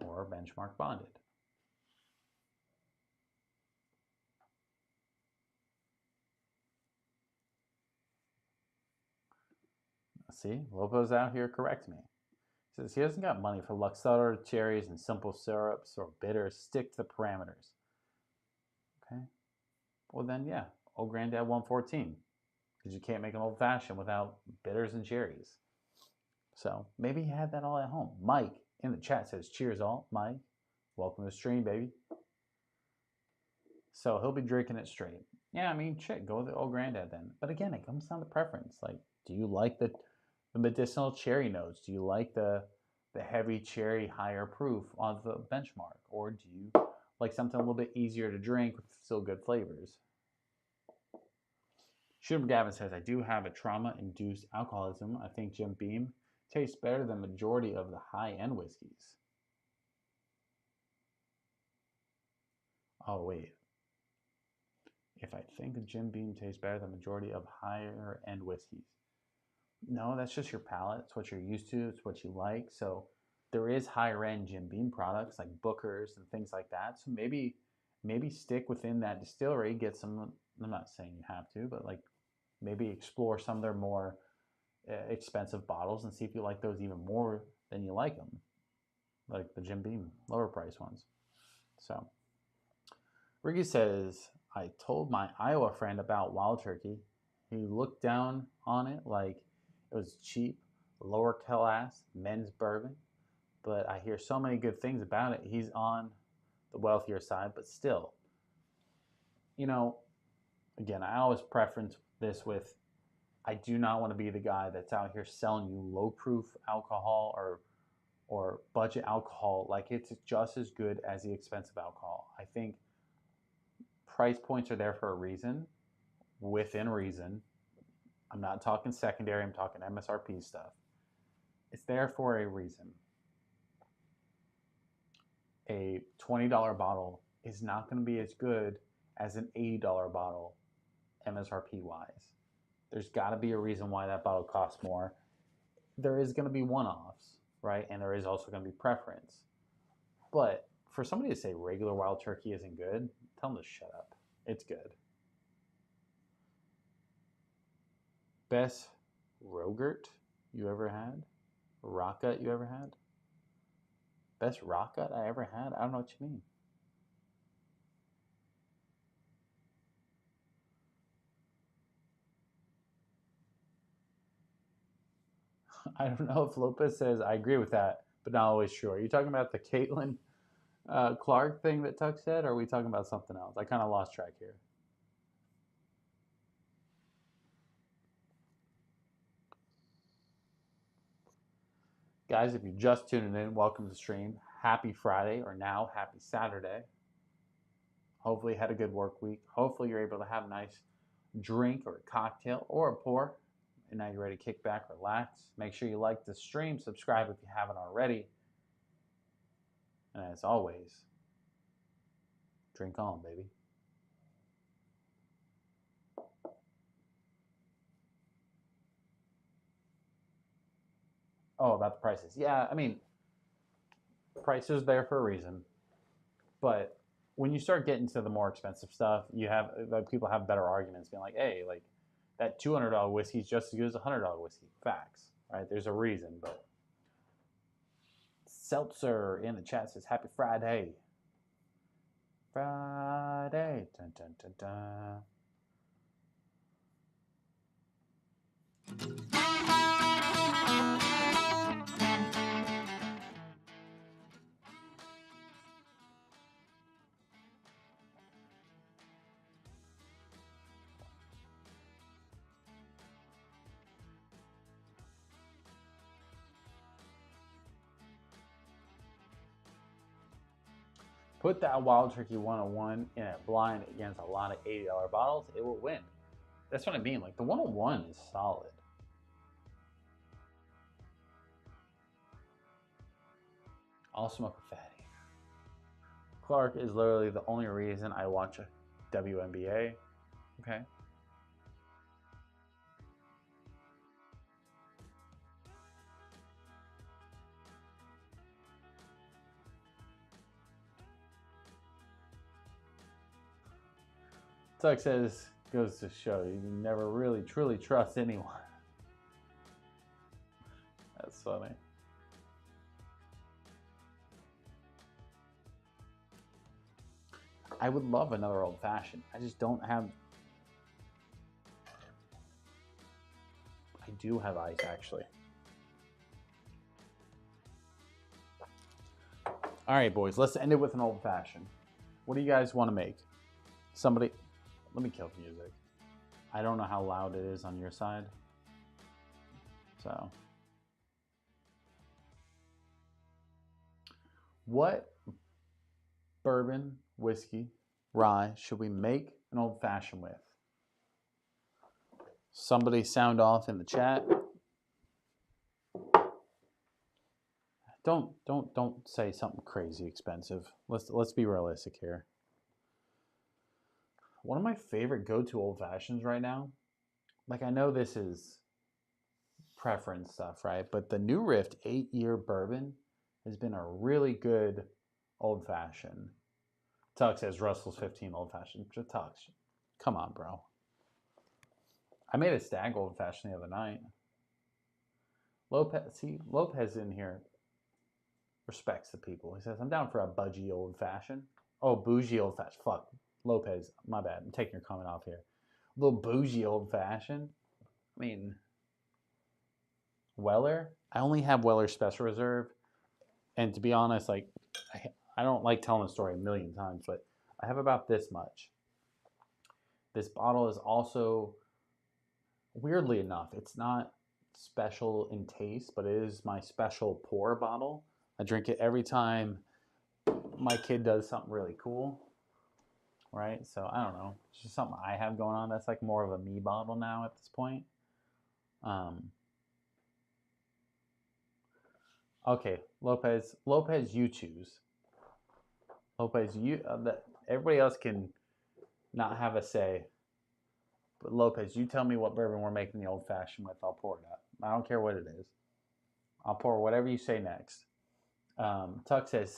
Or benchmark bonded. See, Lopo's out here correct me. He says he hasn't got money for Luxor cherries and simple syrups or bitters. Stick to the parameters. Okay. Well then, yeah, old granddad 114, because you can't make an old fashioned without bitters and cherries. So maybe he had that all at home. Mike in the chat says, "Cheers all, Mike. Welcome to the stream, baby." So he'll be drinking it straight. Yeah, I mean, shit, go with the old granddad then. But again, it comes down to preference. Like, do you like the medicinal cherry notes? Do you like the heavy cherry higher proof on the benchmark? Or do you like something a little bit easier to drink with still good flavors? Shooter Gavin says, I do have a trauma-induced alcoholism. I think Jim Beam tastes better than the majority of the high-end whiskeys. Oh, wait. If I think Jim Beam tastes better than the majority of higher-end whiskeys. No, that's just your palate. It's what you're used to. It's what you like. So there is higher-end Jim Beam products like Booker's and things like that. So maybe stick within that distillery, get some, I'm not saying you have to, but like maybe explore some of their more expensive bottles and see if you like those even more than you like them, like the Jim Beam lower price ones. So Ricky says, I told my Iowa friend about Wild Turkey. He looked down on it like it was cheap, lower class men's bourbon, but I hear so many good things about it. He's on the wealthier side, but still, you know, again, I always preference this with I do not want to be the guy that's out here selling you low proof alcohol or budget alcohol like it's just as good as the expensive alcohol. I think price points are there for a reason, within reason. I'm not talking secondary, I'm talking MSRP stuff. It's there for a reason. A $20 bottle is not going to be as good as an $80 bottle MSRP wise. There's got to be a reason why that bottle costs more. There is going to be one-offs, right? And there is also going to be preference. But for somebody to say regular Wild Turkey isn't good, tell them to shut up. It's good. Best Rogurt you ever had? Rocket you ever had? Best rocket I ever had? I don't know what you mean. I don't know if Lopez says I agree with that, but not always sure. Are you talking about the Caitlin Clark thing that Tuck said, or are we talking about something else? I kind of lost track here. Guys, if you're just tuning in, welcome to the stream. Happy Friday, or now happy Saturday. Hopefully you had a good work week. Hopefully you're able to have a nice drink or a cocktail or a pour. And now you're ready to kick back, relax. Make sure you like the stream, subscribe if you haven't already. And as always, drink on, baby. Oh, about the prices. Yeah, I mean, prices there for a reason. But when you start getting to the more expensive stuff, you have like people have better arguments being like, hey, like that $200 whiskey is just as good as a $100 whiskey. Facts, right? There's a reason, but Seltzer in the chat says, Happy Friday. Friday. Dun, dun, dun, dun. Put that Wild Turkey 101 in a blind against a lot of $80 bottles, it will win. That's what I mean. Like the 101 is solid. I'll smoke a fatty. Clark is literally the only reason I watch a WNBA. Okay. Tuck says, goes to show you never really truly trust anyone. That's funny. I would love another old fashioned. I just don't have. I do have ice actually. All right, boys, let's end it with an old fashioned. What do you guys want to make? Somebody, let me kill the music. I don't know how loud it is on your side. So, what bourbon, whiskey, rye should we make an old fashioned with? Somebody sound off in the chat. Don't say something crazy expensive. Let's be realistic here. One of my favorite go-to old fashions right now, like I know this is preference stuff, right? But the New Rift 8-year bourbon has been a really good old fashioned. Tux says Russell's 15 old fashioned. Tux, come on, bro. I made a stag old fashioned the other night. Lopez in here respects the people. He says, I'm down for a budgie old fashioned. Oh, bougie old fashioned. Fuck. Lopez, my bad. I'm taking your comment off here. A little bougie old fashioned. I mean, Weller. I only have Weller Special Reserve. And to be honest, like, I don't like telling the story a million times, but I have about this much. This bottle is also, weirdly enough, it's not special in taste, but it is my special pour bottle. I drink it every time my kid does something really cool, right? So I don't know. It's just something I have going on. That's like more of a me bottle now at this point. Okay, Lopez, you choose. Lopez, everybody else can not have a say. But Lopez, you tell me what bourbon we're making the old fashioned with. I'll pour it up. I don't care what it is. I'll pour whatever you say next. Tuck says,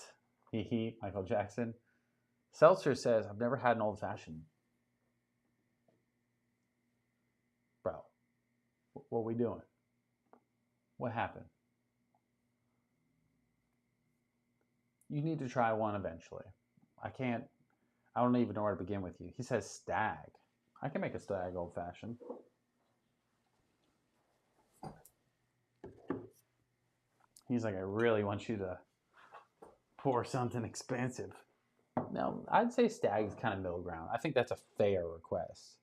hee, Michael Jackson. Seltzer says, I've never had an old fashioned. Bro, what are we doing? What happened? You need to try one eventually. I don't even know where to begin with you. He says stag. I can make a stag old fashioned. He's like, I really want you to pour something expensive. No, I'd say stag is kind of middle ground. I think that's a fair request.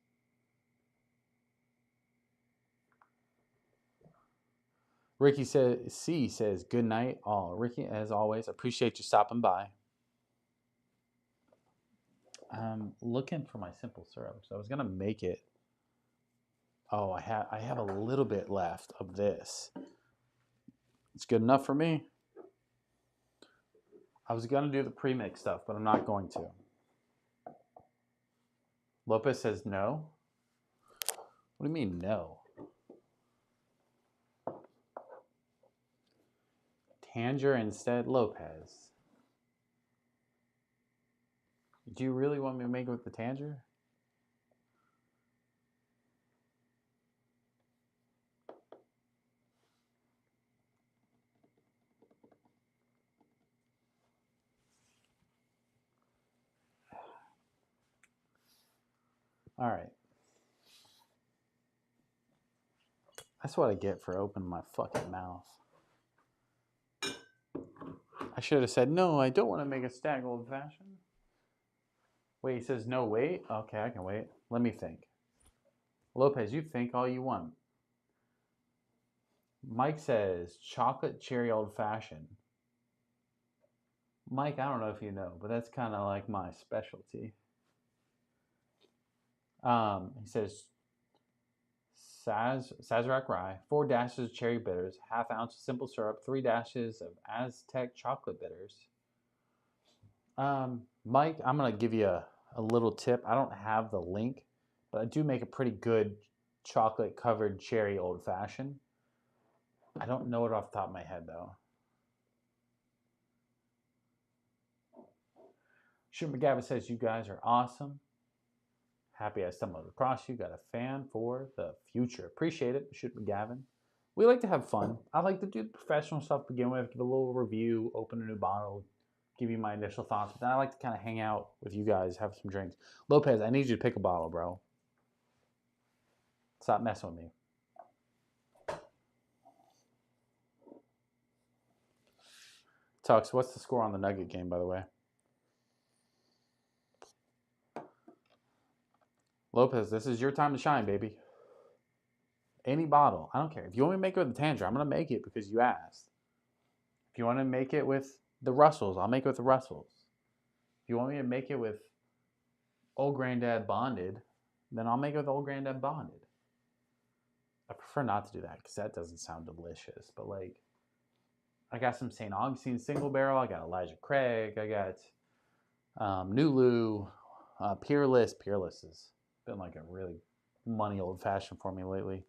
Ricky says, good night all. Ricky, as always, appreciate you stopping by. I'm looking for my simple syrup. So I was going to make it. Oh, I have a little bit left of this. It's good enough for me. I was going to do the pre-mix stuff, but I'm not going to. Lopez says no. What do you mean no? Tanger instead, Lopez. Do you really want me to make it with the Tanger? All right. That's what I get for opening my fucking mouth. I should have said, no, I don't want to make a stag old fashioned. Wait, he says no, wait? Okay, I can wait. Let me think. Lopez, you think all you want. Mike says chocolate cherry old fashioned. Mike, I don't know if you know, but that's kind of like my specialty. He says Sazerac rye, 4 dashes of cherry bitters, half ounce of simple syrup, 3 dashes of Aztec chocolate bitters. Mike, I'm gonna give you a little tip. I don't have the link, but I do make a pretty good chocolate covered cherry old fashioned. I don't know it off the top of my head though. Shooter McGavin says you guys are awesome. Happy I stumbled across you. Got a fan for the future. Appreciate it, Shooter McGavin. We like to have fun. I like to do the professional stuff to begin with, give a little review, open a new bottle, give you my initial thoughts. But then I like to kind of hang out with you guys, have some drinks. Lopez, I need you to pick a bottle, bro. Stop messing with me. Tux, what's the score on the Nugget game, by the way? Lopez, this is your time to shine, baby. Any bottle. I don't care. If you want me to make it with the Tangerine, I'm going to make it because you asked. If you want to make it with the Russells, I'll make it with the Russells. If you want me to make it with Old Granddad Bonded, then I'll make it with Old Granddad Bonded. I prefer not to do that because that doesn't sound delicious. But like, I got some St. Augustine single barrel. I got Elijah Craig. I got Nulu, Peerless. Peerless has been like a really money old fashioned for me lately.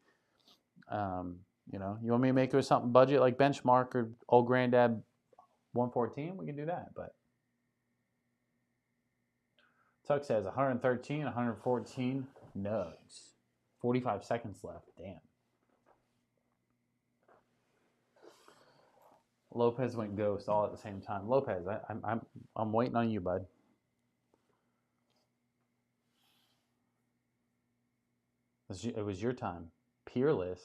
You know, you want me to make it with something budget like Benchmark or Old Granddad 114? We can do that. But Tuck says 113, 114 nugs. 45 seconds left. Damn. Lopez went ghost all at the same time. Lopez, I'm waiting on you, bud. It was your time. Peerless.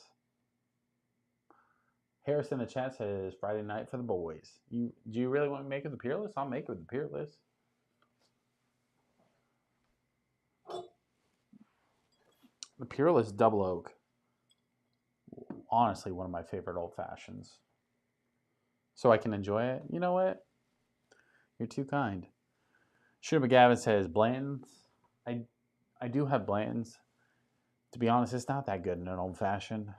Harris in the chat says Friday night for the boys. Do you really want to make it the Peerless? I'll make it with the Peerless. The Peerless Double Oak. Honestly, one of my favorite old fashions. So I can enjoy it. You know what? You're too kind. Shooter McGavin says Blanton's. I do have Blanton's. To be honest, it's not that good in an old fashioned.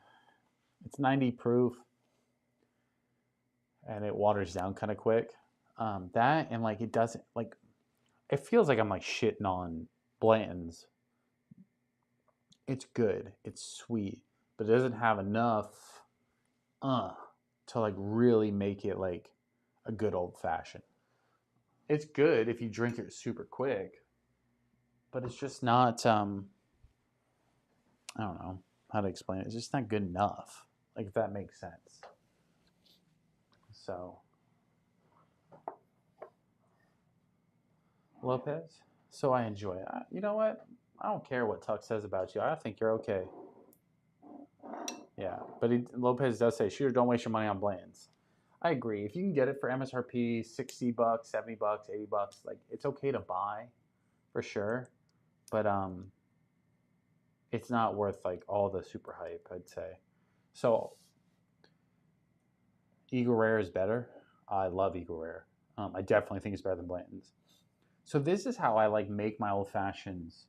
It's 90 proof. And it waters down kind of quick. That and like it doesn't like it feels like I'm like shitting on Blanton's. It's good, it's sweet, but it doesn't have enough to like really make it like a good old fashioned. It's good if you drink it super quick, but it's just not I don't know how to explain it. It's just not good enough. Like if that makes sense. So Lopez. So I enjoy it. You know what? I don't care what Tuck says about you. I think you're okay. Yeah, but Lopez does say, "Shooter, don't waste your money on Blanton's." I agree. If you can get it for MSRP, $60, $70, $80, like it's okay to buy, for sure. But it's not worth like all the super hype, I'd say. So Eagle Rare is better. I love Eagle Rare. I definitely think it's better than Blanton's. So this is how I like make my old fashions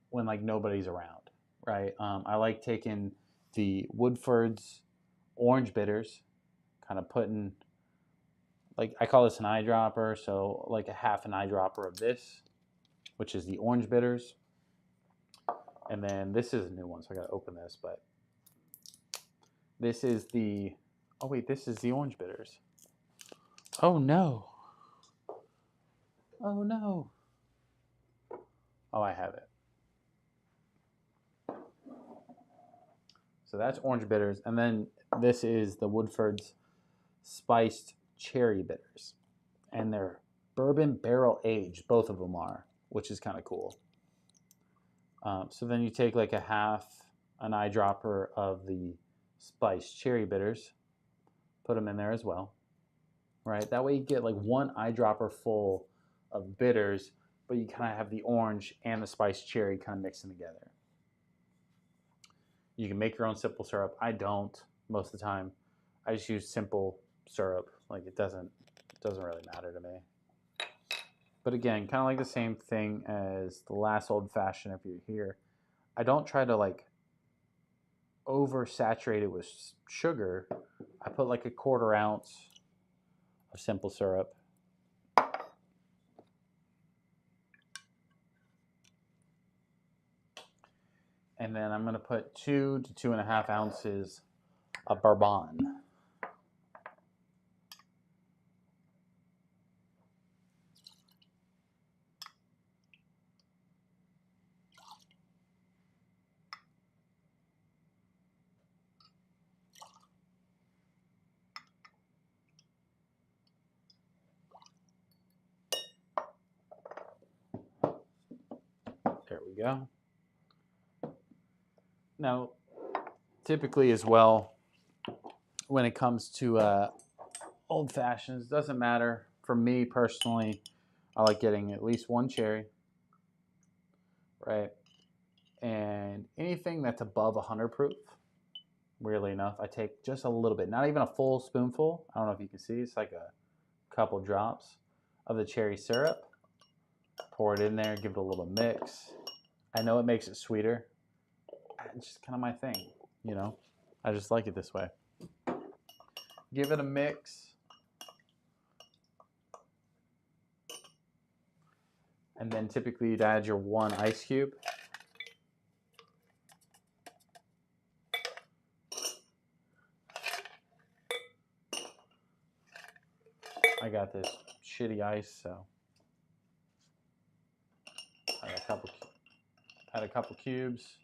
when like nobody's around, right? I like taking the Woodford's orange bitters, kind of putting like I call this an eyedropper, so like a half an eyedropper of this, which is the orange bitters, and then this is a new one, so I gotta open this, but this is the this is the orange bitters. Oh no! Oh no! Oh, I have it. So that's orange bitters, and then this is the Woodford's spiced cherry bitters, and they're bourbon barrel aged. Both of them are, which is kind of cool. So then you take like a half an eyedropper of the spiced cherry bitters, put them in there as well, right? That way you get like one eyedropper full of bitters, but you kind of have the orange and the spiced cherry kind of mixing together. You can make your own simple syrup. I don't most of the time. I just use simple syrup. Like it doesn't Doesn't really matter to me. But again, kind of like the same thing as the last old fashioned if you're here. I don't try to like oversaturate it with sugar. I put like a 1/4 ounce of simple syrup. And then I'm going to put 2 to 2.5 ounces of bourbon. There we go. Now, typically as well, when it comes to old fashions, doesn't matter. For me personally, I like getting at least one cherry, right? And anything that's above 100 proof, weirdly enough, I take just a little bit, not even a full spoonful. I don't know if you can see, it's like a couple drops of the cherry syrup. Pour it in there, give it a little mix. I know it makes it sweeter. It's just kind of my thing, you know? I just like it this way. Give it a mix. And then typically you'd add your 1 ice cube. I got this shitty ice, so add a couple cubes.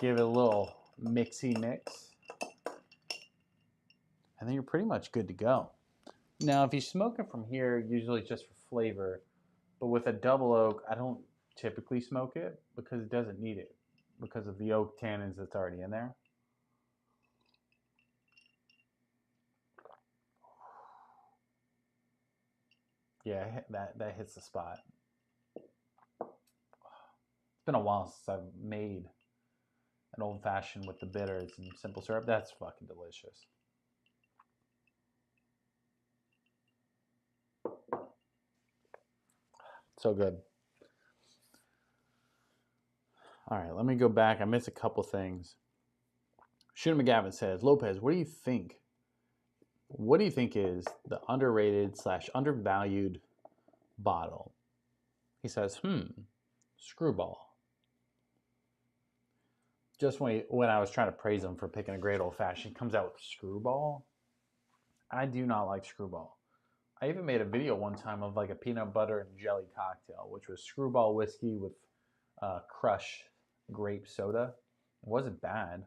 Give it a little mixy mix. And then you're pretty much good to go. Now, if you smoke it from here, usually just for flavor. But with a double oak, I don't typically smoke it because it doesn't need it because of the oak tannins that's already in there. Yeah, that hits the spot. It's been a while since I've made an old fashioned with the bitters and simple syrup. That's fucking delicious. So good. All right, let me go back. I missed a couple things. Shooter McGavin says, Lopez, what do you think? What do you think is the underrated / undervalued bottle? He says, Screwball. Just when I was trying to praise him for picking a great old fashioned, he comes out with Screwball. I do not like Screwball. I even made a video one time of like a peanut butter and jelly cocktail, which was Screwball whiskey with Crush grape soda. It wasn't bad.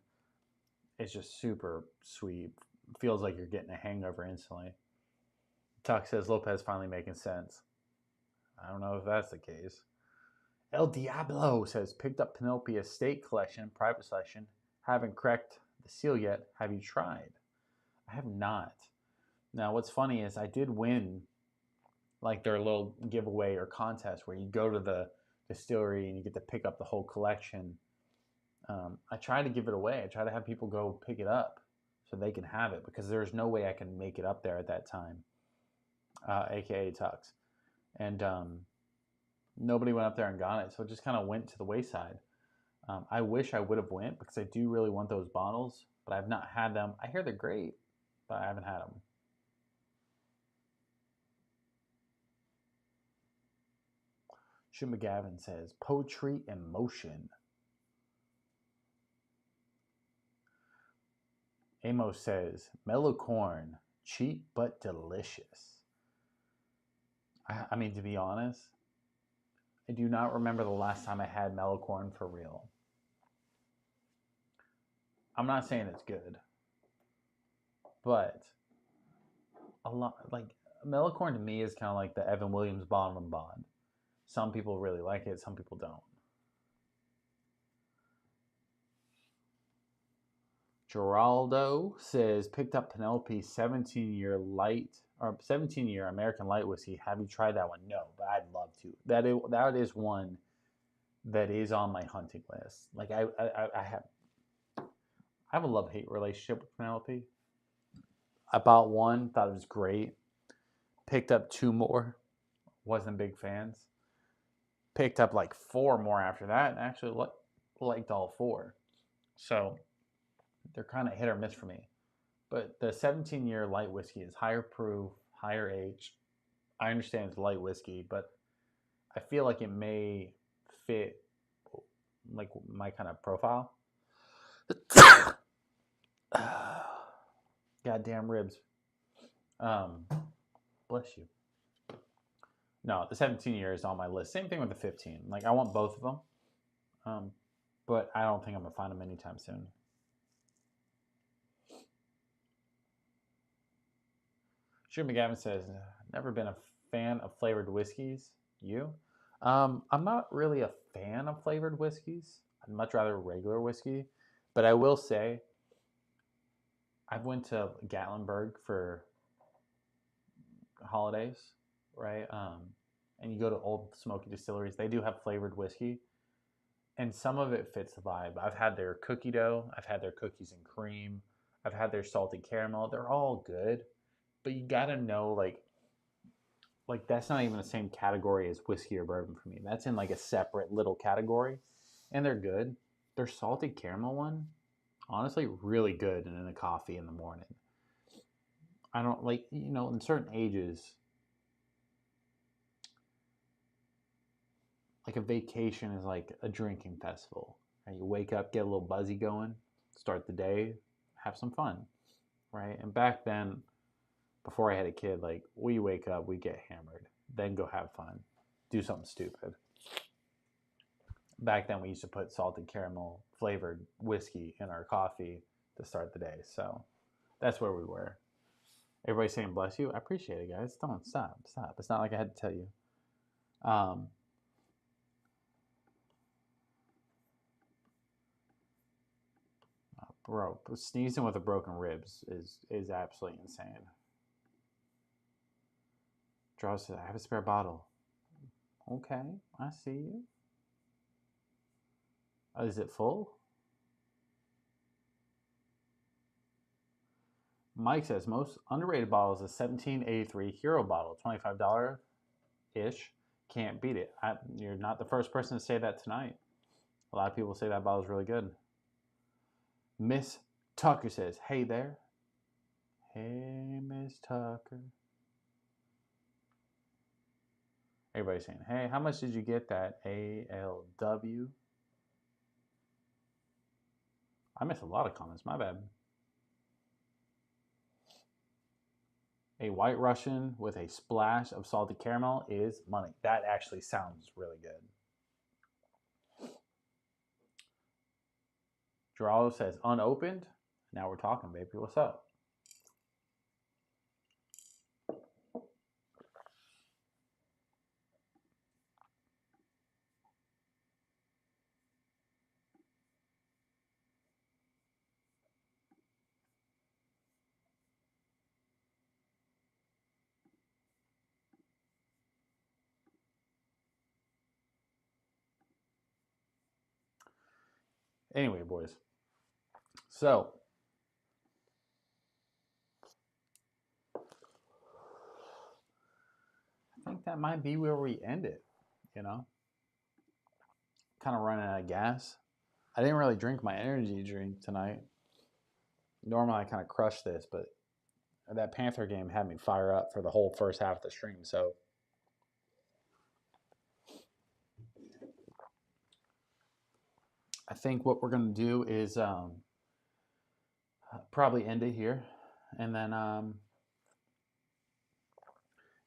It's just super sweet. Feels like you're getting a hangover instantly. Tuck says Lopez finally making sense. I don't know if that's the case. El Diablo says picked up Penelope estate collection, private selection. Haven't cracked the seal yet. Have you tried? I have not. Now, what's funny is I did win like their little giveaway or contest where you go to the distillery and you get to pick up the whole collection. I try to give it away. I try to have people go pick it up so they can have it because there's no way I can make it up there at that time, aka Tux. And nobody went up there and got it, so it just kind of went to the wayside. I wish I would have went because I do really want those bottles, but I've not had them. I hear they're great, but I haven't had them. Jim McGavin says, poetry in motion. Amos says, mellow corn, cheap but delicious. I mean, to be honest, I do not remember the last time I had mellow corn for real. I'm not saying it's good, but a lot like mellow corn to me is kind of like the Evan Williams Bottom Bond. Some people really like it, some people don't. Geraldo says picked up Penelope's 17-year American light whiskey. Have you tried that one? No, but I'd love to. That is one that is on my hunting list. Like I have a love-hate relationship with Penelope. I bought one, thought it was great. Picked up 2 more. Wasn't big fans. Picked up like 4 more after that, and actually liked all 4. So they're kind of hit or miss for me. But the 17-year light whiskey is higher proof, higher age. I understand it's light whiskey, but I feel like it may fit like my kind of profile. Goddamn ribs. Bless you. No, the 17 year is on my list. Same thing with the 15. Like, I want both of them, but I don't think I'm gonna find them anytime soon. Shooter McGavin says, never been a fan of flavored whiskeys. You? I'm not really a fan of flavored whiskeys. I'd much rather regular whiskey. But I will say, I went to Gatlinburg for holidays, right? And you go to old smoky distilleries. They do have flavored whiskey. And some of it fits the vibe. I've had their cookie dough. I've had their cookies and cream. I've had their salted caramel. They're all good. But you gotta know, like that's not even the same category as whiskey or bourbon for me. That's in like a separate little category, and they're good. Their salted caramel one, honestly, really good in a coffee in the morning. I don't like, in certain ages, like a vacation is like a drinking festival. Right? You wake up, get a little buzzy going, start the day, have some fun, right? And back then, before I had a kid, like we wake up, we get hammered, then go have fun, do something stupid. Back then, we used to put salted caramel flavored whiskey in our coffee to start the day. So that's where we were. Everybody's saying bless you. I appreciate it, guys. Don't stop. It's not like I had to tell you. Bro, sneezing with a broken ribs is absolutely insane. Draw says, I have a spare bottle. Okay, I see you. Is it full? Mike says, most underrated bottle is a 1783 Hero bottle, $25 ish. Can't beat it. You're not the first person to say that tonight. A lot of people say that bottle is really good. Miss Tucker says, hey there. Hey, Miss Tucker. Everybody's saying, hey, how much did you get that ALW? I missed a lot of comments. My bad. A White Russian with a splash of salted caramel is money. That actually sounds really good. Geraldo says, unopened. Now we're talking, baby. What's up? Anyway, boys. So, I think that might be where we end it, Kind of running out of gas. I didn't really drink my energy drink tonight. Normally, I kind of crush this, but that Panther game had me fire up for the whole first half of the stream, so I think what we're going to do is probably end it here. And then,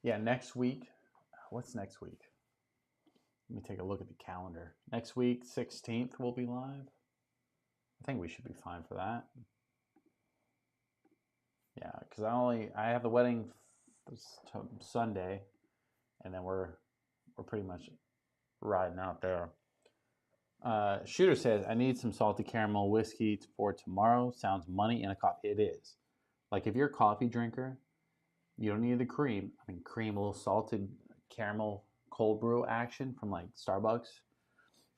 next week. What's next week? Let me take a look at the calendar. Next week, 16th, we'll be live. I think we should be fine for that. Yeah, because I have the wedding Sunday, and then we're pretty much riding out there. Shooter says, I need some salted caramel whiskey for tomorrow. Sounds money in a coffee. It is. Like, if you're a coffee drinker, you don't need the cream. I mean, cream, a little salted caramel cold brew action from like Starbucks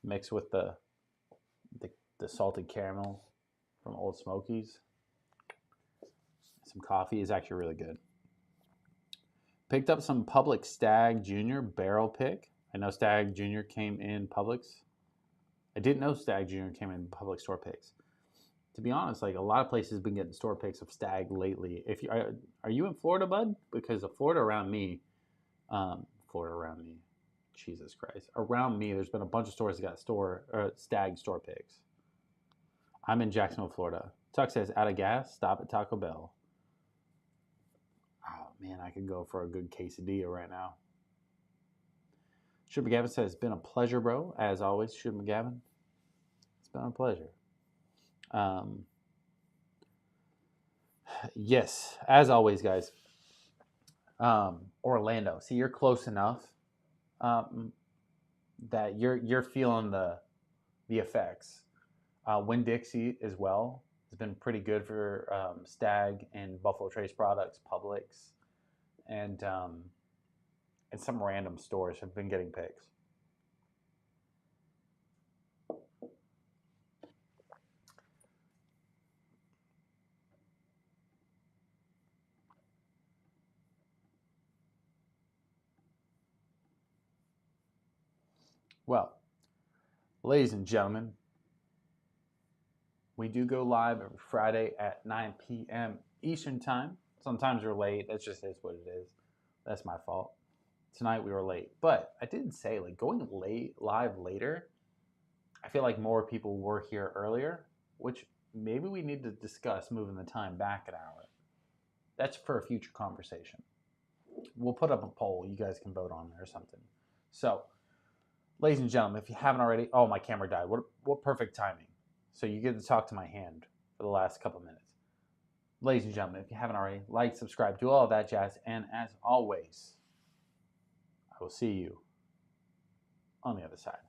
mixed with the salted caramel from Old Smokies. Some coffee is actually really good. Picked up some Publix Stag Junior barrel pick. I know Stag Junior came in Publix. I didn't know Stag Junior came in public store picks. To be honest, like a lot of places have been getting store picks of Stag lately. If you are you in Florida, bud? Because the Florida around me, Jesus Christ, around me, there's been a bunch of stores that got Stag store picks. I'm in Jacksonville, Florida. Tuck says, out of gas, stop at Taco Bell. Oh man, I could go for a good quesadilla right now. Shoot McGavin says, it's been a pleasure, bro. As always, Shoot McGavin. It's been a pleasure. Yes, as always, guys. Orlando. See, you're close enough that you're feeling the effects. Winn-Dixie as well has been pretty good for Stag and Buffalo Trace products, Publix, and some random stores have been getting picks. Well, ladies and gentlemen, we do go live every Friday at 9 p.m. Eastern Time. Sometimes we're late. That's just what it is. That's my fault. Tonight we were late. But I didn't say, like, going live later, I feel like more people were here earlier, which maybe we need to discuss moving the time back an hour. That's for a future conversation. We'll put up a poll. You guys can vote on there or something. So, ladies and gentlemen, if you haven't already, oh, my camera died. What perfect timing. So you get to talk to my hand for the last couple minutes. Ladies and gentlemen, if you haven't already, like, subscribe, do all of that jazz. And as always, I will see you on the other side.